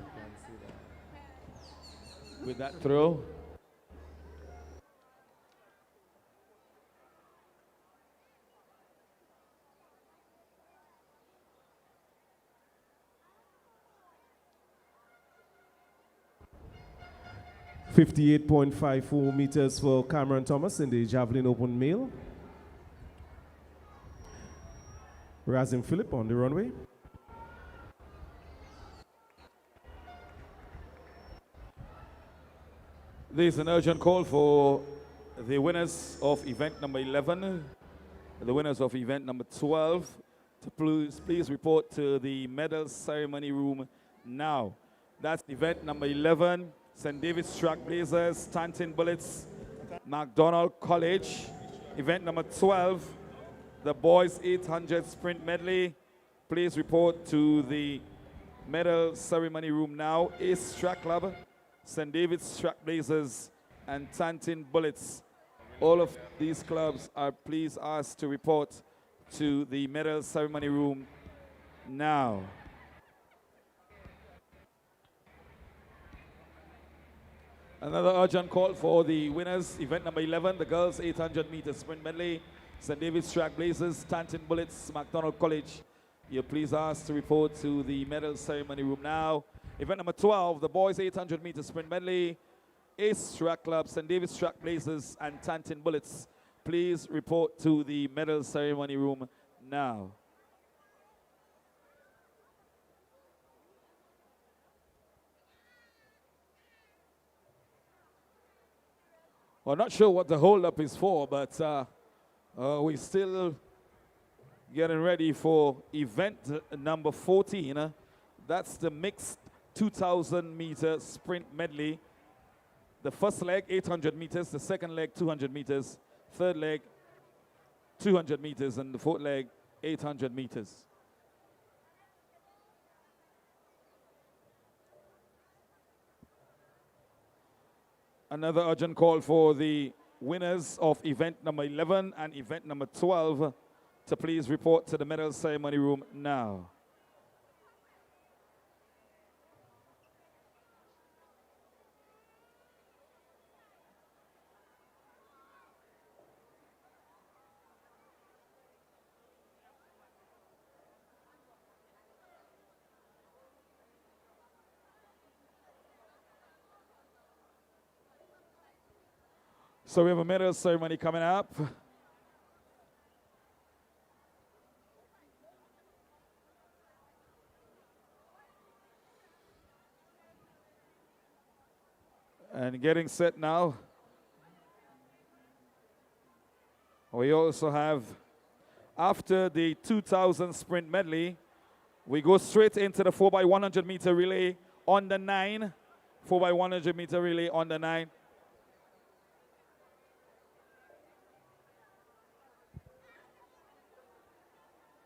with that throw. .54 meters for Cameron Thomas in the javelin open male. Razin Phillip on the runway. There's an urgent call for the winners of event number 11, the winners of event number 12, to please report to the medal ceremony room now. That's event number 11, St. David's Trailblazers, Tanton Bullets, MacDonald College. Event number 12, the Boys 800 Sprint Medley. Please report to the medal ceremony room now. Ace Track Club, St. David's Trailblazers, and Tanton Bullets. All of these clubs are please asked to report to the medal ceremony room now. Another urgent call for the winners, event number 11, the girls 800 meter sprint medley, St. David's Trailblazers, Tanton Bullets, MacDonald College. You're please asked to report to the medal ceremony room now. Event number 12, the boys 800 meter sprint medley, Ace Track Club, St. David's Trailblazers, and Tanton Bullets. Please report to the medal ceremony room now. Well, not sure what the hold-up is for, but we're still getting ready for event number 14. That's the mixed 2,000 meter sprint medley. The first leg, 800 meters. The second leg, 200 meters. Third leg, 200 meters. And the fourth leg, 800 meters. Another urgent call for the winners of event number 11 and event number 12 to please report to the medal ceremony room now. So we have a medal ceremony coming up. And getting set now. We also have, after the 2000 sprint medley, we go straight into the 4x100 meter relay on the 9. 4x100 meter relay on the 9.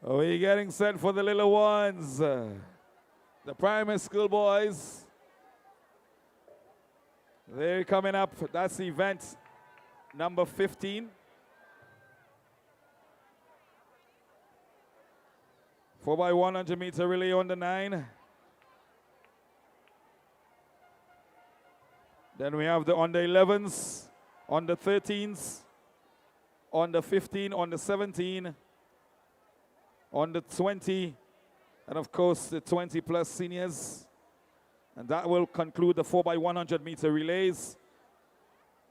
We're getting set for the little ones. The primary school boys. They're coming up. That's event number 15. 4x100 meter relay on the 9. Then we have the under 11s, under 13s, under 15, under 17, under 20, and of course the 20 plus seniors. And that will conclude the 4x100 meter relays.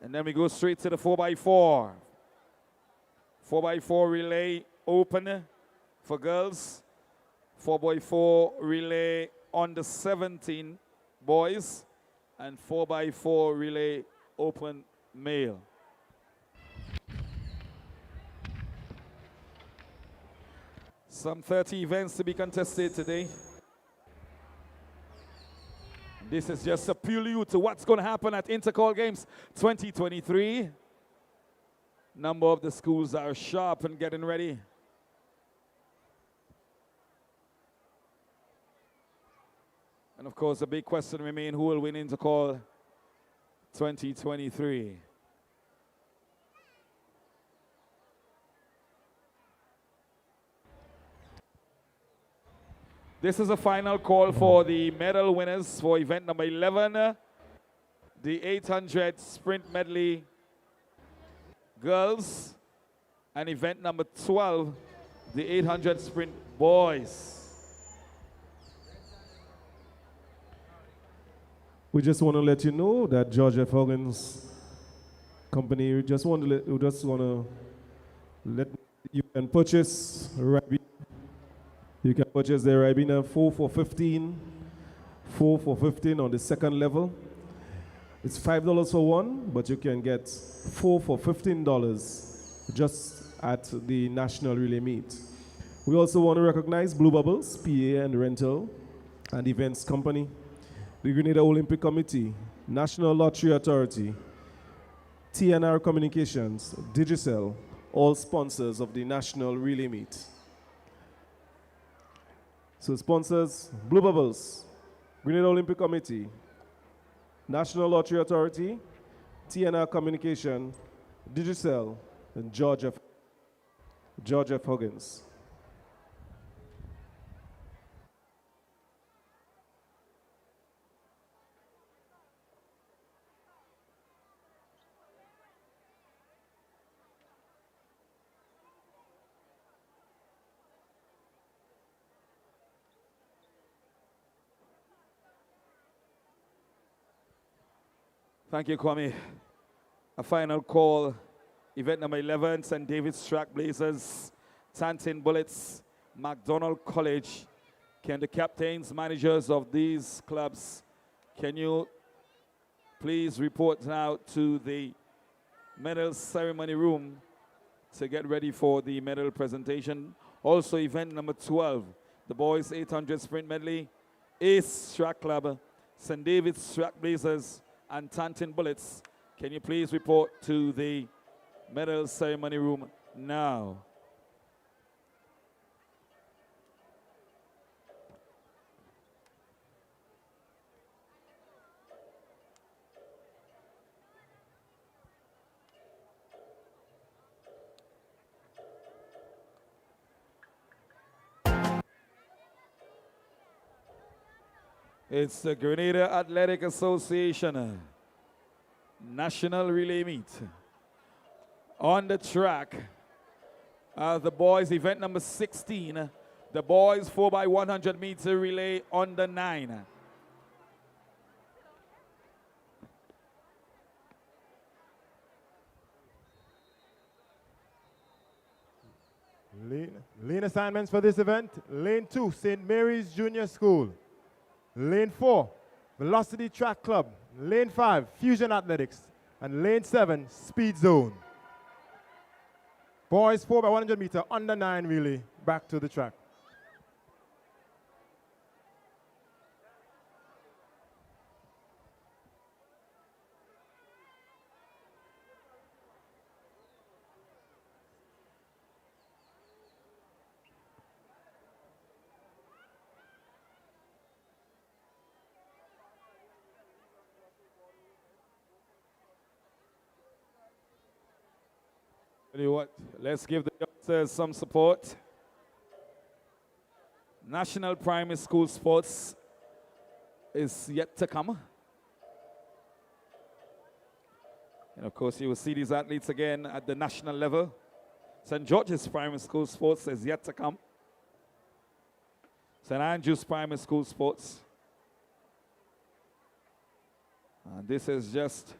And then we go straight to the 4x4. 4x4 relay open for girls. 4x4 relay under 17 boys. And 4x4 relay open male. Some 30 events to be contested today. This is just a prelude to what's going to happen at Intercall Games 2023. Number of the schools are sharp and getting ready. And of course, the big question remains, who will win Intercall 2023? This is a final call for the medal winners for event number 11, the 800 sprint medley girls, and event number 12, the 800 sprint boys. We just want to let you know that George F. Huggins company, we just want to let you can purchase Ribena. You can purchase the Ribena 4 for 15, 4 for 15 on the second level. It's $5 for one, but you can get 4 for $15 just at the National Relay Meet. We also want to recognize Blue Bubbles, PA and Rental, and Events Company, the Grenada Olympic Committee, National Lottery Authority, TNR Communications, Digicel, all sponsors of the National Relay Meet. So sponsors, Blue Bubbles, Grenada Olympic Committee, National Lottery Authority, TNR Communication, Digicel, and George F. Huggins. Thank you, Kwame. A final call, event number 11, St. David's Track Blazers, Tantin Bullets, McDonald College. Can the captains, managers of these clubs, can you please report now to the medal ceremony room to get ready for the medal presentation? Also, event number 12, the boys 800 sprint medley, Ace Track Club, St. David's Track Blazers, and Tantin Bullets. Can you please report to the medal ceremony room now? It's the Grenada Athletic Association National Relay Meet. On the track, the boys event number 16, the boys 4x100 meter relay on the 9. Lane assignments for this event: Lane 2, St. Mary's Junior School. Lane 4, Velocity Track Club, Lane 5, Fusion Athletics. And lane 7, Speed Zone. Boys 4x100 meter under 9 relay, back to the track. Tell you what, let's give the youngsters some support. National Primary School Sports is yet to come. And of course, you will see these athletes again at the national level. St. George's Primary School Sports is yet to come. St. Andrew's Primary School Sports. And this is just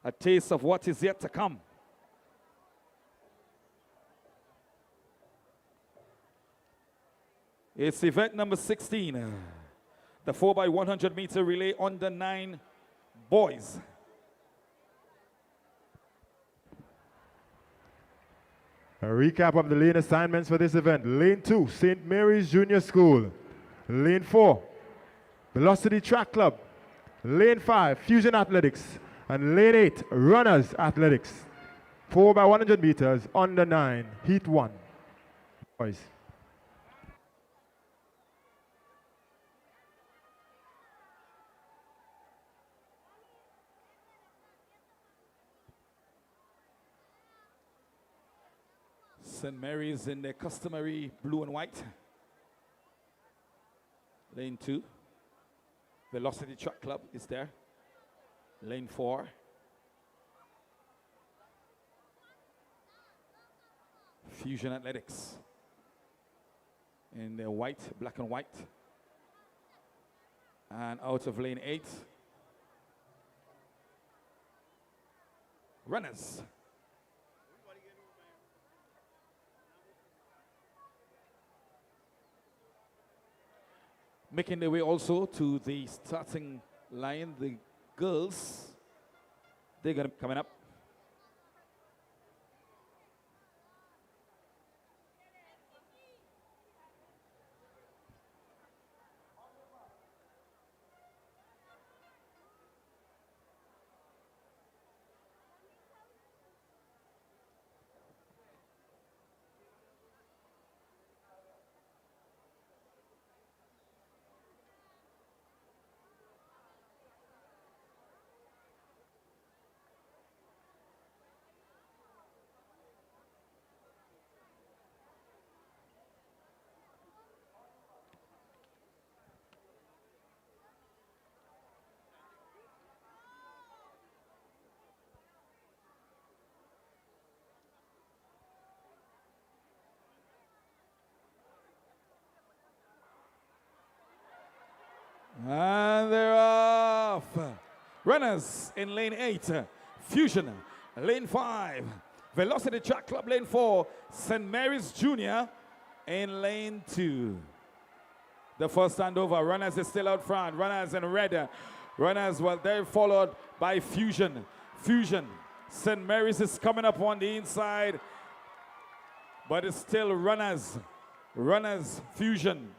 a taste of what is yet to come. It's event number 16, the 4x100 meter relay under 9 boys. A recap of the lane assignments for this event. Lane 2, St. Mary's Junior School. Lane 4, Velocity Track Club. Lane 5, Fusion Athletics. And lane 8, Runners Athletics. 4x100 meters under 9, Heat 1. Boys. St. Mary's in their customary blue and white. Lane 2, Velocity Track Club is there. Lane 4, Fusion Athletics in their white, black and white. And out of lane 8, Runners. Making their way also to the starting line, the girls, they're going to be coming up. And they're off. Runners in lane 8, Fusion, lane 5, Velocity Track Club, lane 4, St. Mary's Junior in lane 2. The first handover, Runners is still out front, Runners in red. Runners, well, they're followed by Fusion. Fusion, St. Mary's is coming up on the inside, but it's still Runners. Runners, Fusion.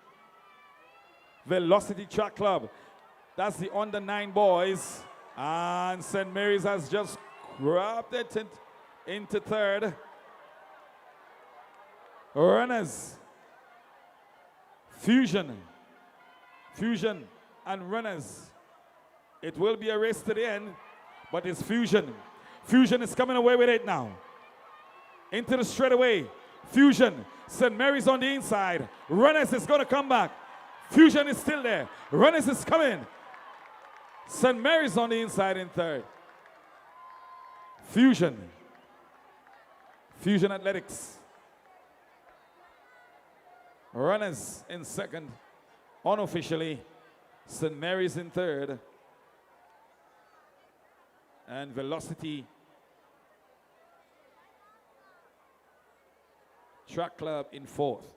Velocity Track Club. That's the under 9 boys. And St. Mary's has just grabbed it into third. Runners. Fusion. Fusion and Runners. It will be a race to the end, but it's Fusion. Fusion is coming away with it now. Into the straightaway. Fusion. St. Mary's on the inside. Runners is going to come back. Fusion is still there. Runners is coming. St. Mary's on the inside in third. Fusion. Fusion Athletics. Runners in second. Unofficially, St. Mary's in third. And Velocity Track Club in fourth.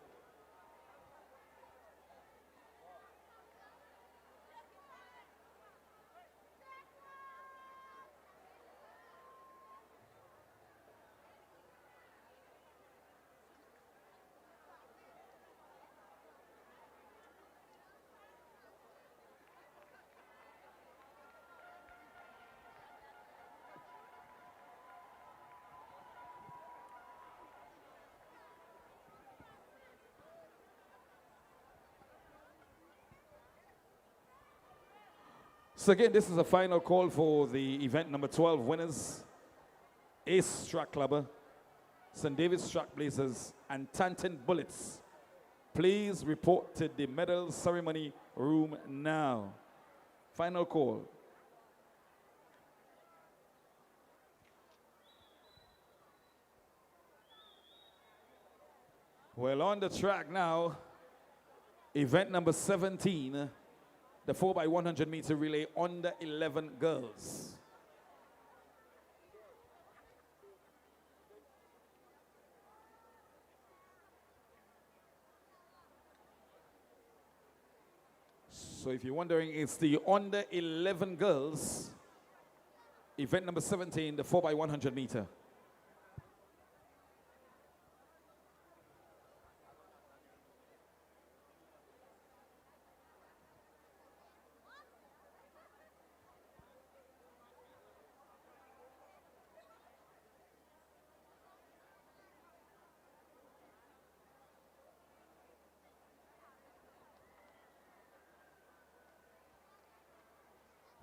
So again, this is a final call for the event number 12 winners. Ace Track Clubber, St. David's Track Blazers, and Tanton Bullets. Please report to the medal ceremony room now. Final call. Well, on the track now, event number 17, the 4x100 meter relay under 11 girls. So if you're wondering, it's the under 11 girls, event number 17, the 4x100 meter.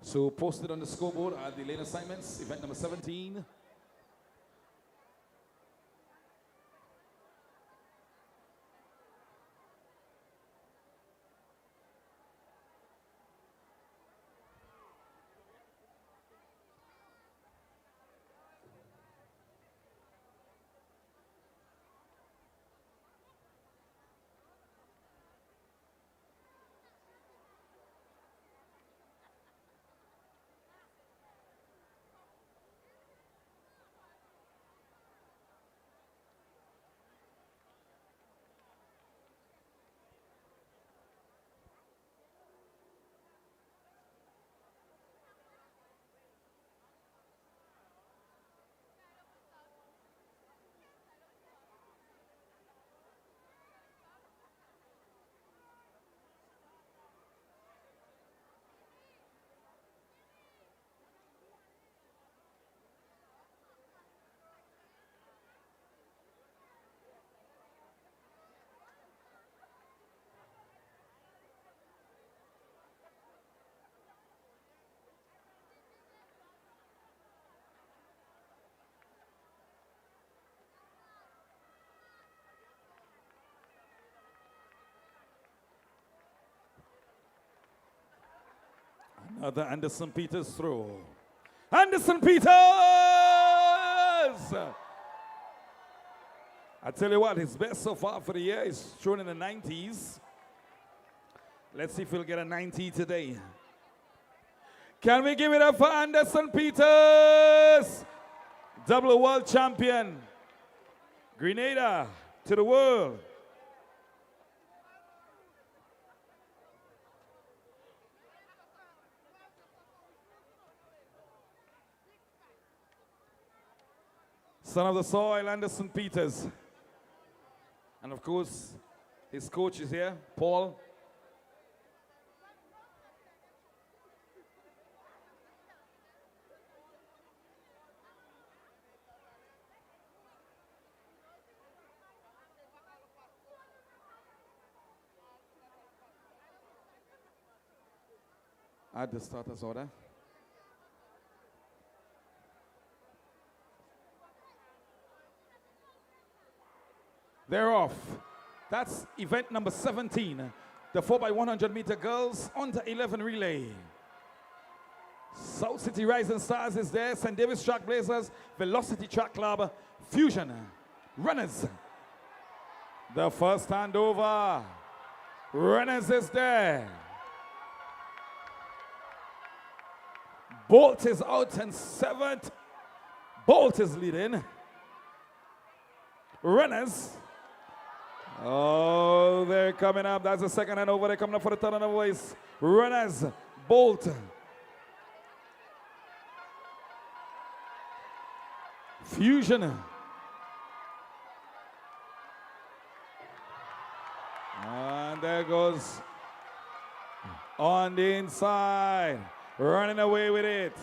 So posted on the scoreboard are the lane assignments, event number 17. Another Anderson Peters throw. Anderson Peters! I tell you what, his best so far for the year is thrown in the 90s. Let's see if he'll get a 90 today. Can we give it up for Anderson Peters? Double world champion. Grenada to the world. Son of the soil, Anderson Peters. And of course, his coach is here, Paul. Add the starters order. They're off. That's event number 17, the 4x100 meter girls under 11 relay. South City Rising Stars is there, St. David's Track Blazers, Velocity Track Club, Fusion, Runners. The first handover. Runners is there. Bolt is out in 7th. Bolt is leading. Runners. Oh, they're coming up. That's the second handover. They're coming up for the third handover. Is Runners, Bolt. Fusion. And there goes on the inside. Running away with it.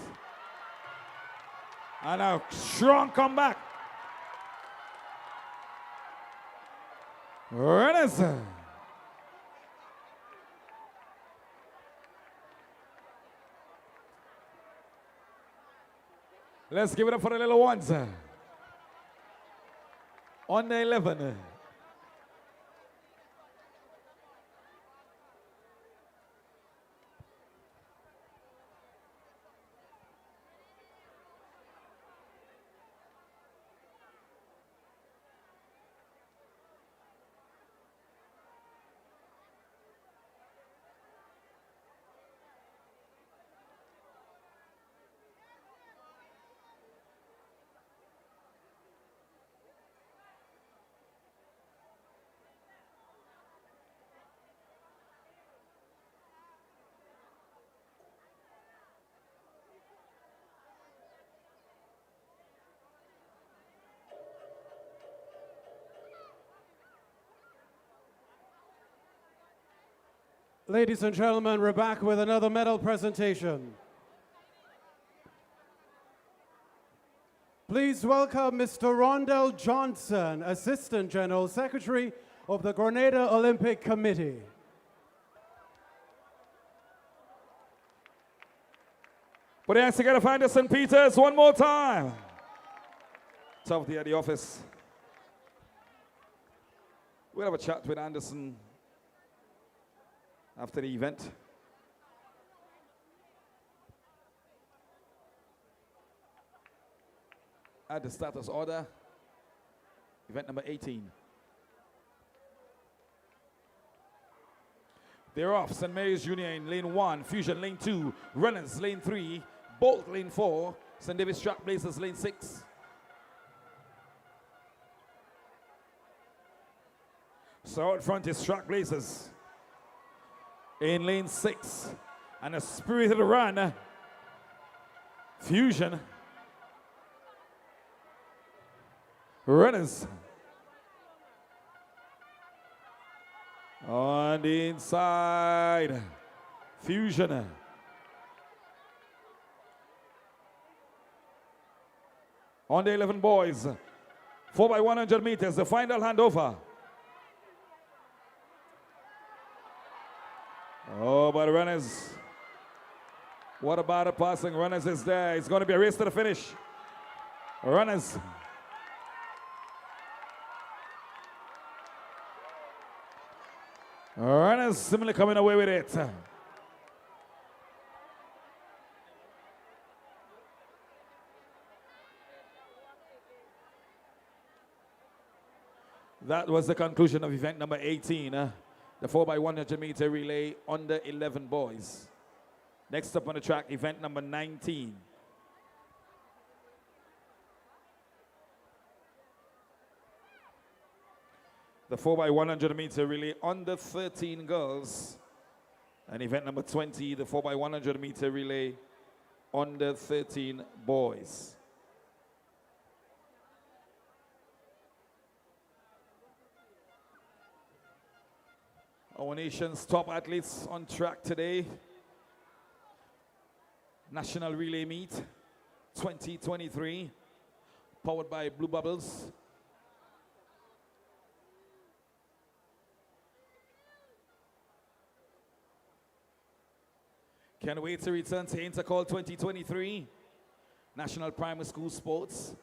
And a strong comeback. Runners. Let's give it up for the little ones. On the 11. Ladies and gentlemen, we're back with another medal presentation. Please welcome Mr. Rondell Johnson, Assistant General Secretary of the Grenada Olympic Committee. Put your hands together for Anderson Peters one more time. Top there at the office. We'll have a chat with Anderson after the event. At the status order, event number 18. They're off. St. Mary's Junior in lane 1, Fusion lane 2, Runners lane 3, Bolt lane 4, St. David's Trailblazers lane 6. So out front is Trailblazers in lane 6, and a spirited run. Fusion. Runners. On the inside, Fusion. On the 11 boys, 4x100 meters, the final handover. Oh, but Runners, what about the passing? Runners is there. It's going to be a race to the finish. Runners. Runners similarly coming away with it. That was the conclusion of event number 18, the 4x100 meter relay under 11 boys. Next up on the track, event number 19. The 4x100 meter relay under 13 girls. And event number 20, the 4x100 meter relay under 13 boys. Our nation's top athletes on track today. National Relay Meet 2023, powered by Blue Bubbles. Can't wait to return to Intercall 2023, National Primary School Sports.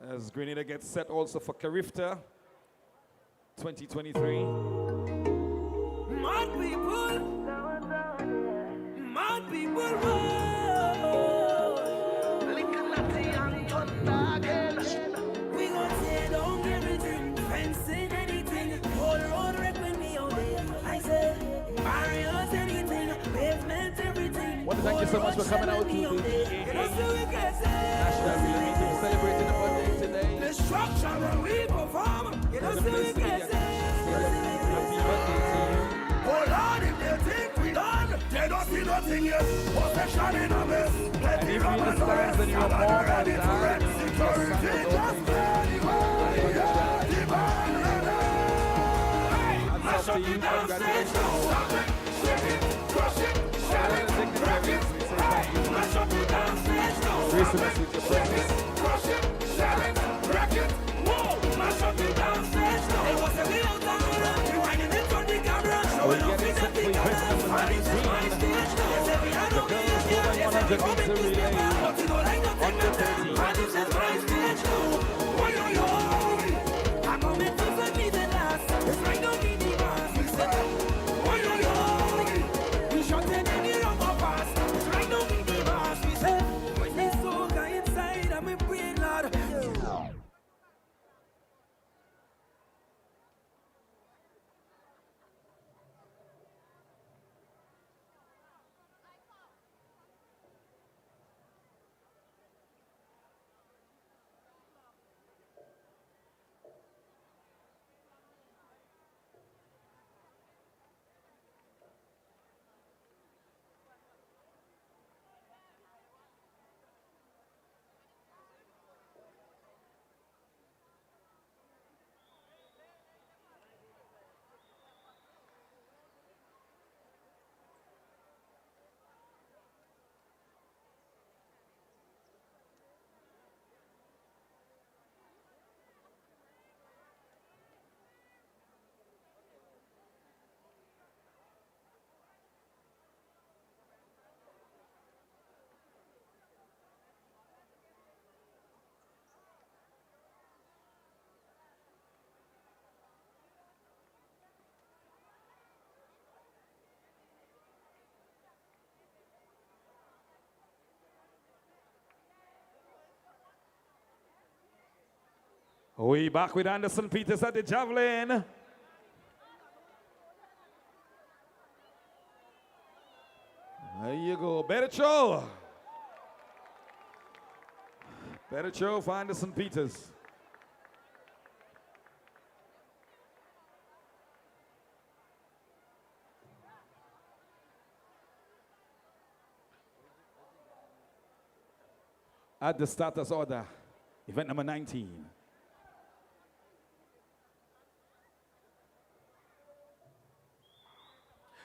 As Grenada gets set also for Carifta 2023. Mad people, we gon' tear down everything, fencing anything, whole road wreck with me all day. I said, barriers anything, pavement everything. Well, thank you so much for coming out to the National Relay Meet. We're celebrating the birthday today. Destruction when we perform, you know, so we get Happy birthday to you. hold on, if they think we done, they don't see nothing yet. Possession in a mess. Let And the if you runners understand arrest. that you're I'm more ready than to wreck. that, Security just anyway. That's up to you. Congratulations. Stop it, shake it, crush it, shut it, wreck it. Mash up the dance stage now. Gracefulness with your presence. Crush it, shut it, wreck it. Whoa, mash up the dance stage now. It was a real time. Rewinding it from the camera. Showing off in the camera. 100 meter relay. Under 13. We back with Anderson Peters at the Javelin. There you go. Better show. Better show for Anderson Peters. At the starters order, event number 19.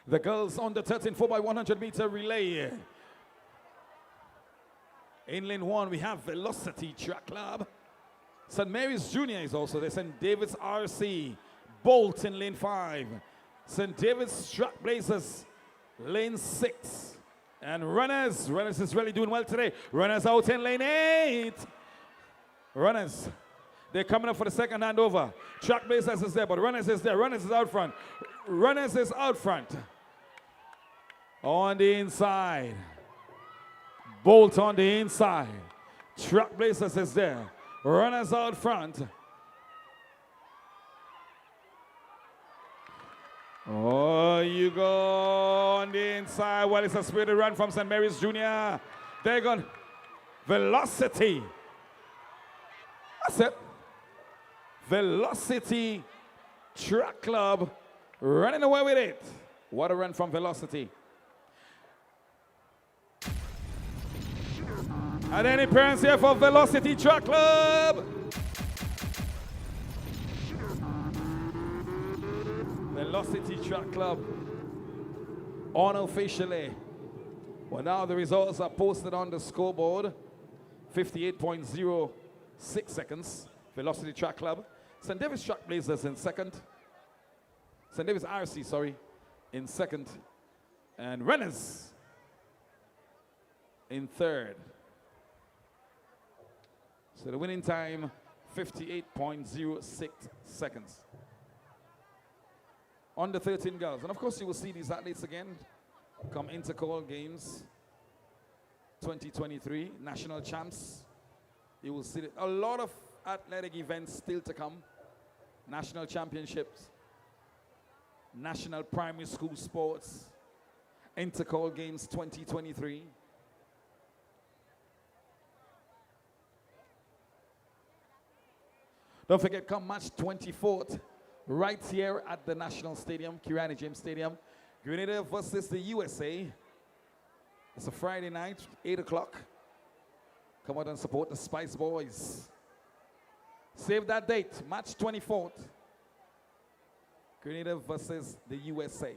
The girls under 13 4x100 meter relay. In lane 1, we have Velocity Track Club. St. Mary's Junior is also there. St. David's RC. Bolt in lane 5. St. David's Track Blazers, lane 6. And Runners is really doing well today. Runners out in lane 8. Runners, they're coming up for the second handover. Track Blazers is there, but Runners is there. Runners is out front. Runners is out front. On the inside. Bolt on the inside. Track Blazers is there. Runners out front. Oh, you go on the inside. Well, it's a spirited run from St. Mary's Junior. They're going. Velocity. That's it. Velocity Track Club running away with it. What a run from Velocity. And any parents here for Velocity Track Club? Velocity Track Club unofficially. Well, now the results are posted on the scoreboard. 58.06 seconds. Velocity Track Club. St. David's Track Blazers in second. St. David's RC, sorry, in second. And Runners in third. So the winning time, 58.06 seconds. Under 13 girls. And of course you will see these athletes again come Intercall Games 2023, national champs. You will see a lot of athletic events still to come. National championships, national primary school sports, Intercall Games 2023. Don't forget, come March 24th, right here at the National Stadium, Kirani James Stadium, Grenada versus the USA. It's a Friday night, 8 o'clock. Come out and support the Spice Boys. Save that date, March 24th. Grenada versus the USA.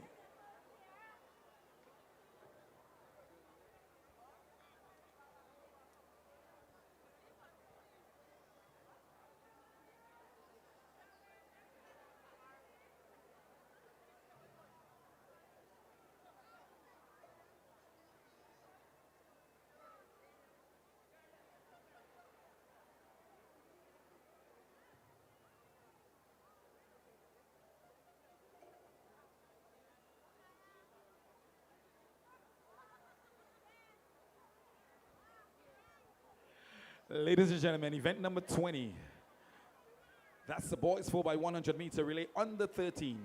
Ladies and gentlemen, event number 20. That's the boys 4x100 meter relay under 13s.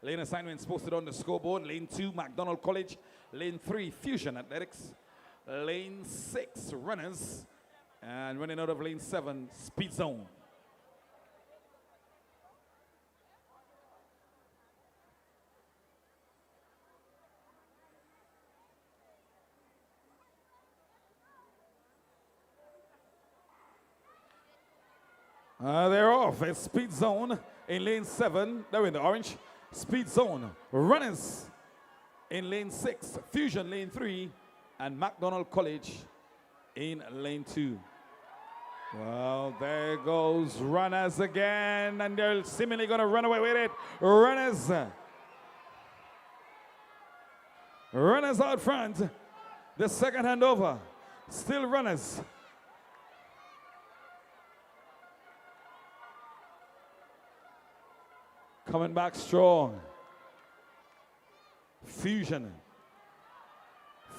Lane assignments posted on the scoreboard. Lane 2, McDonald College. Lane 3, Fusion Athletics. Lane 6, Runners. And running out of lane 7, Speed Zone. They're off. It's Speed Zone in lane 7. They're in the orange. Speed Zone. Runners in lane 6. Fusion lane 3. And McDonald College in lane 2. Well, there goes Runners again. And they're seemingly going to run away with it. Runners. Runners out front. The second handover. Still Runners. Coming back strong. Fusion.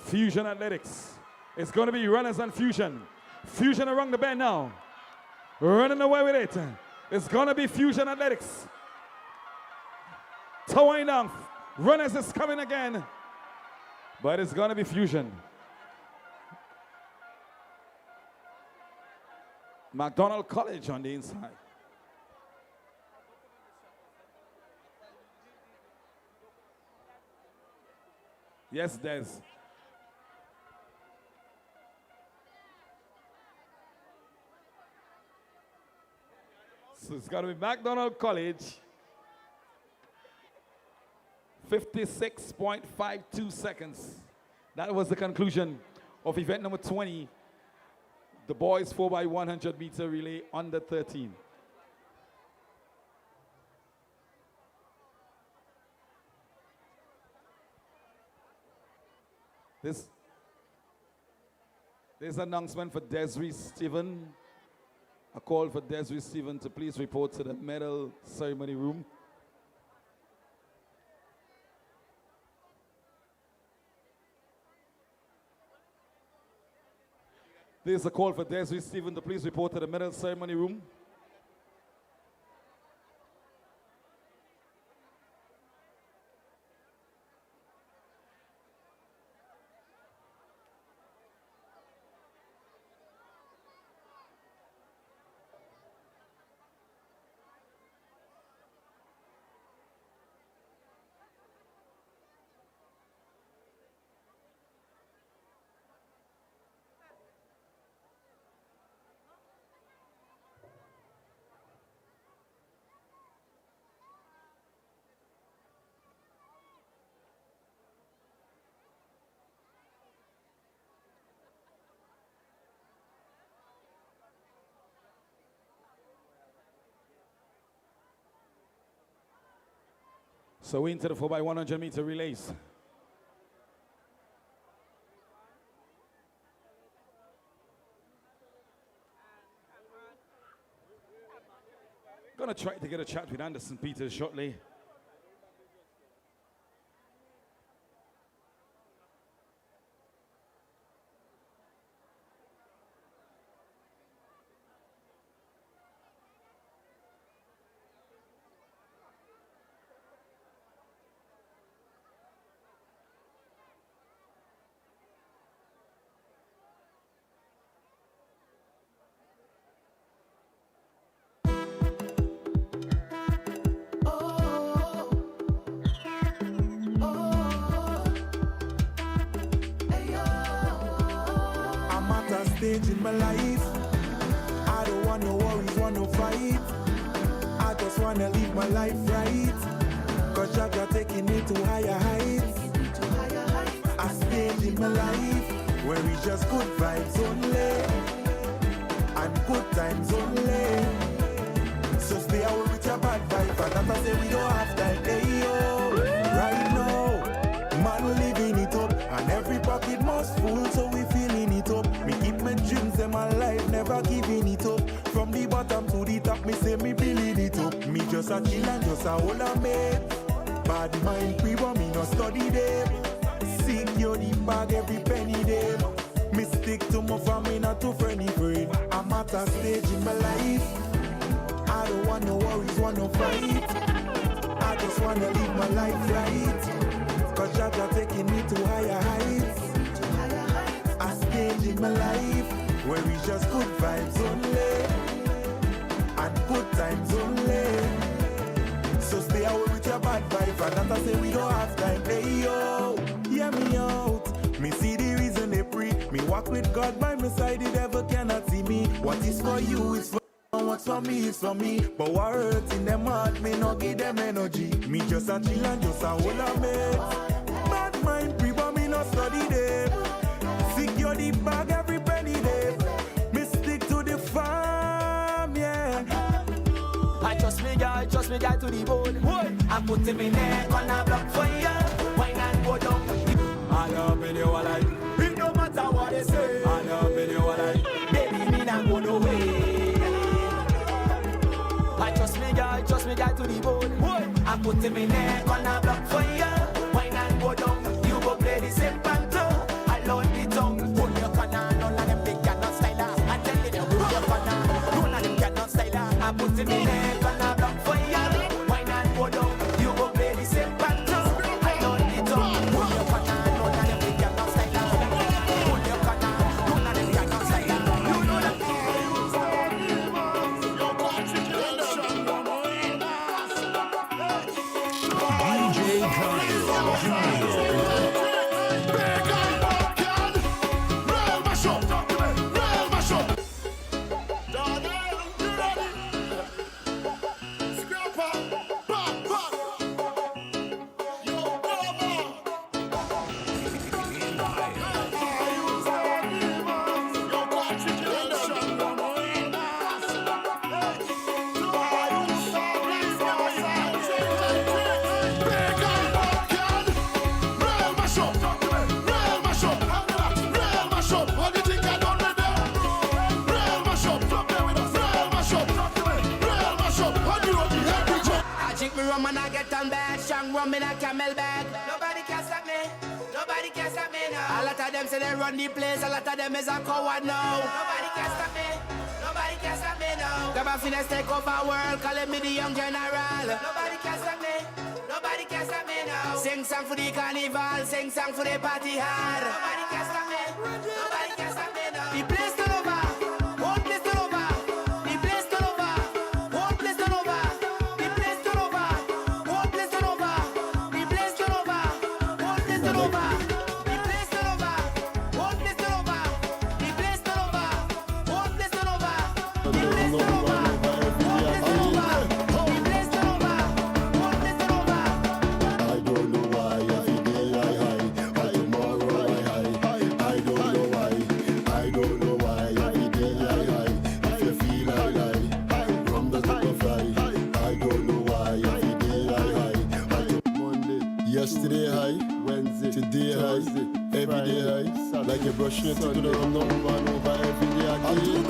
Fusion Athletics. It's going to be Runners and Fusion. Fusion around the bend now. Running away with it. It's going to be Fusion Athletics. Towing down. Runners is coming again. But it's going to be Fusion. McDonald College on the inside. Yes, Des. So it's got to be McDonald College. 56.52 seconds. That was the conclusion of event number 20. The boys 4x100 meter relay under 13. This announcement for Desiree Stephen. A call for Desiree Stephen to please report to the medal ceremony room. There's a call for Desiree Stephen to please report to the medal ceremony room. So into the 4x100 meter relays. Gonna try to get a chat with Anderson Peters shortly. Stage in my life, I don't want no worries, want no fight. I just wanna live my life right, cause Jaja taking me to higher heights. A stage in my life where it's just good vibes only and good times only. So stay away with your bad vibes, and that I say we don't have time. Hey yo, right now, man living it up, and every pocket must full, so we feeling it up. Me keep my dreams in my life, never giving it up. From the bottom to the top, me say me building it up. Me just a chill and just a hold a mate. Bad mind, we want me no study them. Secure the bag every penny them. Me stick to my family, not to friendly friend. I'm at a stage in my life. I don't want no worries, want no fight. I just wanna live my life right. Cause Jaja taking me to higher heights. A stage in my life where we just good vibes only and good times only. So stay away with your bad vibe. And that I say we don't have time. Hey yo, hear me out. Me see the reason they pray. Me walk with God by my side. The devil cannot see me. What is for you is for what's for me is for me. But what hurts in them heart, me no give them energy. Me just a chill and just a hold a mate. Bad mind pre, but me no study them. Secure the bag every penny them. Me stick to the farm, yeah. I trust me guy to the bone. I put him in neck on a block for you. Wine and go down. I love video alike. It no matter what they say. I love video alike. Baby, me not go no way. I trust me guy to the bone. I put him in neck on a block for you. Wine and go down. You go play the same panto. I load the tongue. Hold your corner. None of them they cannot style her. I tell you they hold your corner. None of them cannot style her. I put him in neck on a block for you. Wine and go down. You go play the same panto. I load the tongue. Hold your corner. None of them they cannot style her. Hold your corner. None of them cannot style her. You know that. DJ Kyle. And I get on bad, strong rum in a camel bag. Nobody can stop me, nobody can stop me now. A lot of them say they run the place, a lot of them is a coward now. Nobody can stop me, nobody can stop me now. Grab a finesse, take over world, calling me the young general. Nobody can stop me, nobody can stop me now. Sing song for the carnival, sing song for the party hard. Nobody can stop me, nobody can stop me now. The place turn over, whole place turn over. The place turn over, whole place turn over. The place turn over, whole place turn over. The place turn over, whole place turn over. The place turn over, whole place turn over. The place turn over, whole place turn over. The place turn over, whole place turn over. The place turn over, whole place turn over. I don't know why every day I high, but tomorrow I high. I don't know why. I don't know why every day I high. If you feel I lie, from the top of fly. I don't know why every day I high. But Monday, yesterday high, Wednesday, today high, every day high. Like you're brushing your teeth to the rum, over and over every day again.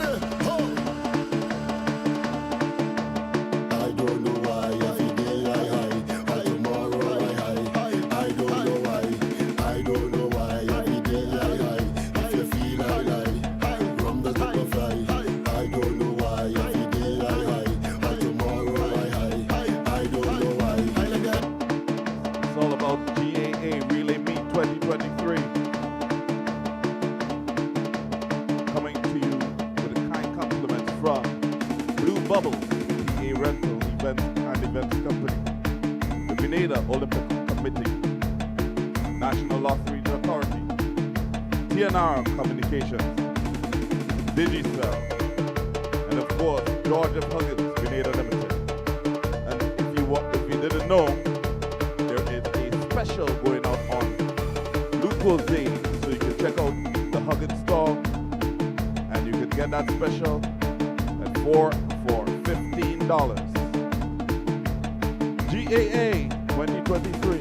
I don't know why every day I high, but tomorrow I high. I don't know why. I don't know why every day I high. If you feel I lie, from the top of fly. I don't know why every day I high, but tomorrow I high. I don't know why. It's all about GAA Relay Meet 2023. Coming to you with a kind compliment from Blue Bubble, PA Rental Event and Events Company, the Grenada Olympic Committee, National Lottery Authority, TNR Communications, Digicel, and of course George F. Huggins Grenada Limited. And if you didn't know, there is a special going out on Glucose Day, so you can check out the Huggins store, and you can get that special at 4 for $15. GAA 2023.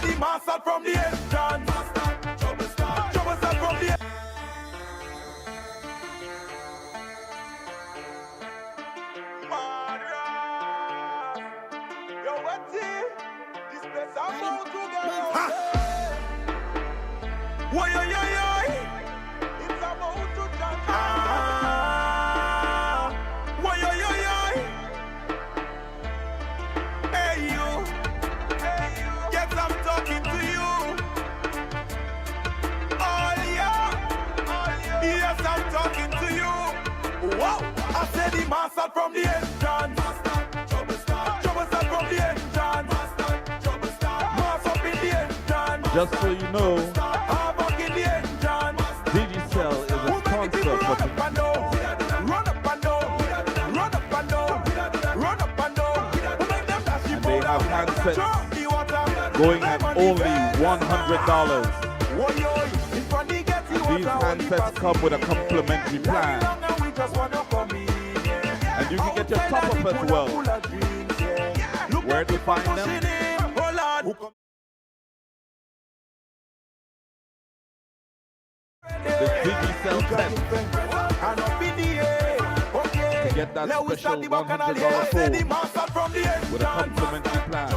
said the man start from the entrance. Trouble start from the entrance. Yo, what's it? This place I'm about to go. Why, yo, yo, yo. It's about to jump. Why, yo, yo, yo. Hey, you. Yes, I'm talking to you. Oh, yeah. Yes, I'm talking to you. Wow. I said the man start from the entrance. Trouble start from the entrance. Mass up in the entrance. Just so you know, Havoc in the entrance. Digicel is a sponsor for Run up and down. Run up and down. Run up and down. Run up and down. and they have handsets going at only $100. These handsets come with a complimentary plan. And you can get your top up as well. Where to find them? The Digicel test. To get that special $100 phone with a complimentary plan.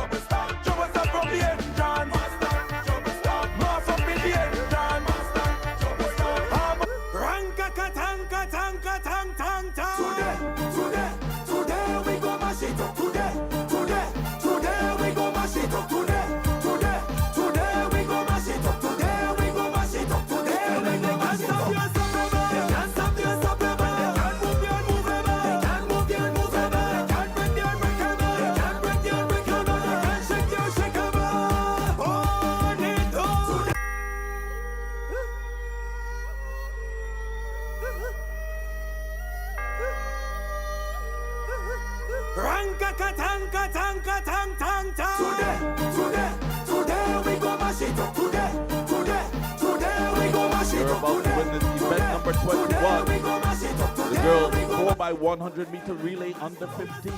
Today we go mash it up. Today we go mash it up. Today we go mash it up. Today we go mash it up. Today we go mash it up. Can't stop you, stop you, man. Can't move you, move it, man. Can't move you, move it, man. Can't break you, break it, man. Can't break you, break it, man. Can't shake you, shake it, man. On it on. Today we go mash it up. Today we go mash it You're up. about to witness event number 21, the girls 4x100 meter relay under 15.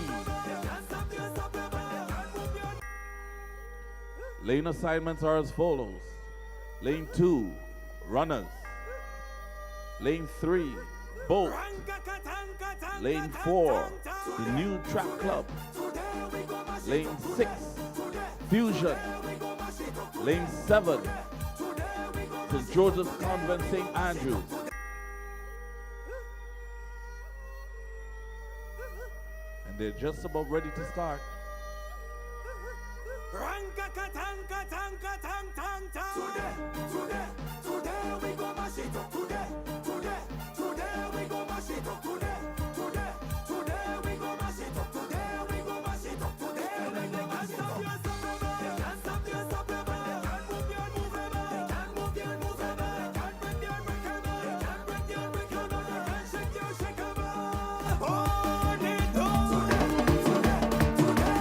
Lane assignments are as follows. Lane 2, runners. Lane 3, boat. Lane 4, the new track club. Lane 6, fusion. Lane 7, St. George's Convent, St. Andrews. And they're just about ready to start. Today we go mash it up. Today we go mash it up. Today we go mash it up. Today we go mash it up. Today we go mash it up. Can't stop you, stop you, man. Can't move you, move it, man. Can't move you, move it, man. Can't break you, break it, man. Can't break you, break it, man. Can't shake you, shake it, man. On it on. Today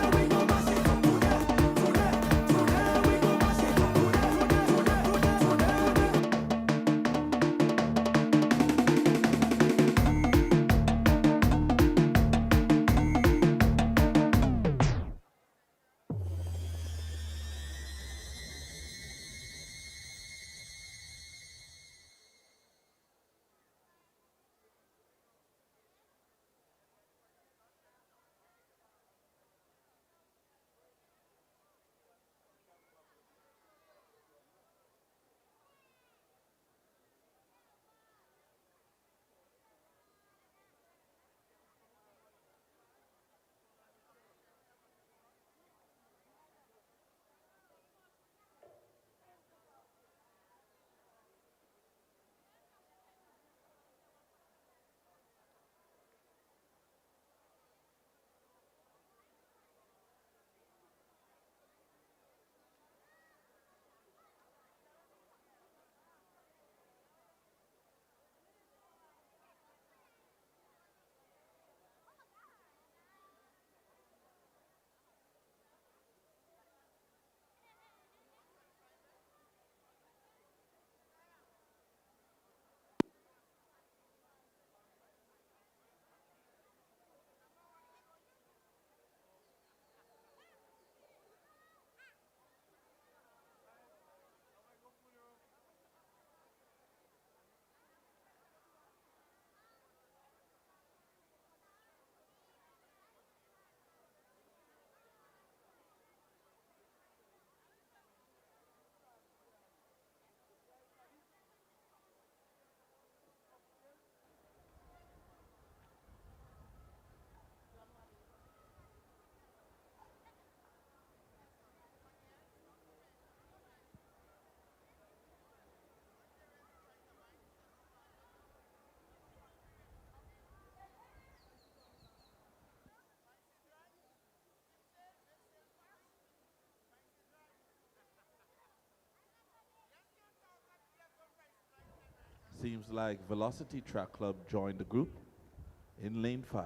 seems like Velocity Track Club joined the group in lane 5.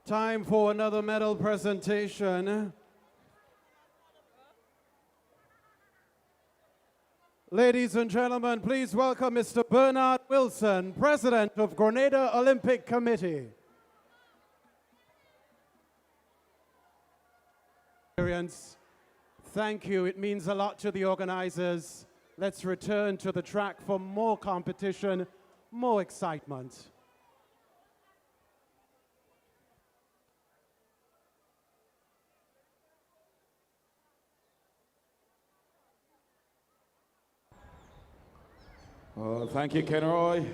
Time for another medal presentation. Ladies and gentlemen, please welcome Mr. Bernard Wilson, President of Grenada Olympic Committee. Thank you. It means a lot to the organizers. Let's return to the track for more competition, more excitement. Thank you, Kenroy.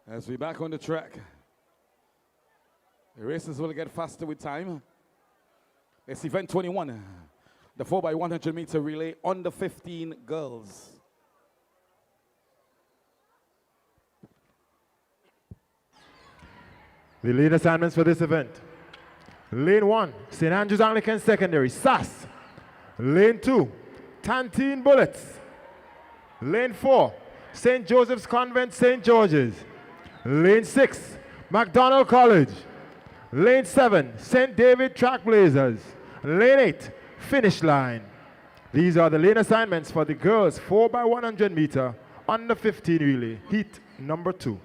As we back on the track, the races will get faster with time. It's event 21, the 4x100 meter relay under 15 girls. The lead assignments for this event. Lane 1, St. Andrews Anglican Secondary, SAS. Lane 2, Tantine Bullets. Lane 4, St. Joseph's Convent, St. George's. Lane 6, McDonald College. Lane 7, St. David Trackblazers. Lane 8, Finish Line. These are the lane assignments for the girls 4x100 meter under 15 relay, heat number 2.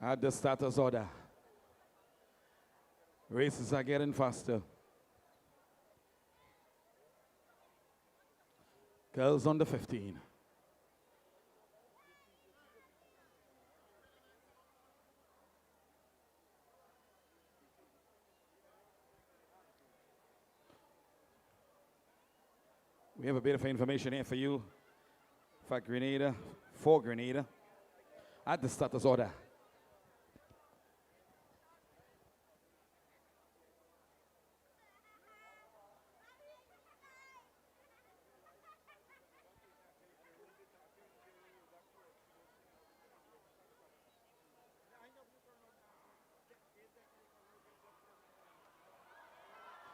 At the status order, races are getting faster. Girls under 15. We have a bit of information here for you. For Grenada, at the status order.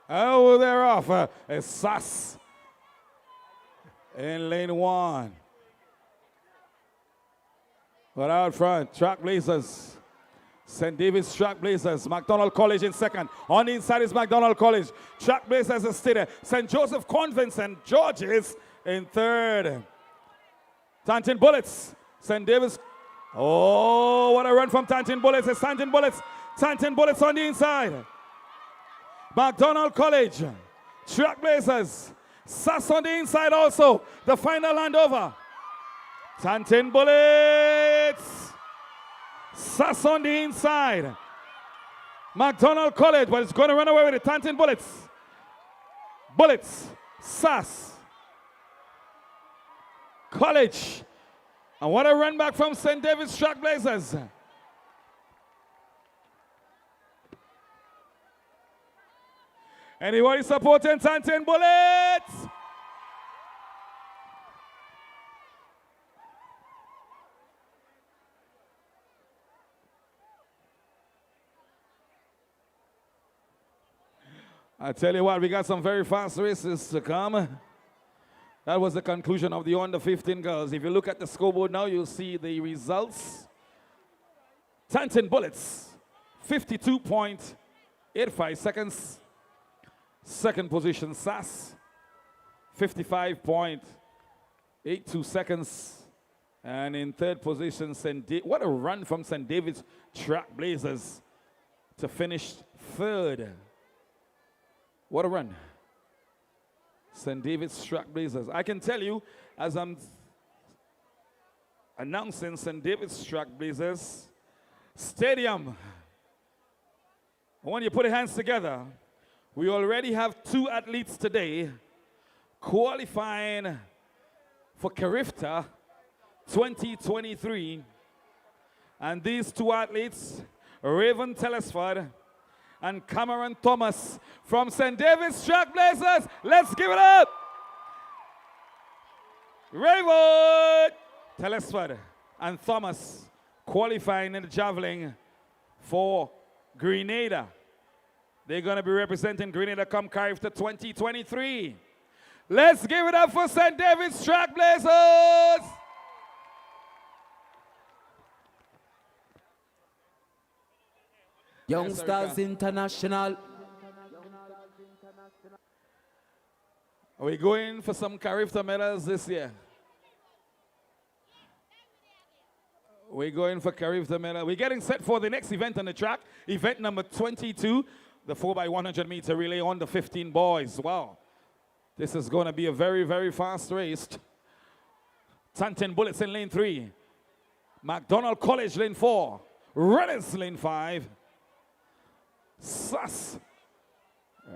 Oh, they're off. It's Sass in lane 1. But out front, Trailblazers. St. David's Trailblazers. McDonald College in second. On the inside is McDonald College. Trailblazers is still there. St. Joseph Convent, St. George's in third. Tantin Bullets. St. David's. Oh, what a run from Tantin Bullets. It's Tantin Bullets. Tantin Bullets on the inside. McDonald College. Trailblazers. Sass on the inside also. The final handover. Tantin Bullets. Sass on the inside. McDonald College, but it's going to run away with it. Tantin Bullets. Bullets. Sass. College. And what a run back from St. David's Trailblazers. Anybody supporting Tantin Bullets? I tell you what, we got some very fast races to come. That was the conclusion of the under 15 girls. If you look at the scoreboard now, you'll see the results. Tantin Bullets, 52.85 seconds. Second position, Sass, 55.82 seconds. And in third position, what a run from St. David's Trailblazers to finish third. What a run. St. David's Trailblazers. I can tell you, as I'm announcing St. David's Trailblazers Stadium, when you put your hands together, we already have 2 athletes today qualifying for Carifta 2023. And these 2 athletes, Raven Telesford and Cameron Thomas from St. David's Trailblazers. Let's give it up. Raven Telesford and Thomas qualifying in the javelin for Grenada. They're going to be representing Grenada come Carifta 2023. Let's give it up for St. David's Trailblazers. Youngsters International. Are we going for some Carifta medals this year? We're going for Carifta medal. We're getting set for the next event on the track. Event number 22, the 4x100 meter relay on the 15 boys. Wow. This is going to be a very, very fast race. Tantin Bullets in lane 3. McDonald College lane 4. Runners lane 5. Sass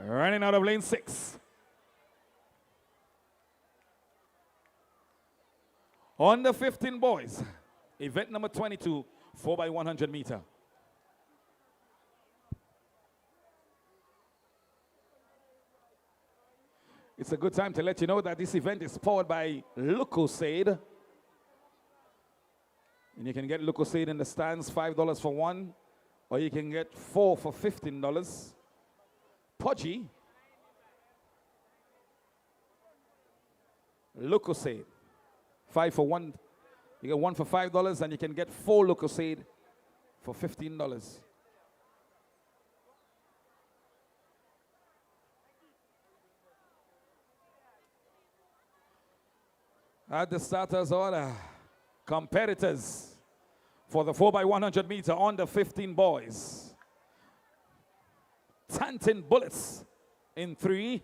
running out of lane 6. On the 15 boys, event number 22, 4x100 meter. It's a good time to let you know that this event is powered by Lucozade. And you can get Lucozade in the stands, $5 for 1. Or you can get 4 for $15. Podgy. Lucozade. 5 for 1. You get 1 for $5 and you can get 4 Lucozade for $15. At the starters order, competitors for the 4x100 meter on the 15 boys. Tantin Bullets in 3.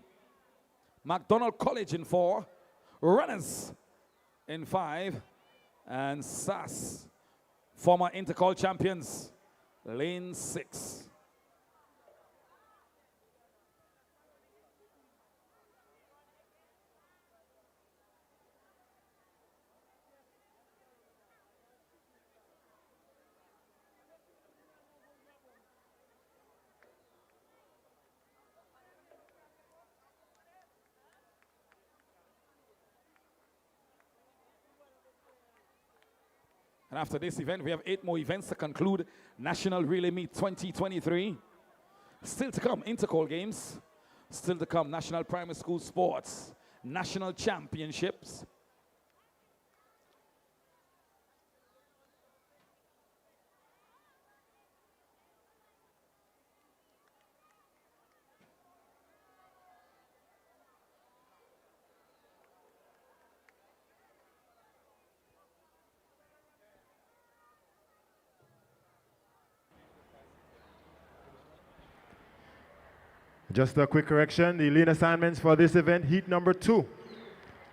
McDonald College in 4. Runners in 5. And Sass, former Intercol champions, lane 6. And after this event, we have 8 more events to conclude National Relay Meet 2023. Still to come, Intercol Games, Still to come, National Primary School Sports, National Championships. Just a quick correction, the lane assignments for this event, heat number 2.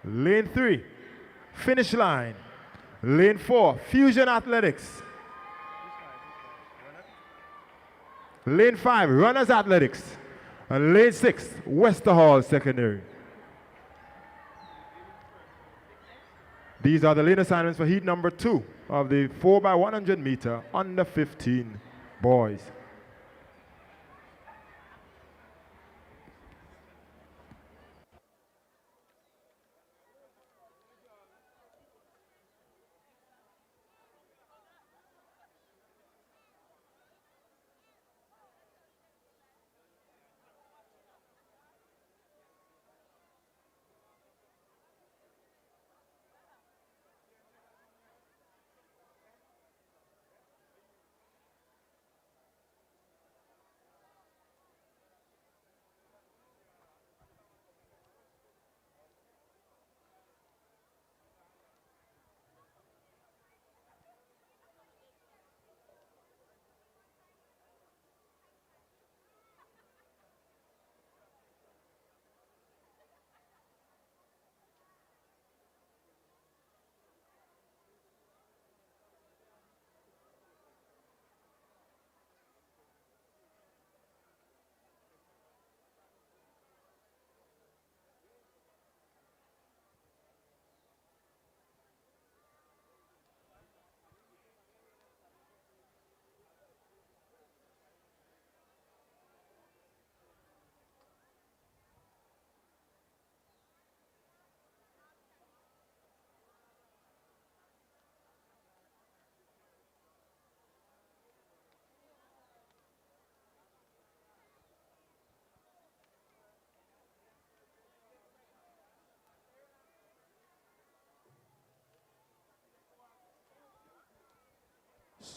Lane 3, finish line. Lane 4, fusion athletics. Lane 5, runners athletics. And lane 6, Wester Hall secondary. These are the lane assignments for heat number 2 of the 4x100 meter under 15 boys.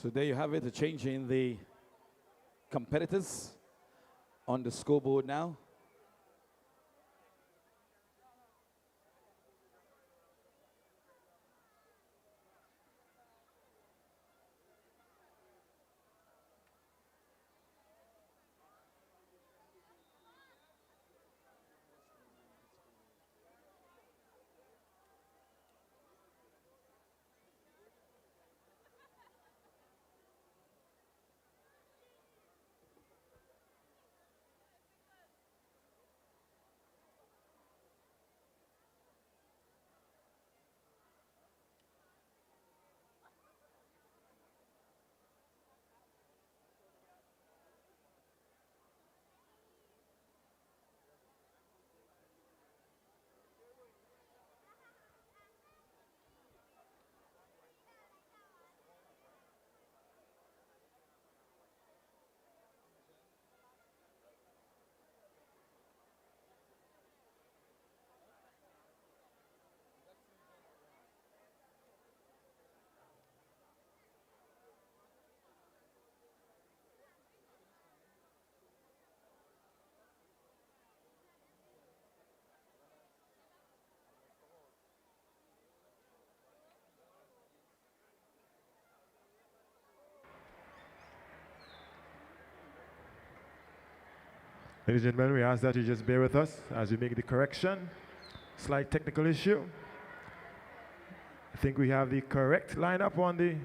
So there you have it, the change in the competitors on the scoreboard now. Ladies and gentlemen, we ask that you just bear with us as we make the correction. Slight technical issue. I think we have the correct lineup on the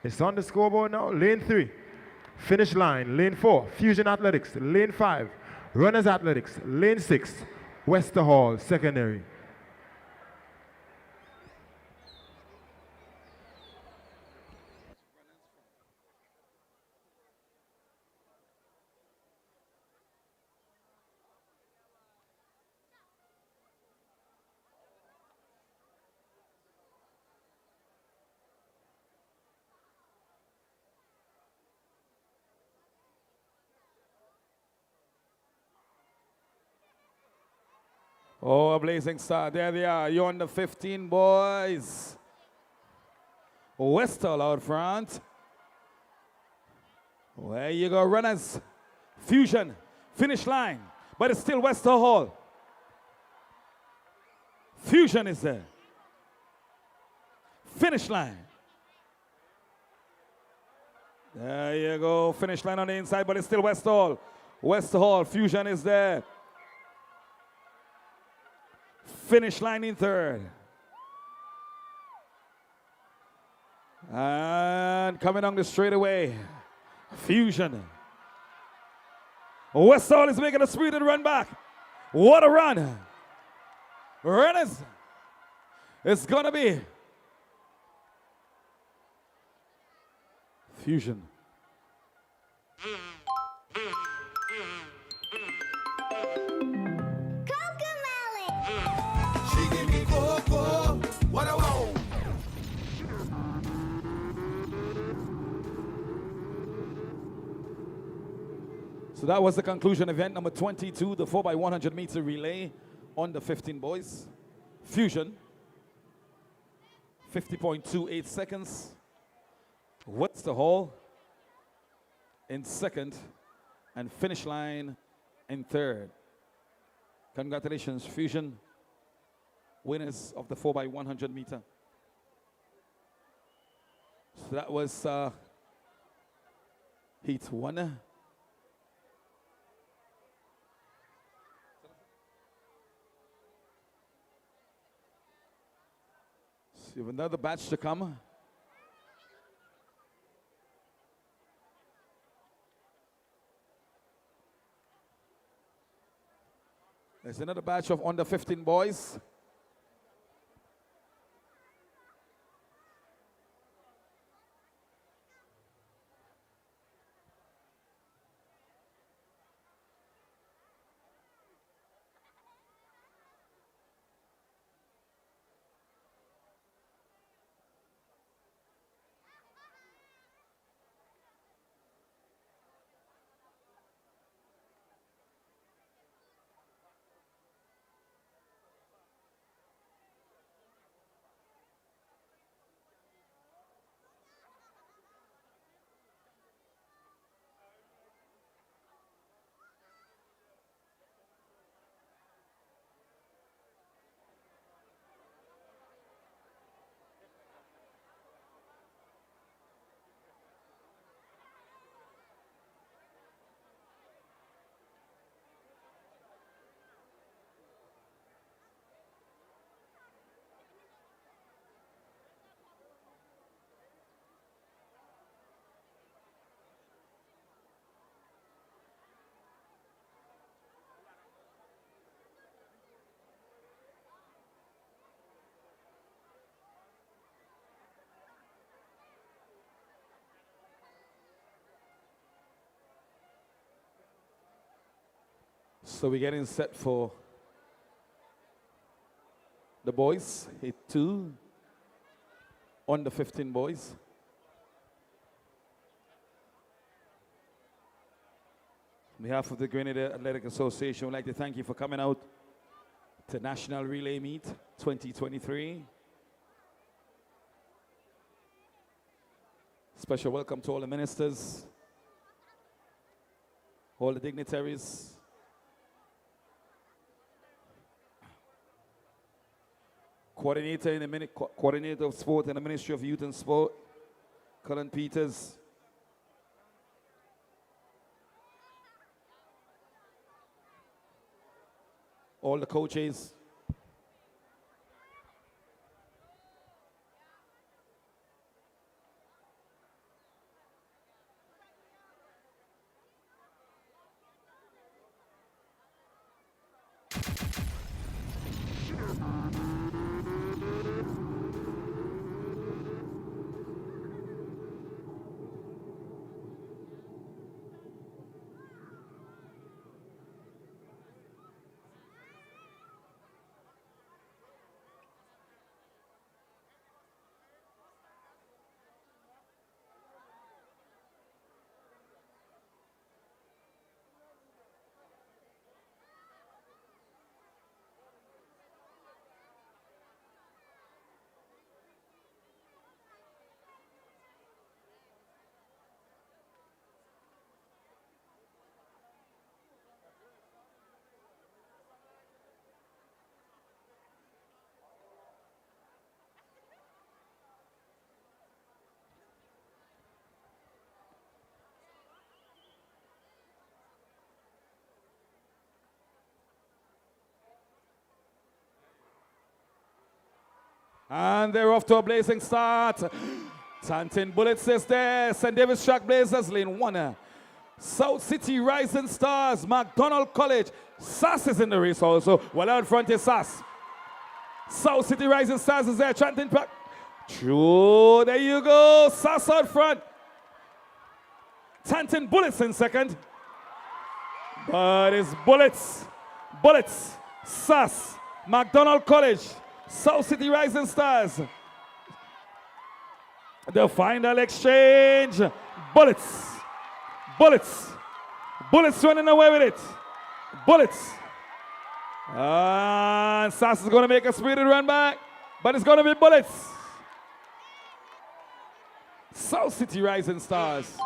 it's on the scoreboard now. Lane 3, finish line. Lane 4, fusion athletics. Lane 5, runners athletics. Lane 6, Wester Hall secondary. Oh, a blazing start. There they are. You're on the 15 boys. Westall out front. Where you go, runners. Fusion. Finish line. But it's still Westall Hall. Fusion is there. Finish line. There you go. Finish line on the inside, but it's still Westall. Westall. Fusion is there. Finish line in third. And coming on the straightaway. Fusion. Westall is making a spirited run back. What a run. Runners. It's going to be Fusion. She give me cocoa. What a wow. So that was the conclusion event number 22, the 4x100 meter relay on the 15 boys. Fusion, 50.28 seconds. What's the Hall in second, and finish line in third. Congratulations, Fusion, winners of the 4x100 meter. So that was Heat 1. So you have another batch to come. There's another batch of under 15 boys. So we're getting set for the boys, Hit 2, on the 15 boys. On behalf of the Grenada Athletic Association, we'd like to thank you for coming out to National Relay Meet 2023. Special welcome to all the ministers, all the dignitaries, coordinator of sport in the Ministry of Youth and Sport, Colin Peters. All the coaches. And they're off to a blazing start. Tantin Bullets is there. St. David's Track Blazers, lane 1. South City Rising Stars, McDonald College. SAS is in the race also. Well, out front is SAS. South City Rising Stars is there. Chanting back. True, there you go. SAS out front. Tantin Bullets in second. But it's Bullets. Bullets. SAS. McDonald College. South City Rising Stars. The final exchange. Bullets. Bullets. Bullets running away with it. Bullets. And SAS is going to make a spirited run back. But it's going to be Bullets. South City Rising Stars.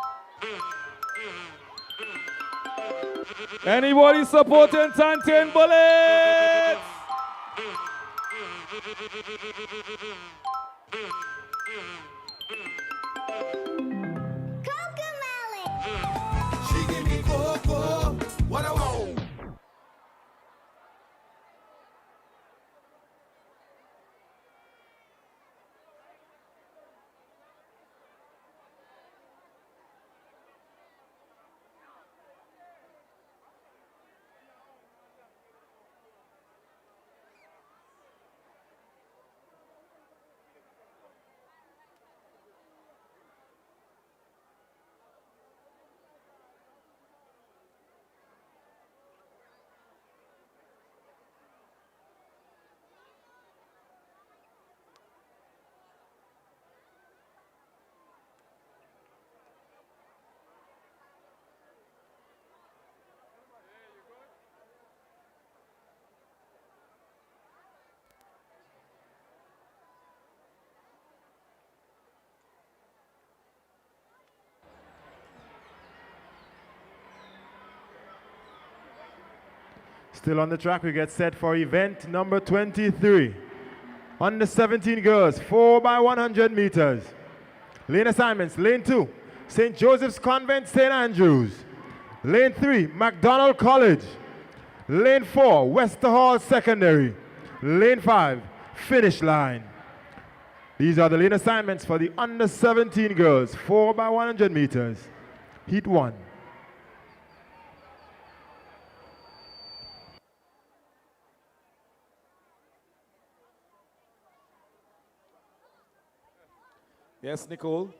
Anybody supporting Tantin Bullets? She give me cocoa, what I want. Still on the track, we get set for event number 23. Under 17 girls, 4x100 meters. Lane assignments, lane 2, St. Joseph's Convent, St. Andrews. Lane 3, McDonald College. Lane 4, Wester Hall Secondary. Lane 5, finish line. These are the lane assignments for the under 17 girls, 4x100 meters. Heat 1. Yes, Nicole.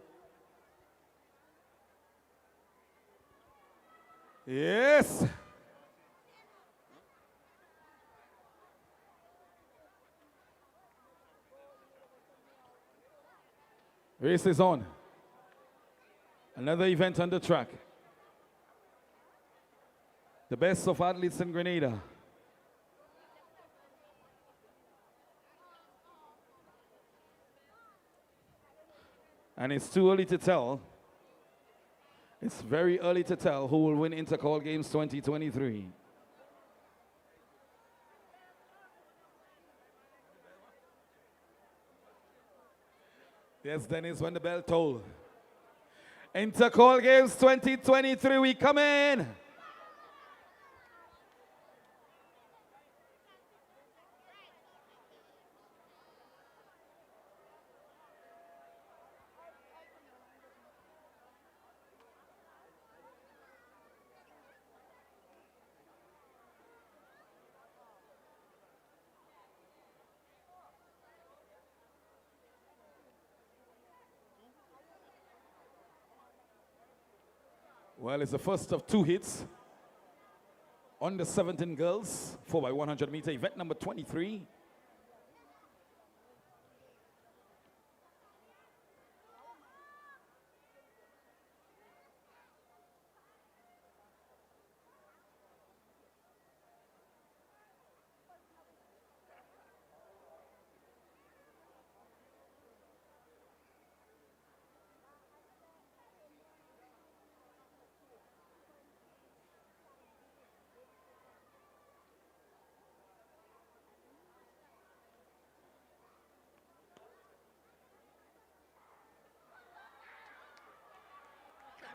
Yes. Race is on. Another event on the track. The best of athletes in Grenada. And it's too early to tell. It's very early to tell who will win Intercall Games 2023. Yes, Dennis, when the bell toll. Intercall Games 2023, we come in. Well, it's the first of 2 hits. Under 17 girls, 4x100 meter, event number 23.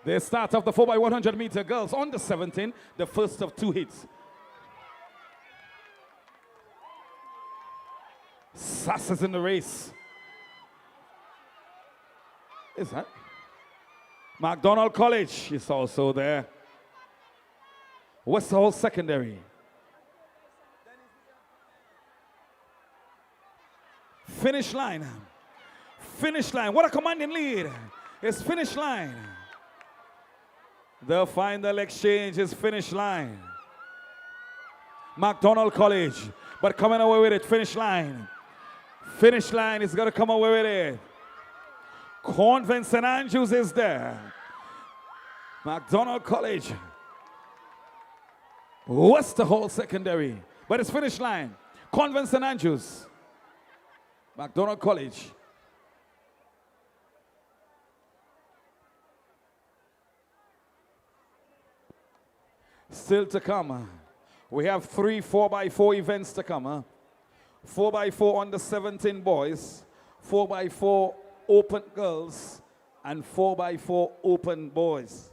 The start of the 4x100 meter girls under 17, the first of 2 hits. SAS is in the race. Is that? McDonald College is also there. West Hall Secondary. Finish line. Finish line. What a commanding lead. It's finish line. The final exchange is finish line. McDonald College, but coming away with it, finish line. Finish line is going to come away with it. Convent St. Andrews is there. McDonald College. Wester Hall Secondary, but it's finish line. Convent St. Andrews. McDonald College. Still to come. We have 3 4x4 events to come. 4x4 under 17 boys, 4x4 open girls, and 4x4 open boys.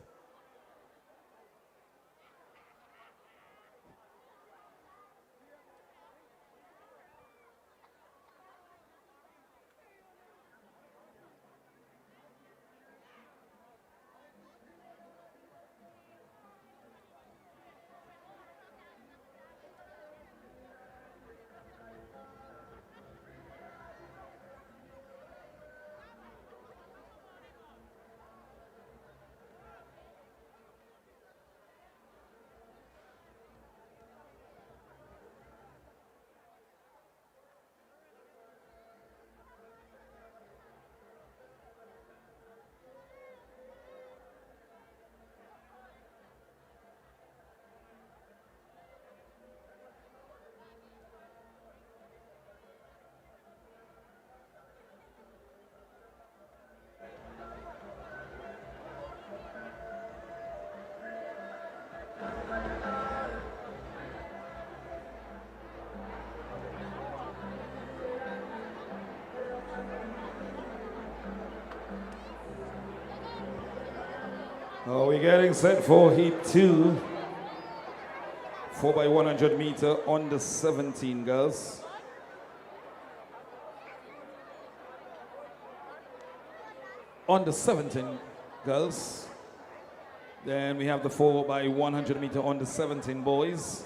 We're getting set for Heat 2. 4x100 meter under 17 girls. Under 17 girls. Then we have the 4x100 meter under 17 boys.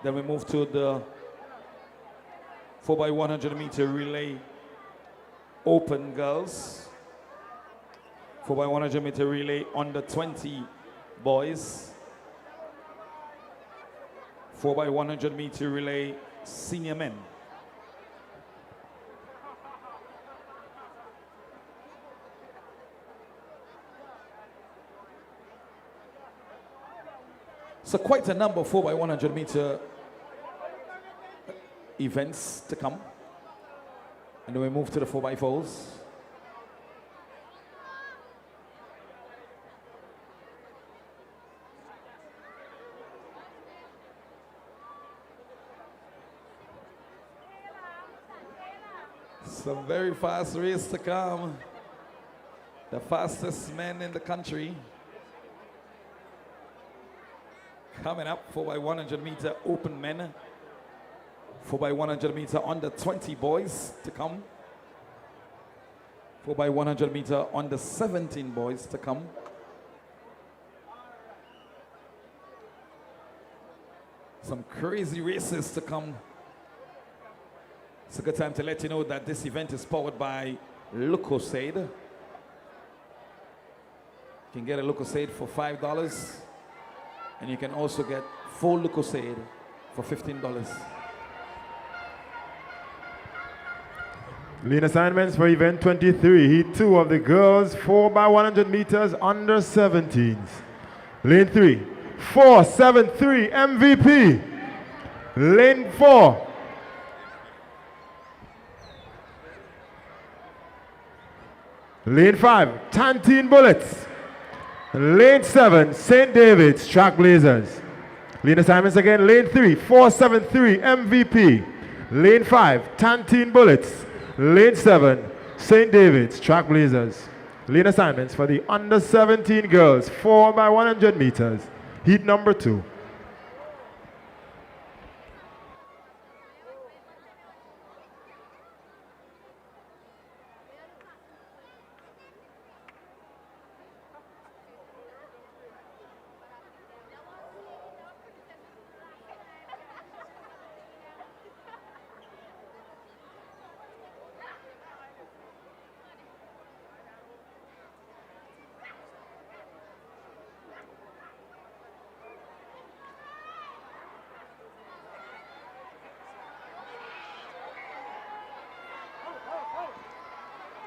Then we move to the 4x100 meter relay open girls. 4x100 meter relay under 20 boys. 4x100 meter relay senior men. So quite a number of 4x100 meter events to come. And then we move to the 4x4s. Some very fast race to come. The fastest men in the country. Coming up, 4x100 meter open men. 4x100 meter under 20 boys to come. 4x100 meter under 17 boys to come. Some crazy races to come. It's a good time to let you know that this event is powered by Lucozade. You can get a Lucozade for $5, and you can also get full Lucozade for $15. Lean assignments for event 23, heat 2 of the girls 4x100 meters under 17s. Lane 3, 473 MVP. Lane 4. Lane 5, Tantine Bullets. Lane 7, St. David's Trailblazers. Lane assignments again, lane 3, 473 MVP. Lane 5, Tantine Bullets. Lane 7, St. David's Trailblazers. Lane assignments for the under 17 girls, 4x100 meters. Heat number 2.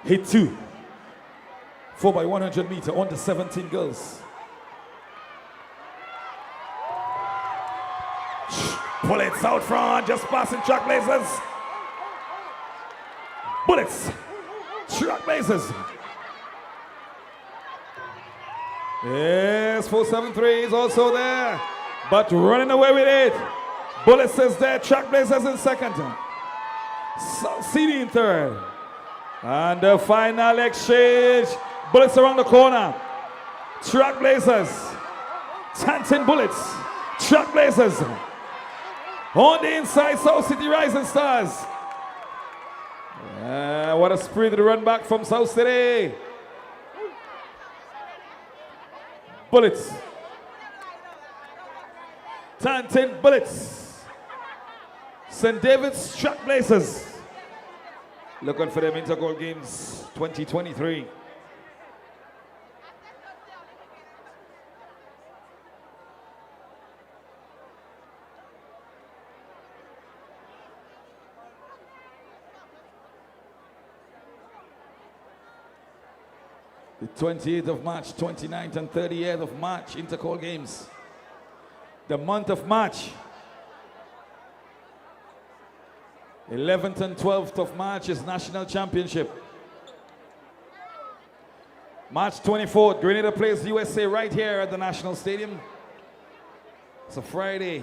Hit 2. 4x100 meter on the 17 girls. Bullets out front, just passing Trailblazers. Bullets, Trailblazers. Yes, 473 is also there, but running away with it. Bullets is there, Trailblazers in second. CD in third. And the final exchange. Bullets around the corner. Trailblazers. Tantin Bullets. Trailblazers. On the inside, South City Rising Stars. What a spirited run back from South City. Bullets. Tantin Bullets. St. David's Trailblazers. Looking for them Intercool Games 2023. The 28th of March, 29th and 30th of March, Intercool Games. The month of March. 11th and 12th of March is National Championship. March 24th, Grenada plays USA right here at the National Stadium. It's a Friday.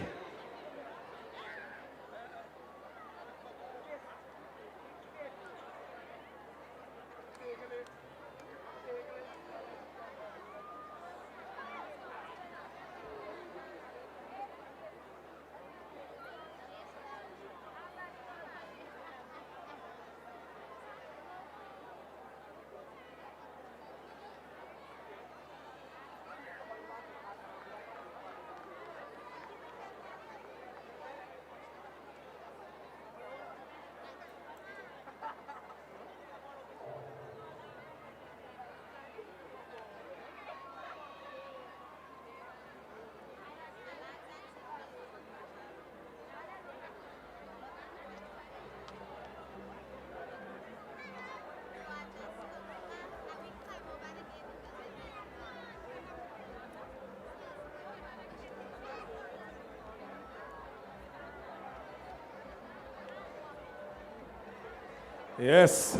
Yes.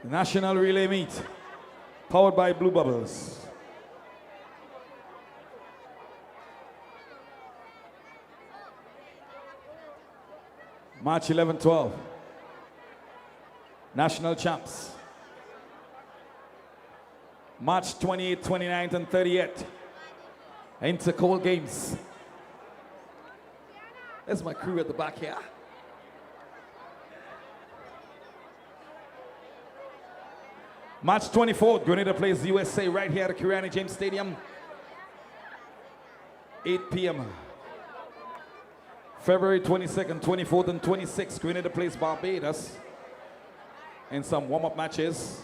National Relay Meet, powered by Blue Bubbles. March 11, 12. National Champs. March 28, 29th, and 30th. Intercool Games. There's my crew at the back here. March 24th, Grenada plays USA right here at the Kirani James Stadium. 8 p.m. February 22nd, 24th, and 26th, Grenada plays Barbados in some warm-up matches.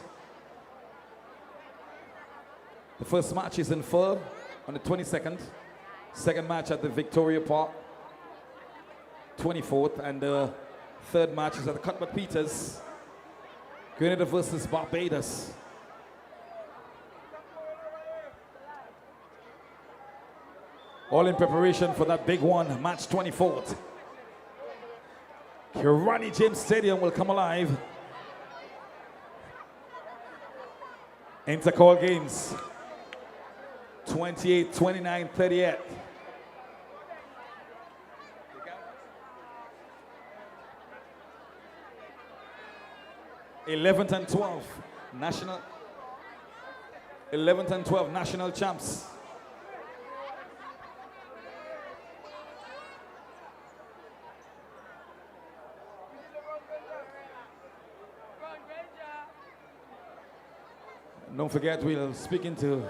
The first match is in Fur on the 22nd. Second match at the Victoria Park, 24th, and the third match is at the Cuthbert Peters. Grenada versus Barbados. All in preparation for that big one, March 24th. Kirani James Stadium will come alive. Intercool Games, 28, 29, 38. '11th and 12th, national. 11th and 12th, national champs. Don't forget, we'll speak into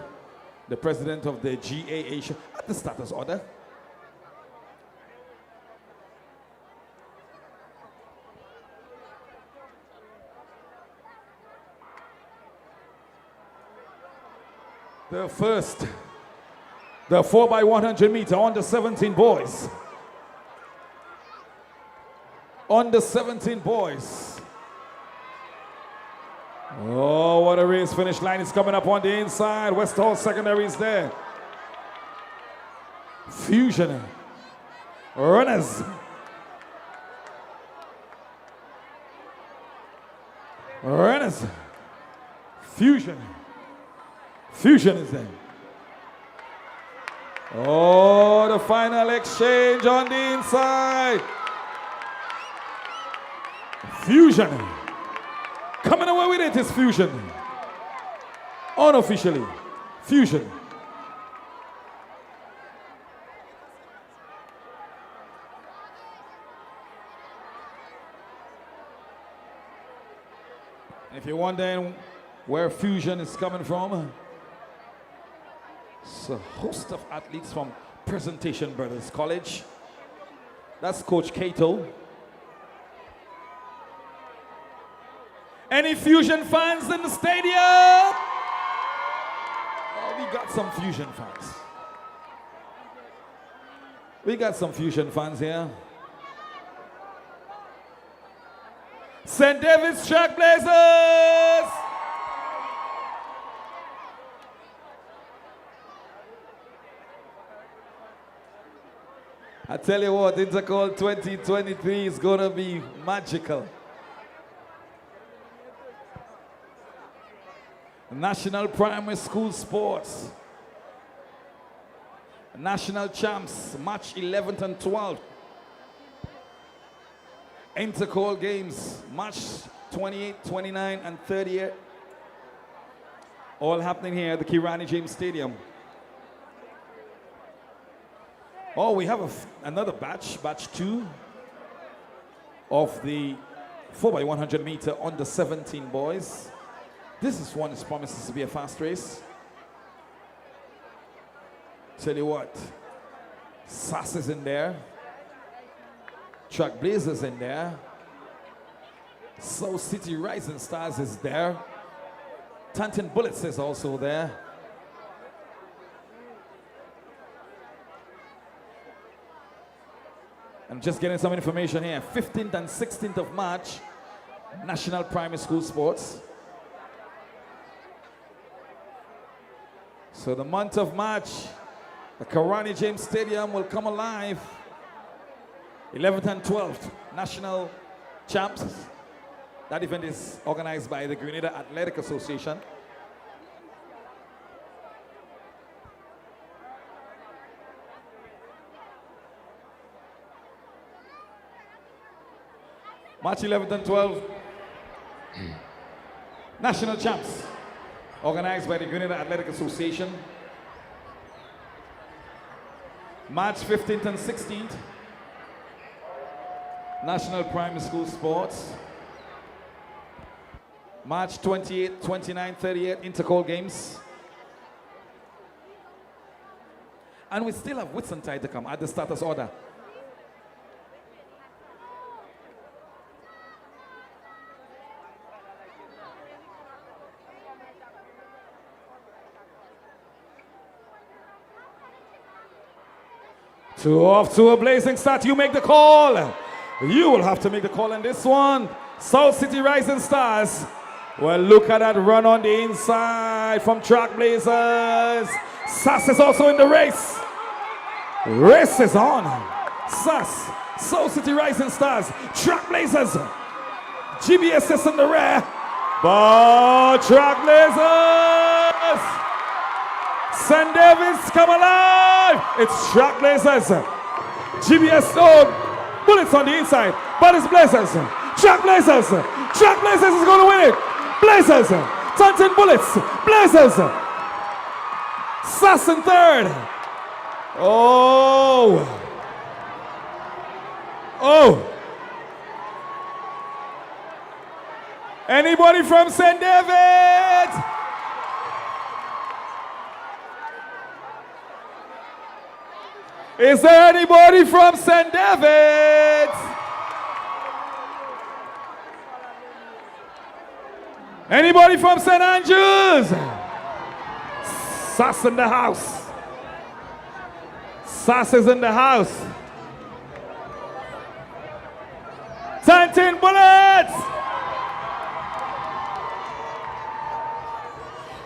the president of the GAA at the status order. The first, the 4x100 meter on the 17 boys. Under 17 Boys. Oh, what a race. Finish line is coming up on the inside. West Hall Secondary is there. Fusion. Runners. Runners. Fusion. Fusion is there. Oh, the final exchange on the inside. Fusion. Coming away with it is Fusion. Unofficially, Fusion. If you're wondering where Fusion is coming from, it's a host of athletes from Presentation Brothers College. That's Coach Cato. Any Fusion fans in the stadium? Oh, we got some Fusion fans. We got some Fusion fans here. St. David's Trailblazers! I tell you what, Intercall 2023 is going to be magical. National Primary School Sports. National Champs, March 11th and 12th. Intercall Games, March 28th, 29th, and 30th. All happening here at the Kirani James Stadium. Oh, we have another batch 2 of the 4x100 meter under 17 boys. This is one that promises to be a fast race. Tell you what, SAS is in there. Trailblazers in there. South City Rising Stars is there. Tanton Bullets is also there. I'm just getting some information here. 15th and 16th of March, National Primary School Sports. So the month of March, the Kirani James Stadium will come alive. 11th and 12th, National Champs. That event is organized by the Grenada Athletic Association. March 11th and 12th, National Champs, organized by the Grenada Athletic Association. March 15th and 16th, National Primary School Sports. March 28th, 29th, 30th, Intercall Games. And we still have Whitsuntide to come at the status order. Off to a blazing start. You make the call. You will have to make the call on this one. South City Rising Stars. Well, look at that run on the inside from Trailblazers. SAS is also in the race. Race is on. SAS, South City Rising Stars, Trailblazers. GBS is in the rear. But Trailblazers. St. David's come alive. It's Trailblazers. GBS, Bullets on the inside. But it's Blazers. Trailblazers. Trailblazers is going to win it. Blazers. Tanton Bullets. Blazers. SAS in third. Oh. Anybody from St. David? Is there anybody from St. David's? Anybody from St. Andrews? SAS in the house. SAS is in the house. Bullets!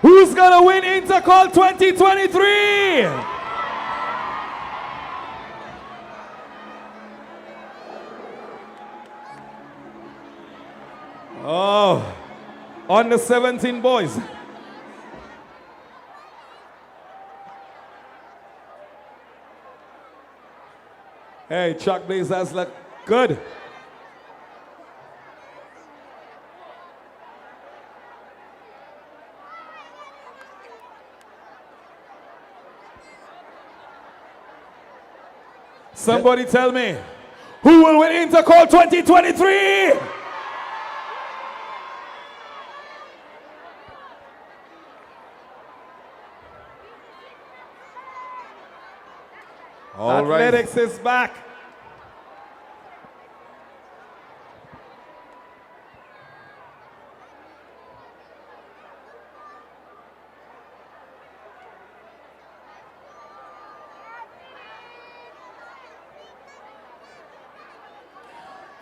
Who's gonna win Intercall 2023? Oh, on the 17 boys. Hey, Chuck Blazers look good. Somebody tell me, who will win Intercall 2023? All Athletics right. Is back.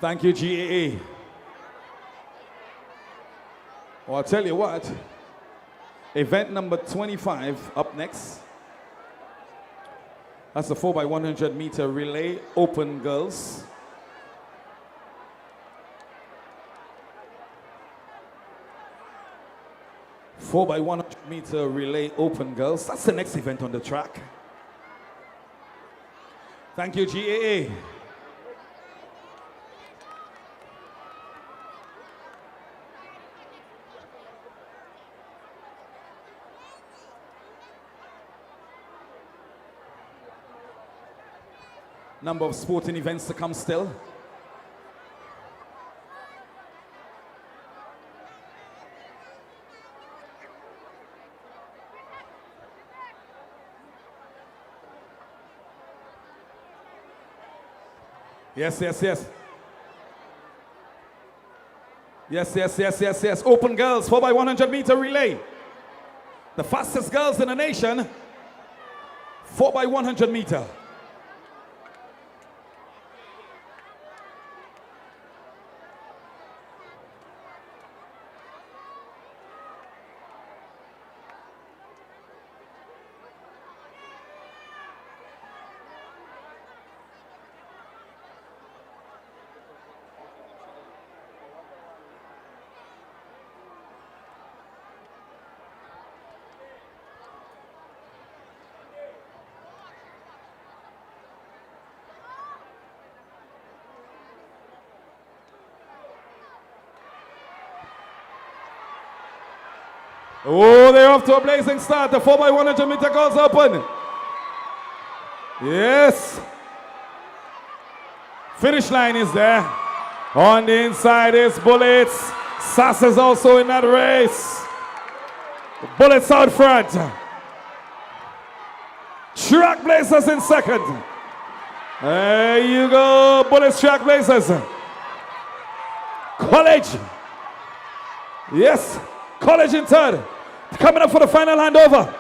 Thank you, GAA. Well, I'll tell you what, event number 25 up next. That's the 4x100 meter relay, open girls. Four by 100 meter relay, open girls. That's the next event on the track. Thank you, GAA. Number of sporting events to come still. Yes, yes, yes. Yes, yes, yes, yes, yes. Open girls, 4x100 meter relay. The fastest girls in the nation, 4x100 meter. Oh, they're off to a blazing start. The 4x100 meter girls open. Yes. Finish line is there. On the inside is Bullets. Sass is also in that race. Bullets out front. Track Blazers in second. There you go, Bullets, Track Blazers. College. Yes, College in third. Coming up for the final handover.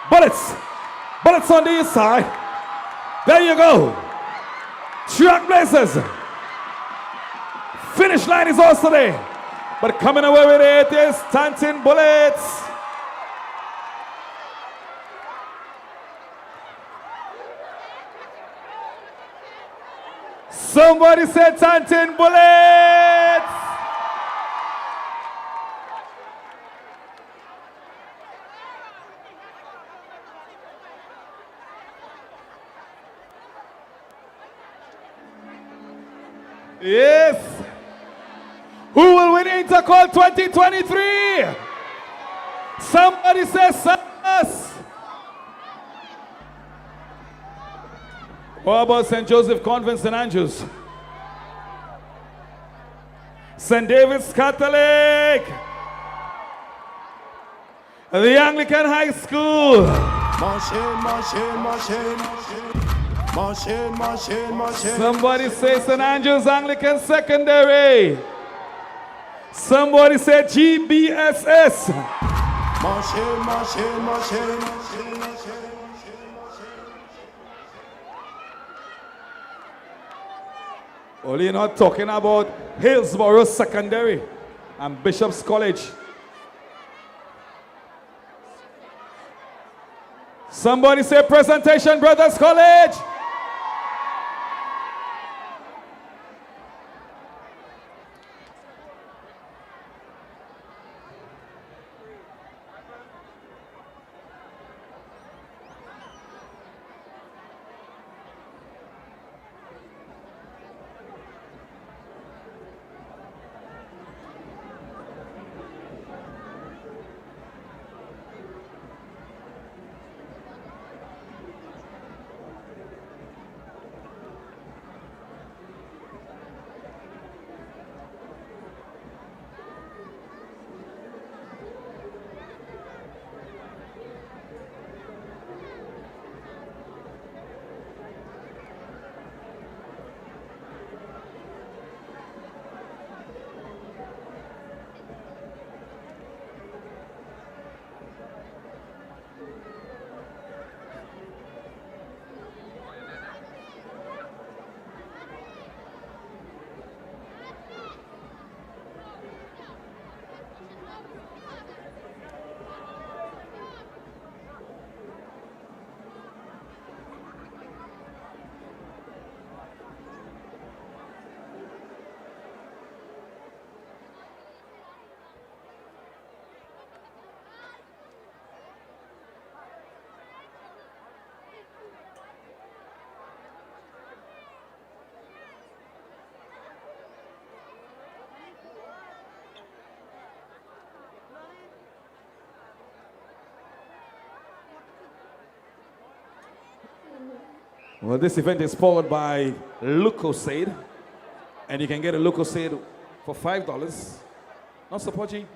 Bullets. Bullets on the inside. There you go. Track Blazers. Finish line is also there. But coming away with it is Tantin Bullets. Somebody said Tantin Bullets. Yes. Who will win Intercall 2023? Somebody says us. What about St. Joseph Convent, St. Andrews? St. David's Catholic. The Anglican High School. Somebody say St. Andrews Anglican Secondary. Somebody say GBSS. Only you're not talking about Hillsborough Secondary and Bishop's College. Somebody say Presentation Brothers College. Well, this event is powered by Lucozade, and you can get a Lucozade for $5. Not supporting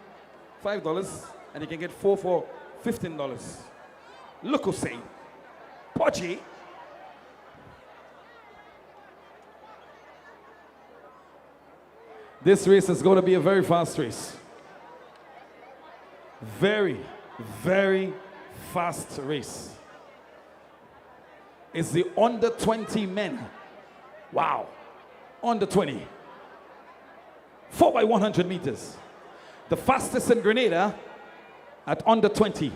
$5, and you can get 4 for $15. Lucozade, Podgy. This race is going to be a very fast race. Very, very fast race. It's the under 20 men. Wow. Under 20. 4 by 100 meters. The fastest in Grenada at under 20.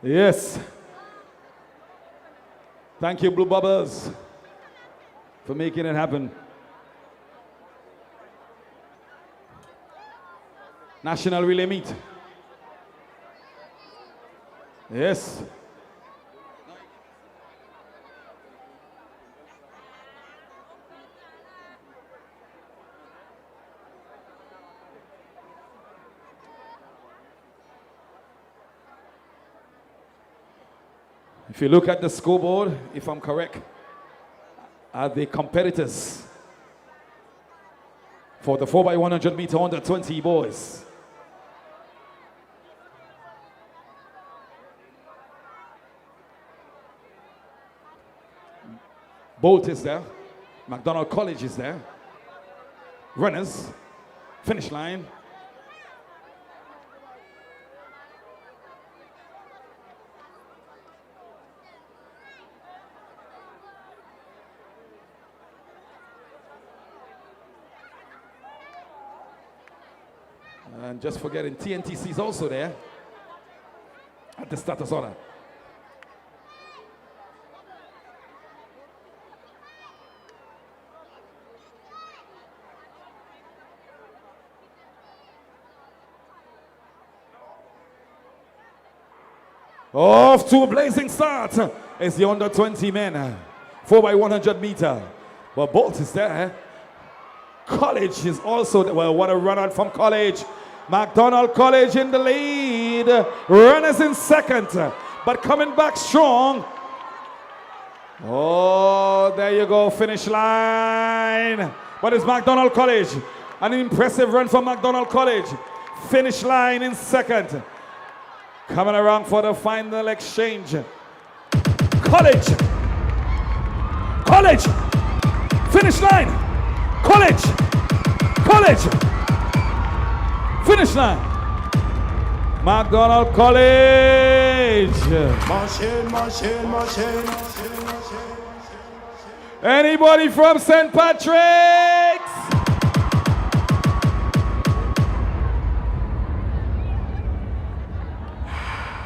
Yes. Thank you, Blue Bubbles, for making it happen. National Relay Meet. Yes. If you look at the scoreboard, if I'm correct, are the competitors for the 4 by 100 meter under 20 boys. Bolt is there. McDonald College is there. Runners, finish line. And just forgetting, TNTC is also there at the status order. Off to a blazing start is the under 20 men, 4 by 100 meter. Well, Bolt is there. College is also there. Well, what a run out from College. McDonald College in the lead. Runners in second, but coming back strong. Oh, there you go, finish line. But it's McDonald College. An impressive run from McDonald College. Finish line in second. Coming around for the final exchange. College. College. Finish line. College. College. Finish line. McDonald College. Anybody from St. Patrick's?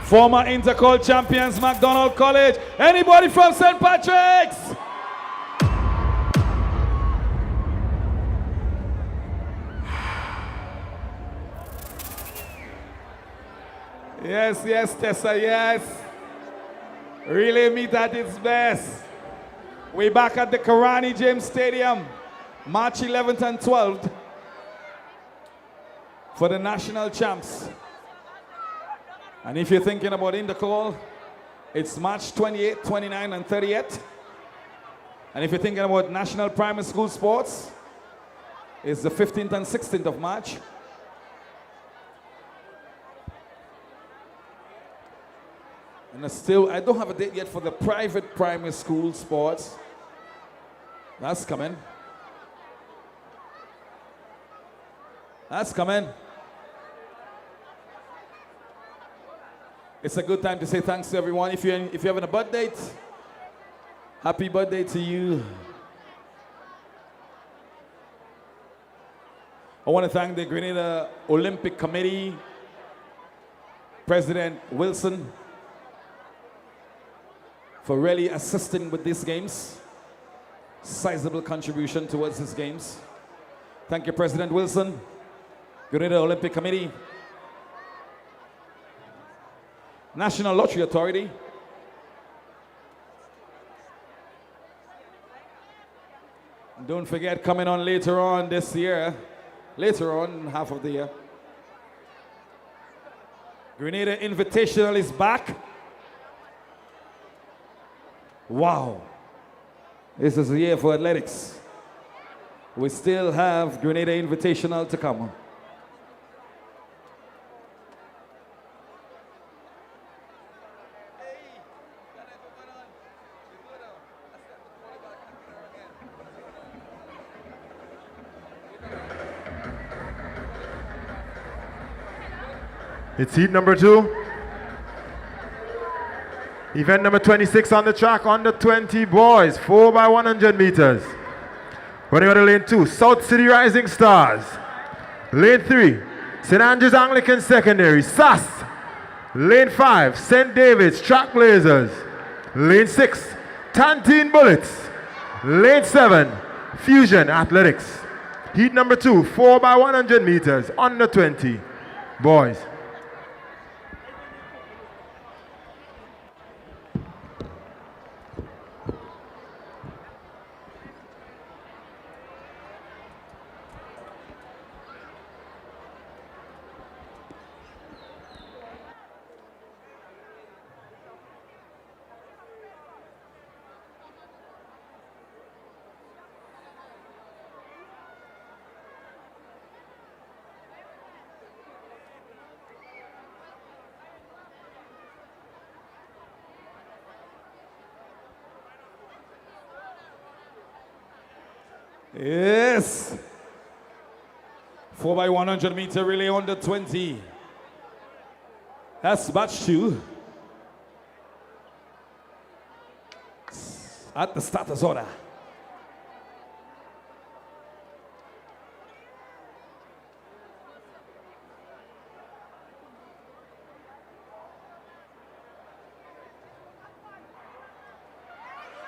Former Intercol champions, McDonald College. Anybody from St. Patrick's? Yes, yes, Tessa, yes. Relay meet at its best. We're back at the Kirani James Stadium, March 11th and 12th for the national champs. And if you're thinking about Intercol, it's March 28th, 29th, and 30th. And if you're thinking about national primary school sports, it's the 15th and 16th of March. And I don't have a date yet for the private primary school sports. That's coming. That's coming. It's a good time to say thanks to everyone. If you're having a birthday, happy birthday to you. I want to thank the Grenada Olympic Committee, President Wilson, for really assisting with these games. Sizable contribution towards these games. Thank you, President Wilson, Grenada Olympic Committee, National Lottery Authority, and don't forget, coming on later on this year, later on, half of the year, Grenada Invitational is back. Wow. This is a year for athletics. We still have Grenada Invitational to come. It's heat number 2. Event number 26 on the track, under 20 boys, 4x100 meters. Running on the lane 2, South City Rising Stars. Lane 3, St. Andrews Anglican Secondary, SAS. Lane 5, St. David's Trailblazers. Lane 6, Tantine Bullets. Lane 7, Fusion Athletics. Heat number 2, 4x100 meters, under 20 boys. Yes. 4x100 meter relay under 20. That's batch 2. At the starter's order.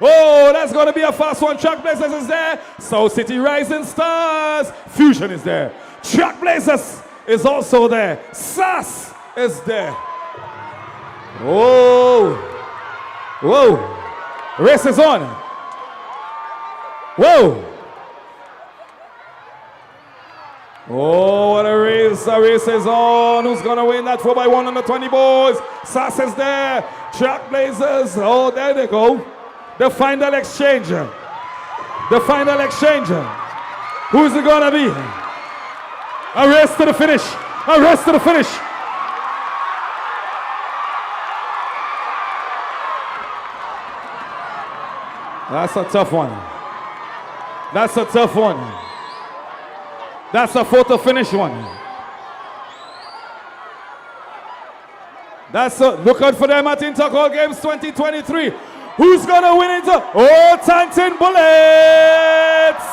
Oh, that's going to be a fast one. Trailblazers is there. South City Rising Stars. Fusion is there. Trailblazers is also there. SAS is there. Oh. Whoa. Race is on. Whoa. Oh, what a race. The race is on. Who's going to win that 4x1 under 20 boys? SAS is there. Trailblazers. Oh, there they go. The final exchange. The final exchange. Who's it gonna be? A race to the finish. A race to the finish. That's a tough one. That's a tough one. That's a photo finish one. Look out for them at Intercall Games 2023. Who's gonna win it? Oh, Tantin Bullets!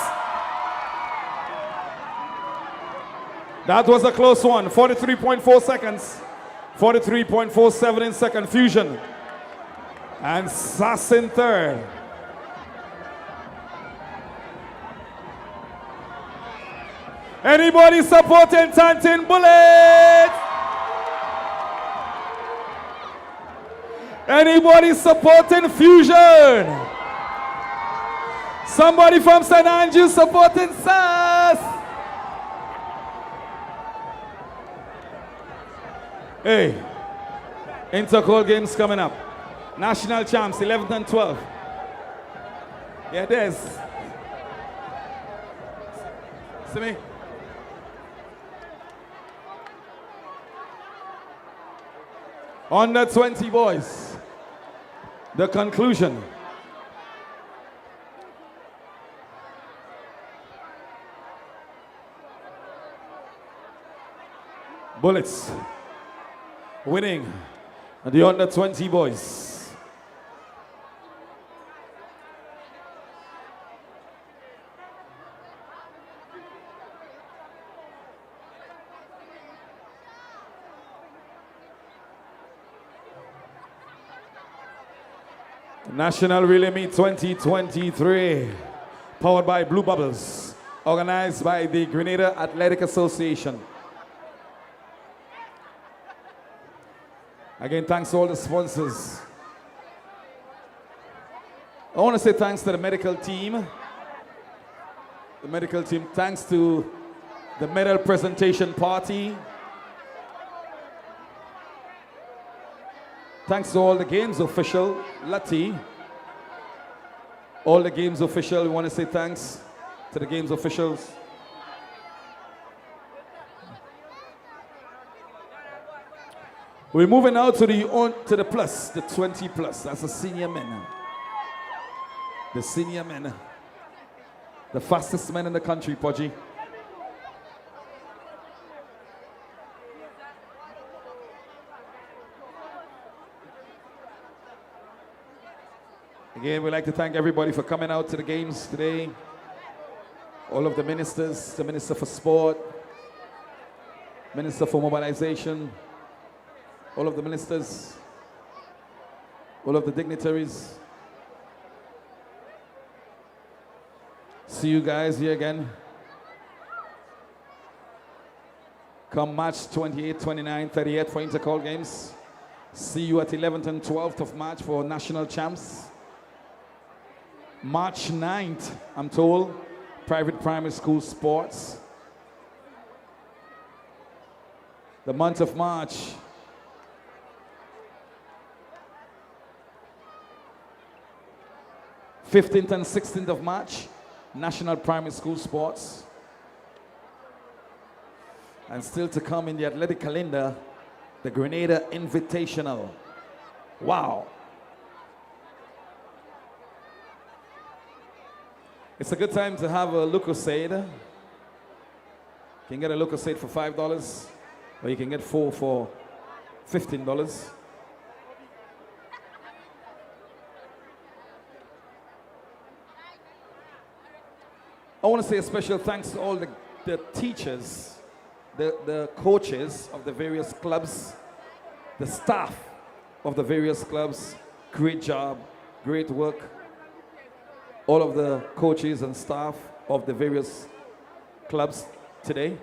That was a close one. 43.4 seconds. 43.47 in second. Fusion. And Sass in third. Anybody supporting Tantin Bullets? Anybody supporting Fusion? Somebody from St. Andrews supporting SAS? Hey, Intercall Games coming up. National champs, 11th and 12th. Yeah, there's. See me? Under 20 boys. The conclusion. Bullets winning the under 20 boys. National Relay Meet 2023, powered by Blue Bubbles, organized by the Grenada Athletic Association. Again, thanks to all the sponsors. I want to say thanks to the medical team. The medical team, thanks to the medal presentation party. Thanks to all the games official, Lati. All the games official, we want to say thanks to the games officials. We're moving now to the plus, the 20 plus. That's the senior men. The senior men. The fastest men in the country, Podgy. Again, we'd like to thank everybody for coming out to the games today. All of the ministers, the Minister for Sport, Minister for Mobilization, all of the ministers, all of the dignitaries. See you guys here again. Come March 28, 29, 38 for Intercall Games. See you at 11th and 12th of March for National Champs. March 9th, I'm told, private primary school sports. The month of March, 15th and 16th of March, National Primary School Sports. And still to come in the athletic calendar, the Grenada Invitational. Wow. It's a good time to have a Lucozade. You can get a Lucozade for $5, or you can get 4 for $15. I want to say a special thanks to all the teachers, the coaches of the various clubs, the staff of the various clubs. Great job, great work. All of the coaches and staff of the various clubs today.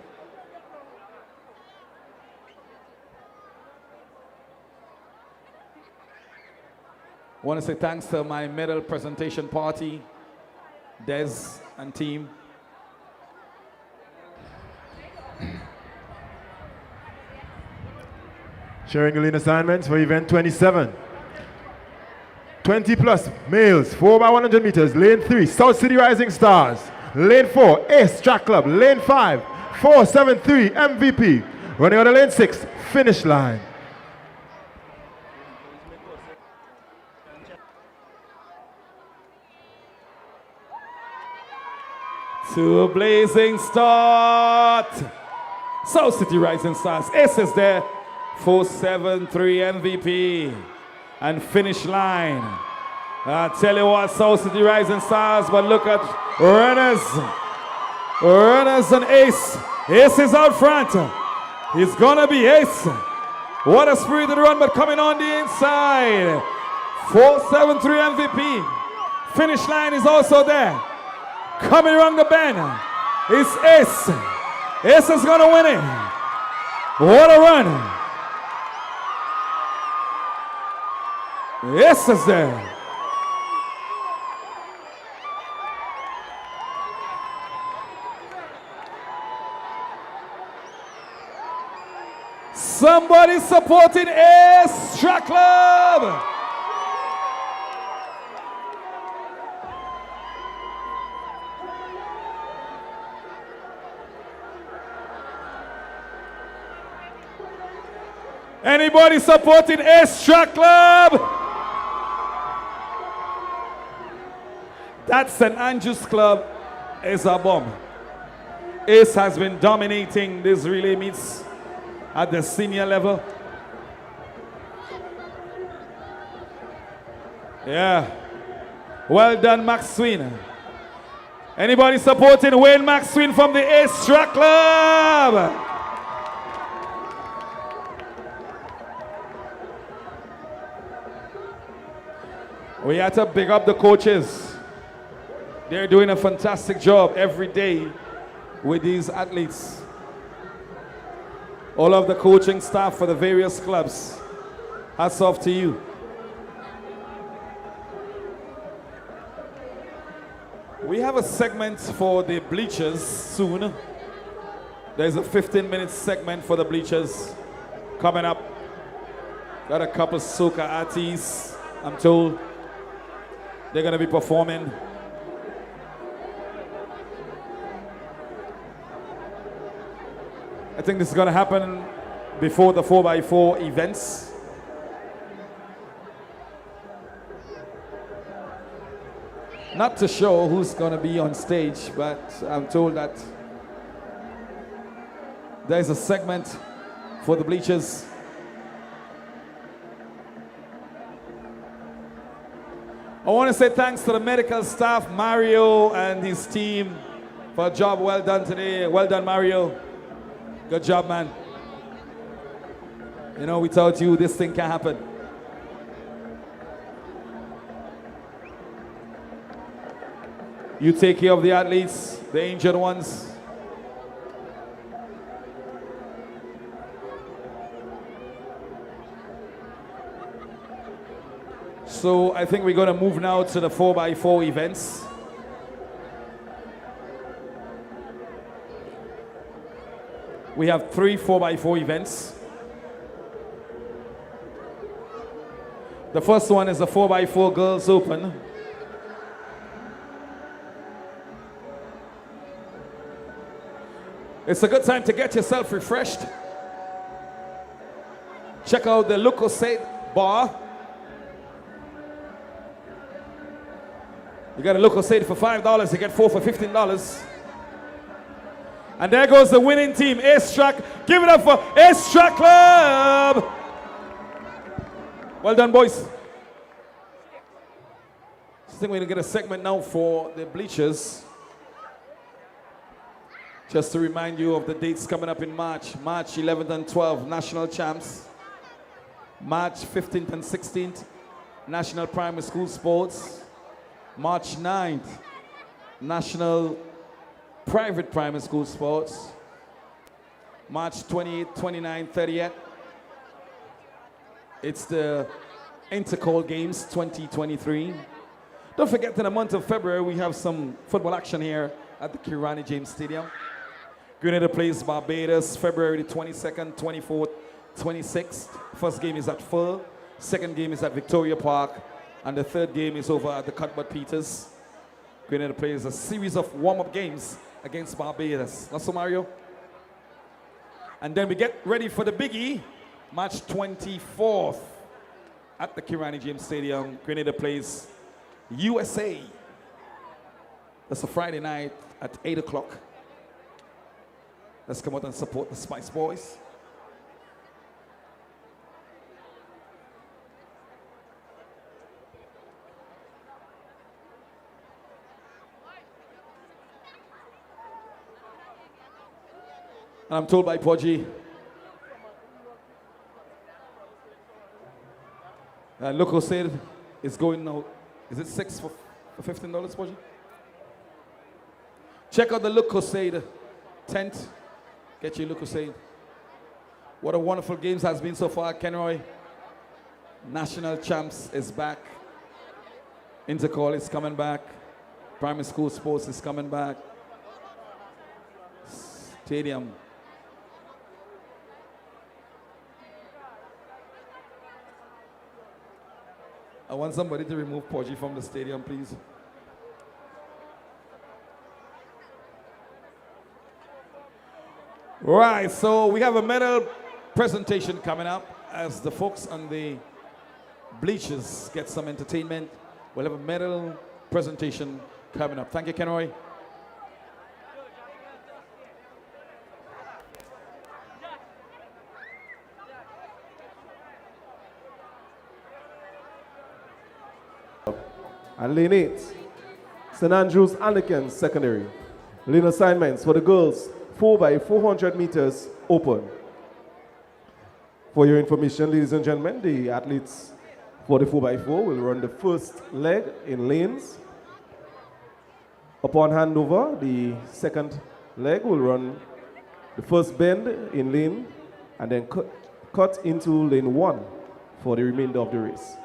I want to say thanks to my medal presentation party, Des and team. Sharing the lane assignments for event 27. 20 plus males, 4x100 meters, lane 3, South City Rising Stars, lane 4, Ace Track Club, lane 5, 473 MVP, running on the lane 6, finish line. to a blazing start. South City Rising Stars. Ace is there. 4-7-3 MVP. And finish line. I tell you what, South City Rising Stars, but look at runners. Runners and Ace. Ace is out front. He's gonna be Ace. What a spirited run, but coming on the inside. 4-7-3 MVP. Finish line is also there. Coming around the bend is Ace. Ace is gonna win it. What a run. Ace is there. Somebody supporting Ace Track Club. Anybody supporting Ace Track Club? That St. Andrews Club is a bomb. Ace has been dominating these relay meets at the senior level. Yeah. Well done, Max Swin. Anybody supporting Wayne Max Swin from the Ace Track Club? We have to big up the coaches. They're doing a fantastic job every day with these athletes. All of the coaching staff for the various clubs, hats off to you. We have a segment for the bleachers soon. There's a 15-minute segment for the bleachers coming up. Got a couple soca artists, I'm told. They're going to be performing. I think this is going to happen before the 4x4 events. Not to show who's going to be on stage, but I'm told that there's a segment for the bleachers. I want to say thanks to the medical staff, Mario and his team, for a job well done today. Well done, Mario. Good job, man. You know, without you, this thing can't happen. You take care of the athletes, the injured ones. So I think we're going to move now to the 4x4 events. We have 3 4x4 events. The first one is the 4x4 Girls Open. It's a good time to get yourself refreshed. Check out the Lucozade bar. You got a Lucozade for $5, you get 4 for $15. And there goes the winning team, Ace Track. Give it up for Ace Track Club. Well done, boys. I think we're going to get a segment now for the bleachers. Just to remind you of the dates coming up in March. March 11th and 12th, National Champs. March 15th and 16th, National Primary School Sports. March 9th, National Private Primary School Sports. March 28th, 29th, 30th. It's the Intercol Games 2023. Don't forget, in the month of February, we have some football action here at the Kirani James Stadium. Grenada plays Barbados, February the 22nd, 24th, 26th. First game is at Full. Second game is at Victoria Park. And the third game is over at the Cuthbert Peters. Grenada plays a series of warm-up games against Barbados. Not so, Mario? And then we get ready for the biggie, March 24th at the Kirani James Stadium. Grenada plays USA. That's a Friday night at 8 o'clock. Let's come out and support the Spice Boys. And I'm told by Pudgy Loco said it's going now. Is it 6 for $15, Pudgy? Check out the Look Crusade tent. Get your Look Crusade. What a wonderful games has been so far, Kenroy. National Champs is back. Intercall is coming back. Primary school sports is coming back. Stadium. I want somebody to remove Pudgy from the stadium, please. Right, so we have a medal presentation coming up as the folks on the bleachers get some entertainment. We'll have a medal presentation coming up. Thank you, Kenroy. And lane 8, St. Andrews Anglican Secondary. Lane assignments for the girls, 4x400 meters open. For your information, ladies and gentlemen, the athletes for the 4x4 will run the first leg in lanes. Upon handover, the second leg will run the first bend in lane and then cut into lane 1 for the remainder of the race.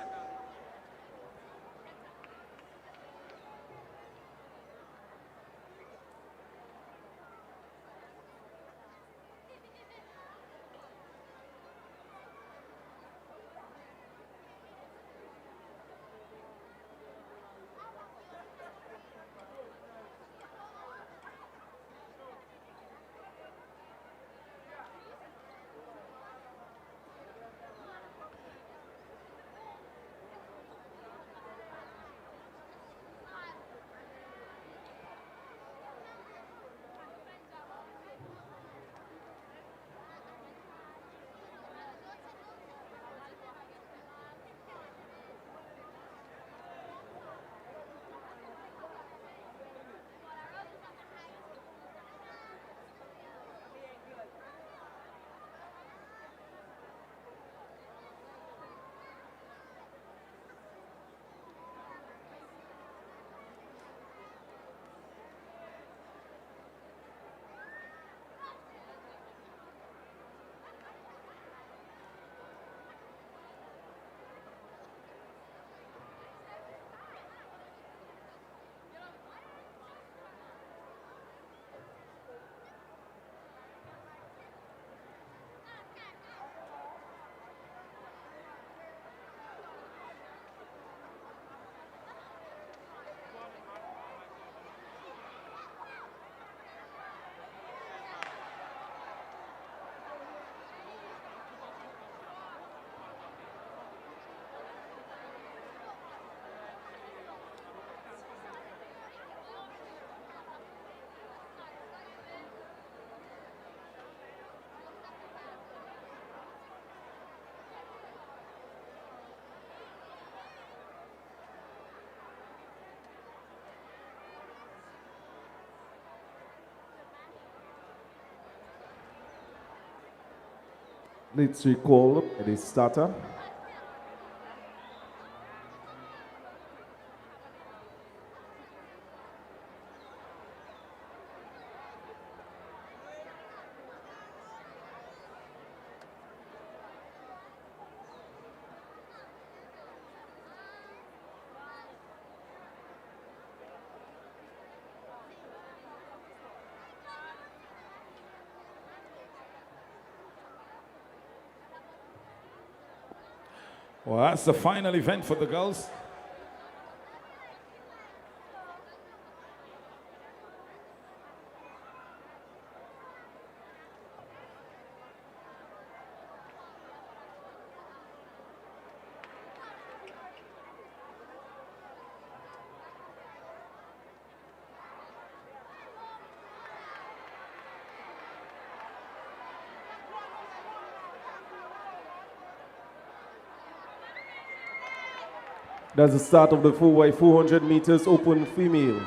Let's recall the starter. Well, that's the final event for the girls. That's the start of the 4x400 meters open female.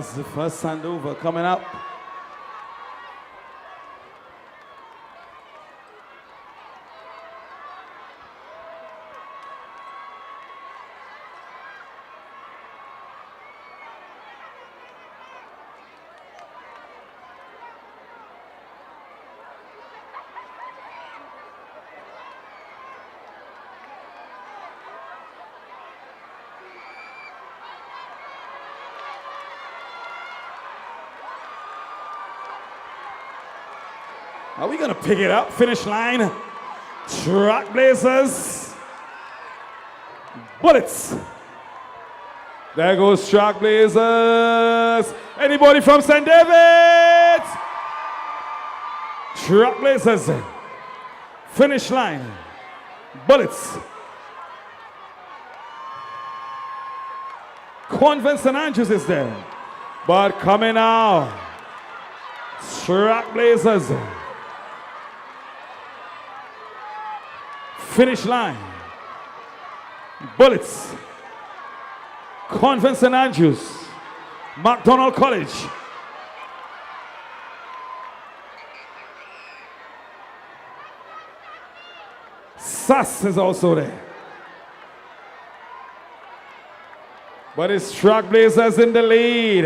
That's the first handover coming up. Are we gonna pick it up? Finish line. Trailblazers. Bullets. There goes Trailblazers. Anybody from St. David's? Trailblazers. Finish line. Bullets. Convent St. Andrews is there. But coming out. Trailblazers. Finish line. Bullets. Convent St. Andrews. McDonald College. SAS is also there. But it's Trailblazers in the lead.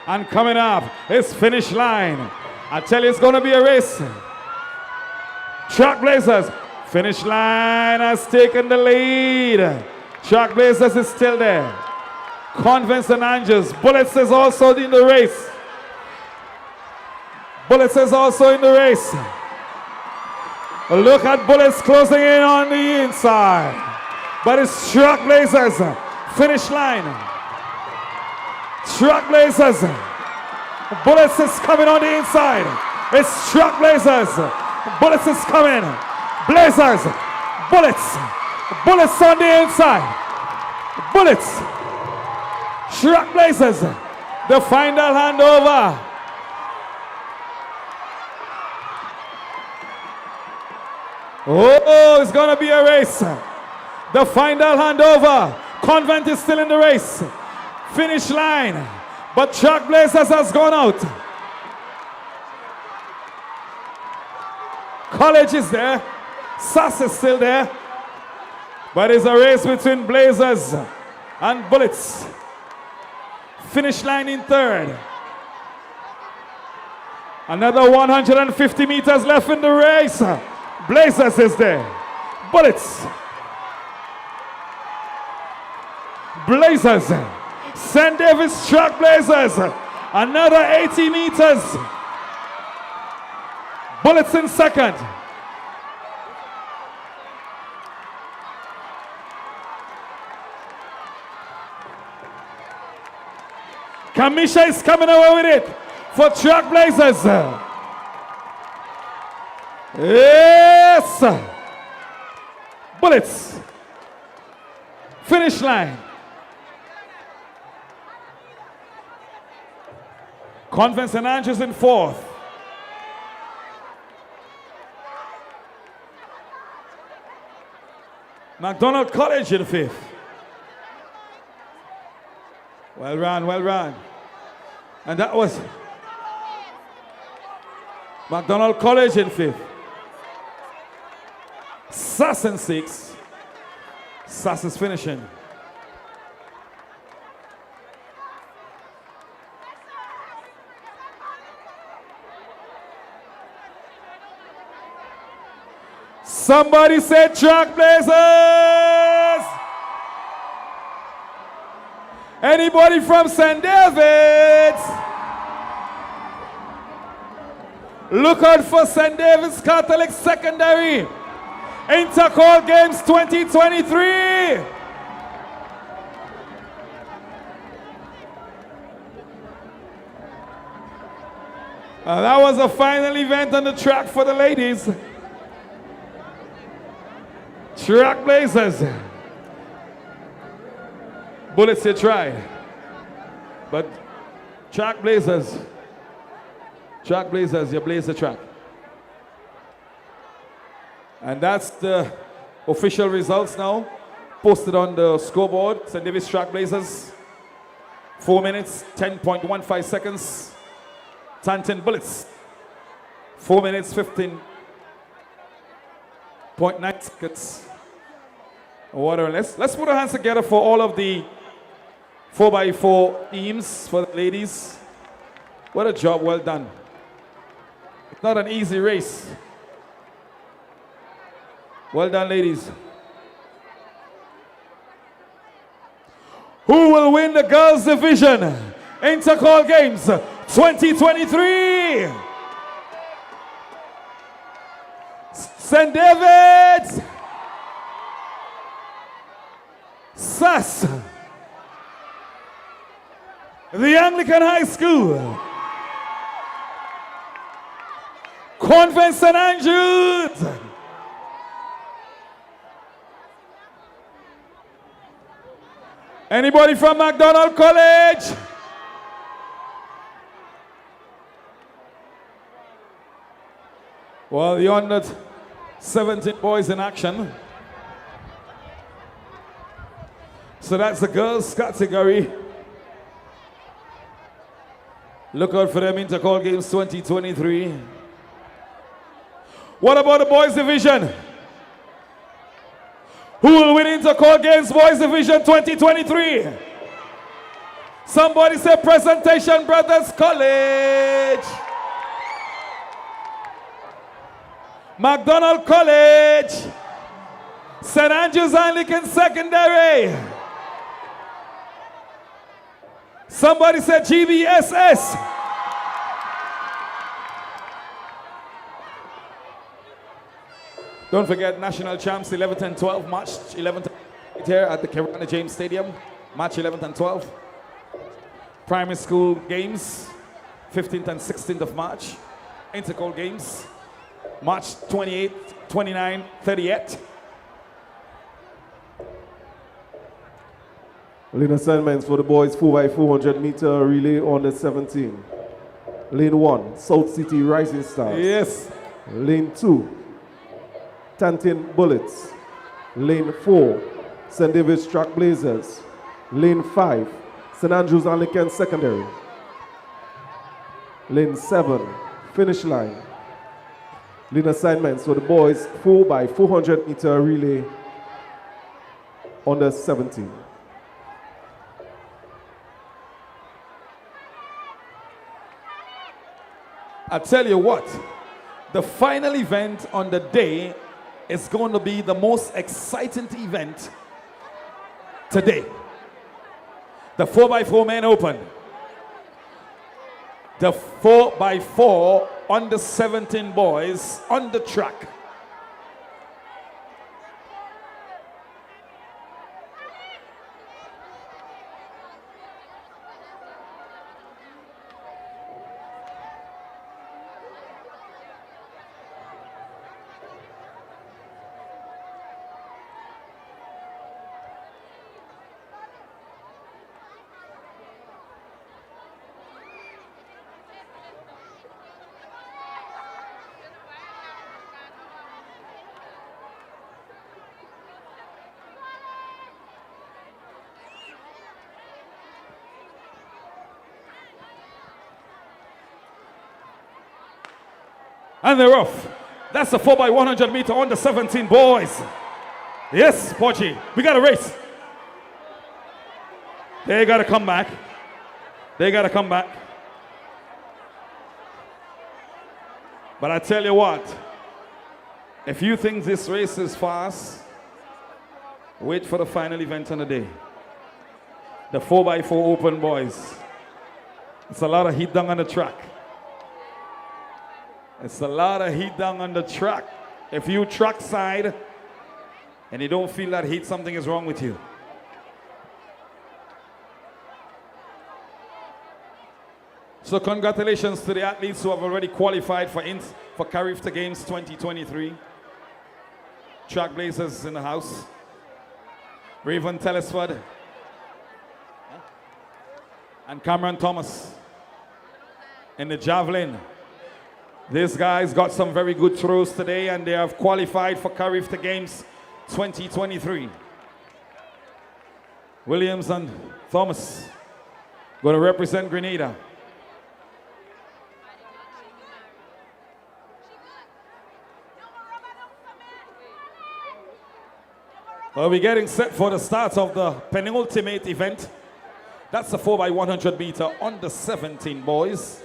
And coming up, it's finish line. I tell you, it's going to be a race. Trailblazers. Finish line has taken the lead. Trailblazers is still there. Convent St. Andrews. Bullets is also in the race. Bullets is also in the race. Look at Bullets closing in on the inside. But it's Trailblazers. Finish line. Trailblazers. Bullets is coming on the inside. It's Trailblazers. Bullets is coming. Blazers, Bullets, Bullets on the inside, Bullets, Trailblazers, the final handover. Oh, it's gonna be a race. The final handover. Convent is still in the race. Finish line, but Trailblazers has gone out. College is there. SAS is still there, but it's a race between Blazers and Bullets. Finish line in third. Another 150 meters left in the race. Blazers is there. Bullets. Blazers. St. David's Trailblazers. Another 80 meters. Bullets in second. Kamisha is coming away with it for Trailblazers. Yes! Bullets. Finish line. Convent St. Andrews in fourth. McDonald College in fifth. Well run, well run. And that was McDonald College in fifth. SAS in sixth. SAS is finishing. Somebody said Trailblazers. Anybody from St. David's? Look out for St. David's Catholic Secondary. Intercall Games 2023. That was a final event on the track for the ladies. Track Blazers. Bullets you tried. But Track Blazers, you blaze the track. And that's the official results now, posted on the scoreboard. St. David's Track Blazers, 4 minutes, 10.15 seconds. Tanton Bullets, 4 minutes, 15.9 seconds. Water. Let's put our hands together for all of the 4x4 teams for the ladies. What a job, well done. It's not an easy race. Well done, ladies. Who will win the girls division Intercall Games 2023? St. David's SAS, the Anglican High School, Convent St. Andrews, anybody from MacDonald College? Well, the U17 Boys in action. So that's the girls category. Look out for them Intercall Games 2023. What about the boys division? Who will win Intercall Games Boys Division 2023? Somebody say Presentation Brothers College. MacDonald College. St. Andrews Anglican Secondary. Somebody said GBSS. Don't forget National Champs 11th and 12th, March 11th here at the Kirani James Stadium, March 11th and 12th. Primary school games, 15th and 16th of March. Intercall games, March 28th, 29th, 30th. Lane assignments for the boys 4x400 meter relay on the 17. Lane 1, South City Rising Stars. Yes. Lane 2, Tantin Bullets. Lane 4, St. David's Track Blazers. Lane 5, St. Andrews Anglican Secondary. Lane 7, Finish Line. Lane assignments for the boys 4x400 meter relay on the 17. I tell you what, the final event on the day is going to be the most exciting event today. The 4x4 men open. The 4x4 on the 17 boys on the track. And they're off. That's the 4x100 meter on the 17 boys. Yes, Porgy, we got a race. They got to come back. They got to come back. But I tell you what, if you think this race is fast, wait for the final event on the day. The 4x4 open boys. It's a lot of heat down on the track. It's a lot of heat down on the track. If you track side and you don't feel that heat, something is wrong with you. So congratulations to the athletes who have already qualified for Carifta Games 2023. Trailblazers in the house. Raven Telesford and Cameron Thomas in the javelin. These guys got some very good throws today and they have qualified for Carifta Games 2023. Williams and Thomas going to represent Grenada. We're getting set for the start of the penultimate event. That's the 4x100 meter on the 17 boys.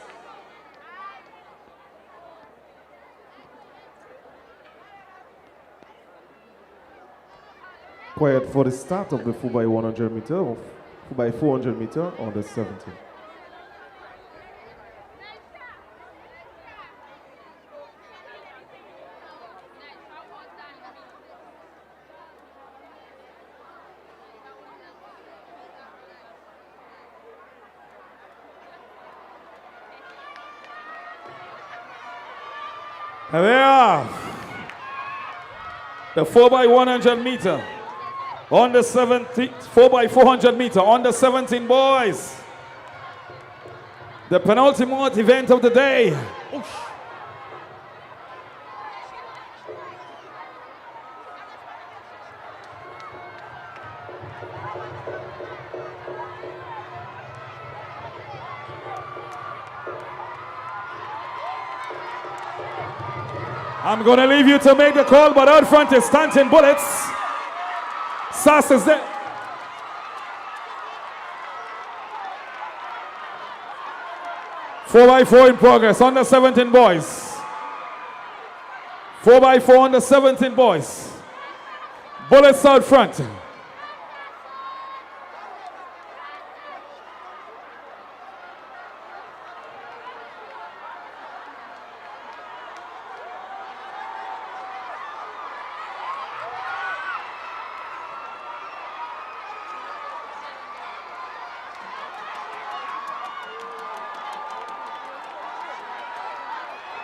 Quiet for the start of the 4x100 meter or 4x400 meter on the 17. And they are the 4x100 meter on the 4x400 meter on the 17 boys. The penultimate event of the day. Oof. I'm going to leave you to make the call, but out front is Stanton Bullets. Sass is there. Four by four in progress on the 17 boys. 4x4 on the 17 boys. Bullets out front.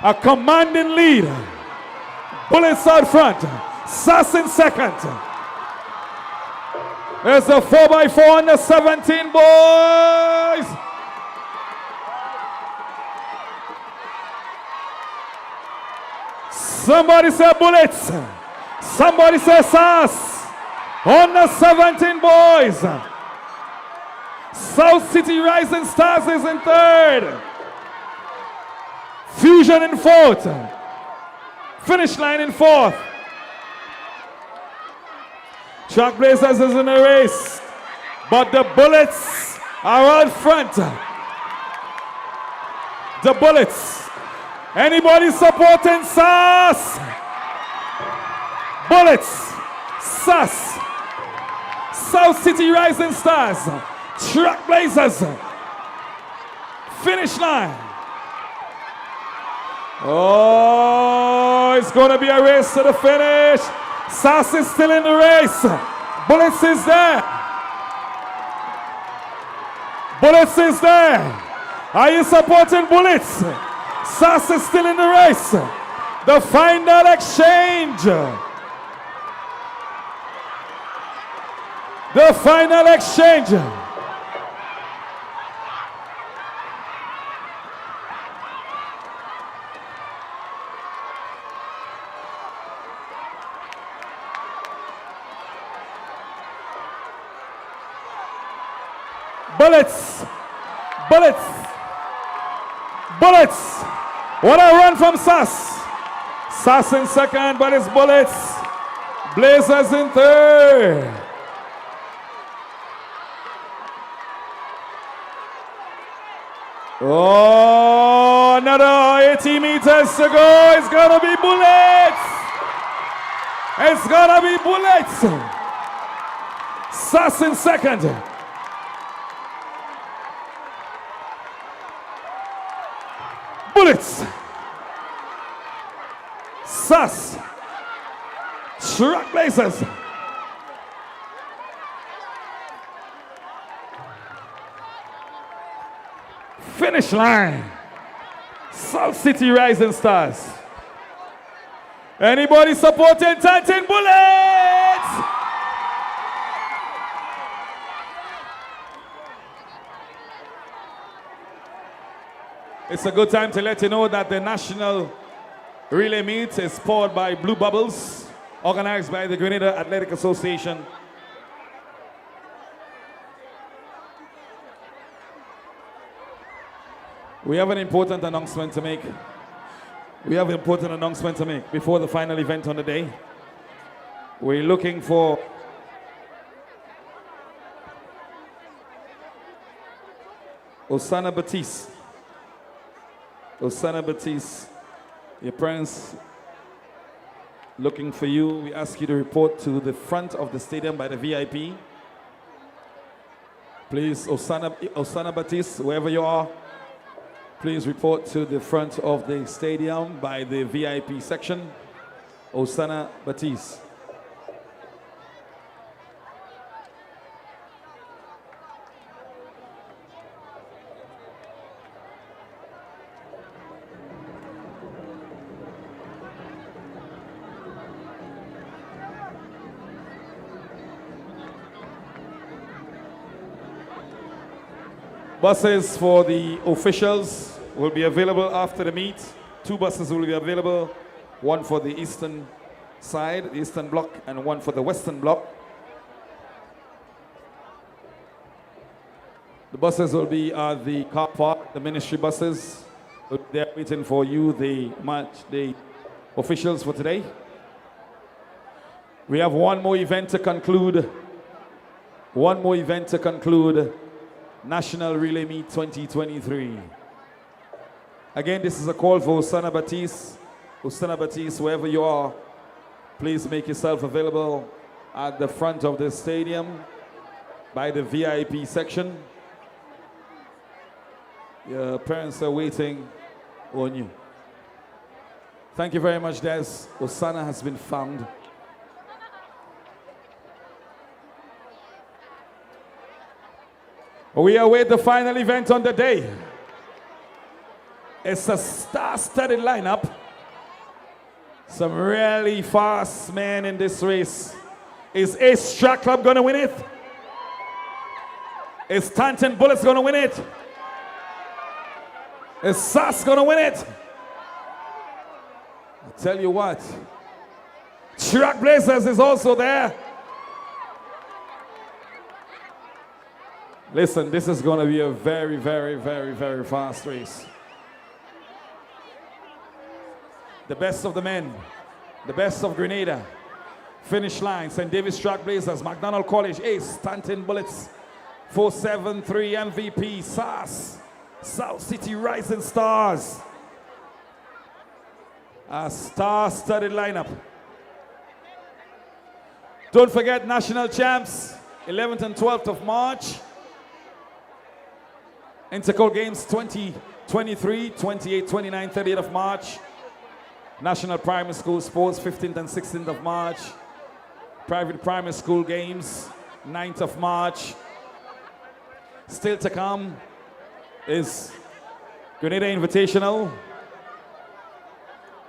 A commanding lead. Bullets out front. Sass in second. There's a 4x4 on the 17 boys. Somebody say Bullets. Somebody say Sass. On the 17 boys. South City Rising Stars is in third. Fusion in fourth. Finish line in fourth. Trailblazers is in a race, but the Bullets are out front. The Bullets. Anybody supporting Sass? Bullets. Sass. South City Rising Stars. Trailblazers. Finish line. Oh, it's going to be a race to the finish. Sass is still in the race. Bullets is there. Bullets is there. Are you supporting Bullets? Sass is still in the race. The final exchange. The final exchange. Bullets. Bullets. Bullets. What a run from Sass. Sass in second, but it's Bullets. Blazers in third. Oh, another 80 meters to go. It's going to be Bullets. It's going to be Bullets. Sass in second. Bullets. Sus. Trailblazers. Finish line. South City Rising Stars. Anybody supporting Titan Bullets? It's a good time to let you know that the National Relay Meet is powered by Blue Bubbles, organized by the Grenada Athletic Association. We have an important announcement to make. Before the final event on the day. We're looking for Osana Batiste. Osana Batiste, your parents looking for you. We ask you to report to the front of the stadium by the VIP. Please, Osana Batiste, wherever you are, please report to the front of the stadium by the VIP section. Osana Batiste. Buses for the officials will be available after the meet. 2 buses will be available, one for the eastern side, the eastern block, and one for the western block. The buses will be at the car park, the ministry buses. They're waiting for you, the officials for today. We have one more event to conclude. National Relay Meet 2023. Again, this is a call for Osana Batiste. Osana Batiste, wherever you are, please make yourself available at the front of the stadium by the VIP section. Your parents are waiting on you. Thank you very much, Des. Osana has been found. We await the final event on the day. It's a star-studded lineup. Some really fast men in this race. Is Ace Track Club going to win it? Is Tantan Bullets going to win it? Is SAS going to win it? I'll tell you what. Trailblazers is also there. Listen, this is going to be a very, very, very, very fast race. The best of the men, the best of Grenada. Finish line, St. David's Trailblazers, McDonald College, Ace, Tantan Bullets, 473 MVP, SAS, South City Rising Stars. A star-studded lineup. Don't forget national champs, 11th and 12th of March. Intercourt Games 2023, 28, 29, 30th of March. National Primary School Sports 15th and 16th of March. Private Primary School Games 9th of March. Still to come is Grenada Invitational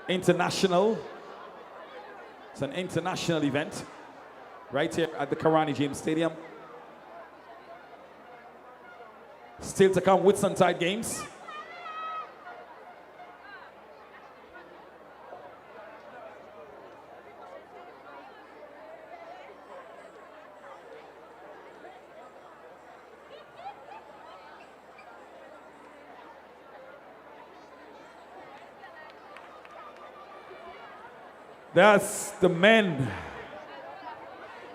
International. It's an international event right here at the Kirani James Stadium. Still to come, Whitsuntide Games. That's the men.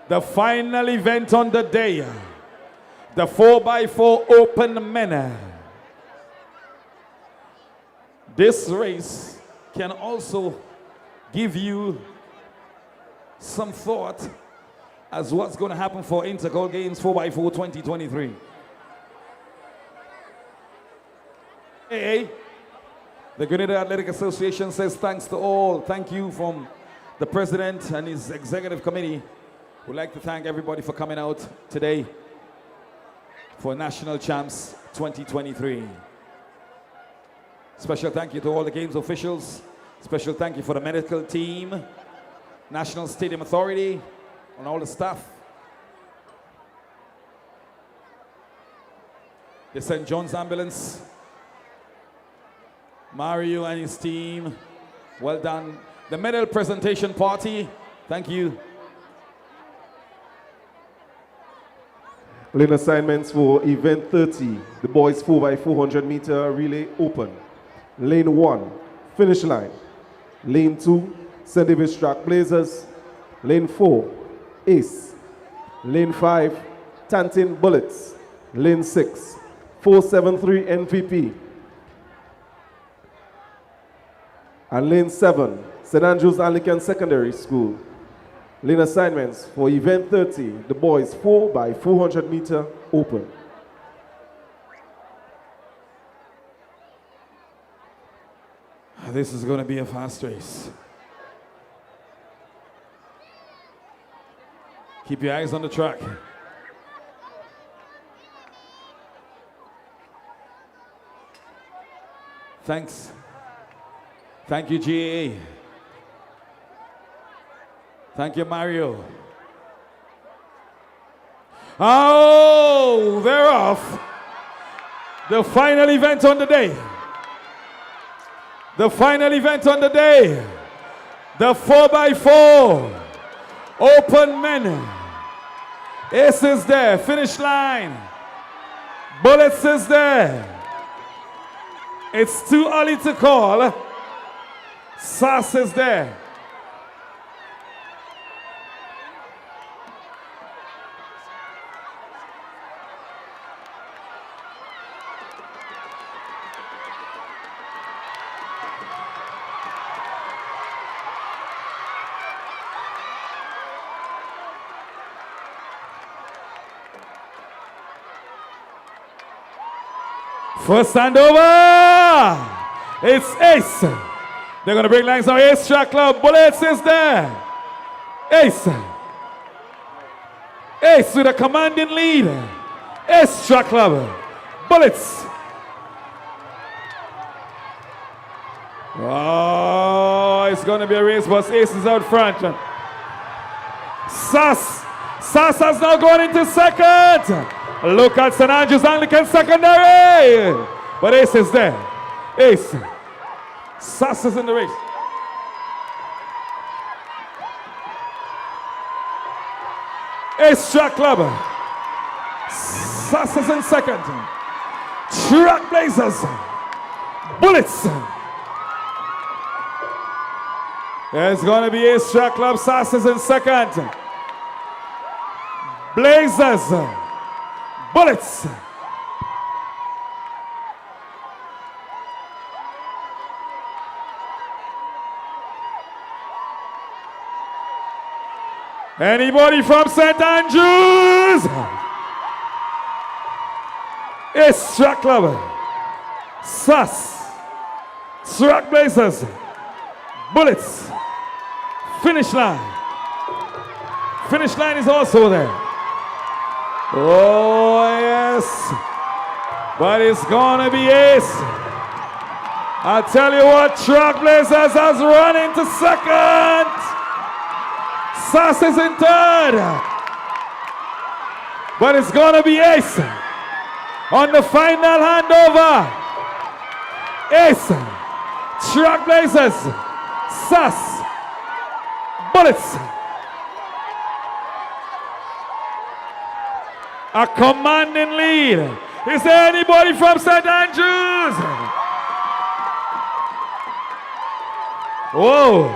The final event on the day. The 4x4 open men. This race can also give you some thought as what's going to happen for Intercourt Games 4x4 2023. Hey, The Grenada Athletic Association says thanks to all. Thank you from the president and his executive committee. We'd like to thank everybody for coming out today for National Champs 2023. Special thank you to all the games officials. Special thank you for the medical team, National Stadium Authority, and all the staff. The St. John's Ambulance, Mario and his team, well done. The medal presentation party, thank you. Lane assignments for event 30, the boys 4x400 meter relay open. Lane 1, finish line. Lane 2, St. David's Track Blazers. Lane 4, Ace. Lane 5, Tantin Bullets. Lane 6, 473 MVP. And lane 7, St. Andrews Anglican Secondary School. Lane assignments for event 30, the boys 4x400 meter open. This is going to be a fast race. Keep your eyes on the track. Thanks. Thank you, GAA. Thank you, Mario. Oh, they're off. The final event on the day. The final event on the day. The 4x4 open men. Ace is there, finish line. Bullets is there. It's too early to call. Sass is there. First stand over. It's Ace. They're going to break lines now. Ace Track Club. Bullets is there. Ace. Ace with a commanding lead. Ace Track Club. Bullets. Oh, it's going to be a race, but Ace is out front. Sass has now gone into second. Look at St. Andrews Anglican Secondary. But Ace is there. Ace. Sass is in the race. Ace Track Club. Sass is in second. Track Blazers. Bullets. It's going to be Ace Track Club. Sass is in second. Blazers. Bullets. Anybody from St. Andrews? Ace Track Club. Sass. Track Blazers. Bullets. Finish line. Finish line is also there. Oh, yes. But it's going to be Ace. I tell you what, Track Blazers has run into second. Sass is in third. But it's going to be Ace on the final handover. Ace, Track Blazers, Sass, Bullets. A commanding lead. Is there anybody from St. Andrews? Whoa.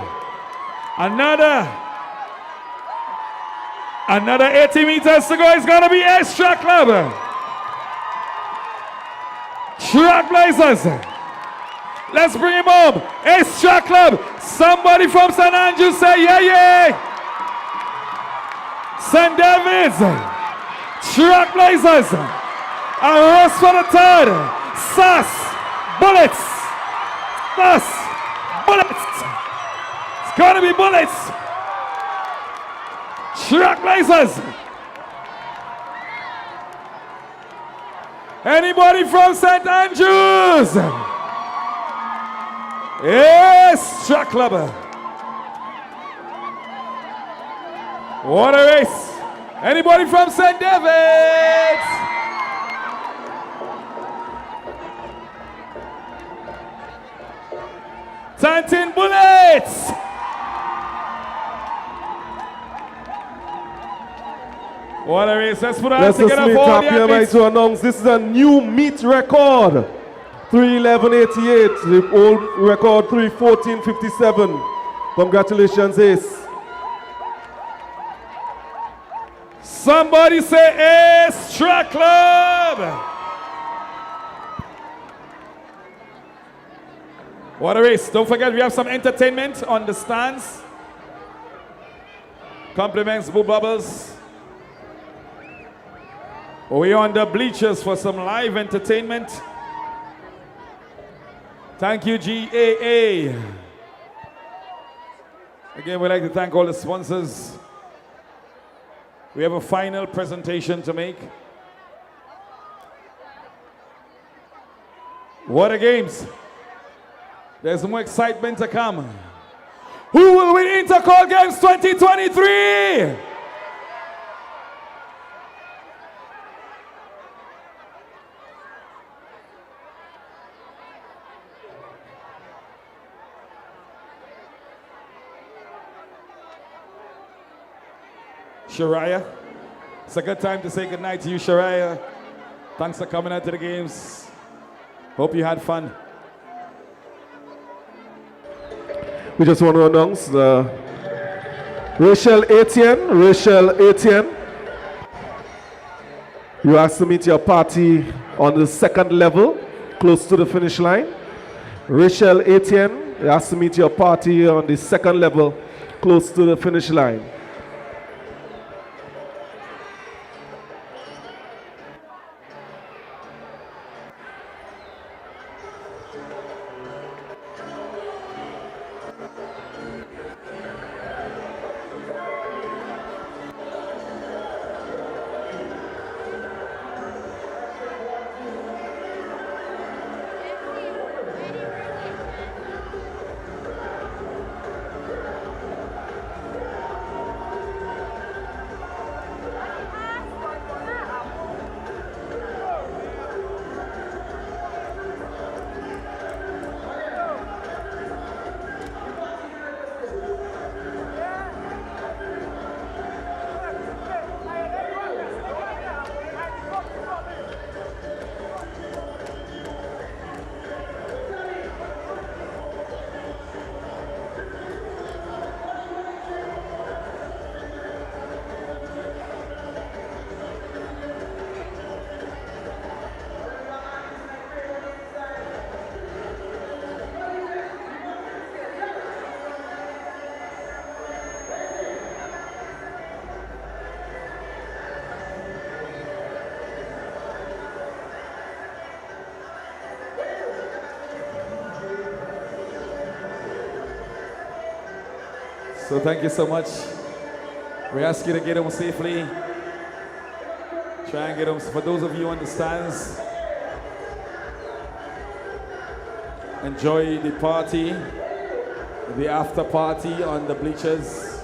Another 80 meters to go. It's going to be Ace Track Club. Track Blazers. Let's bring him home. Ace Track Club. Somebody from St. Andrews say yeah, yeah. St. David's. Track Blazers. A rush for the third. Sass. Bullets. Bus! Bullets! It's gonna be bullets! Track blazers! Anybody from St. Andrews? Yes, track club. What a race! Anybody from St. David's? Tantin Bullets! What a race. Let's put our hands together for all the athletes. To announce this is a new meet record. 3:11:88. The old record 3:14:57. Congratulations, Ace. Somebody say Ace Track Club! What a race. Don't forget we have some entertainment on the stands. Compliments, Blue Bubbles. We're on the bleachers for some live entertainment. Thank you, GAA. Again, we'd like to thank all the sponsors. We have a final presentation to make. What a games. There's more excitement to come. Who will win Intercall Games 2023? Shariah. It's a good time to say goodnight to you, Shariah. Thanks for coming out to the games. Hope you had fun. We just want to announce Rachel Etienne. You asked to meet your party on the second level, close to the finish line. Rachel Etienne, you asked to meet your party on the second level, close to the finish line. So thank you so much. We ask you to get home safely. Try and get home. For those of you on the stands, enjoy the party, the after party on the bleachers.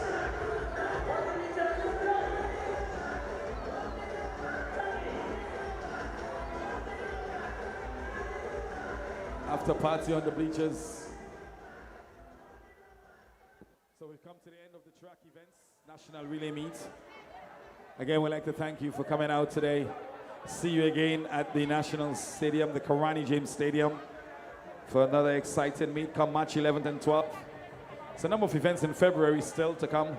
After party on the bleachers. So we've come to the end of the track events, National Relay Meet. Again, we'd like to thank you for coming out today. See you again at the National Stadium, the Kirani James Stadium, for another exciting meet come March 11th and 12th. There's a number of events in February still to come.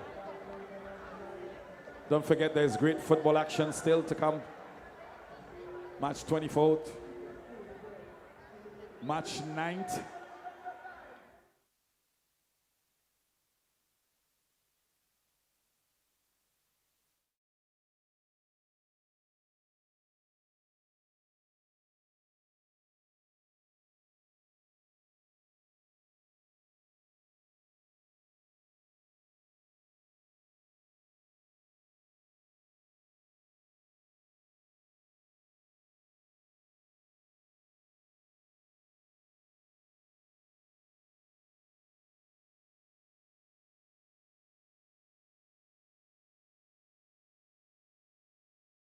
Don't forget there's great football action still to come. March 24th, March 9th,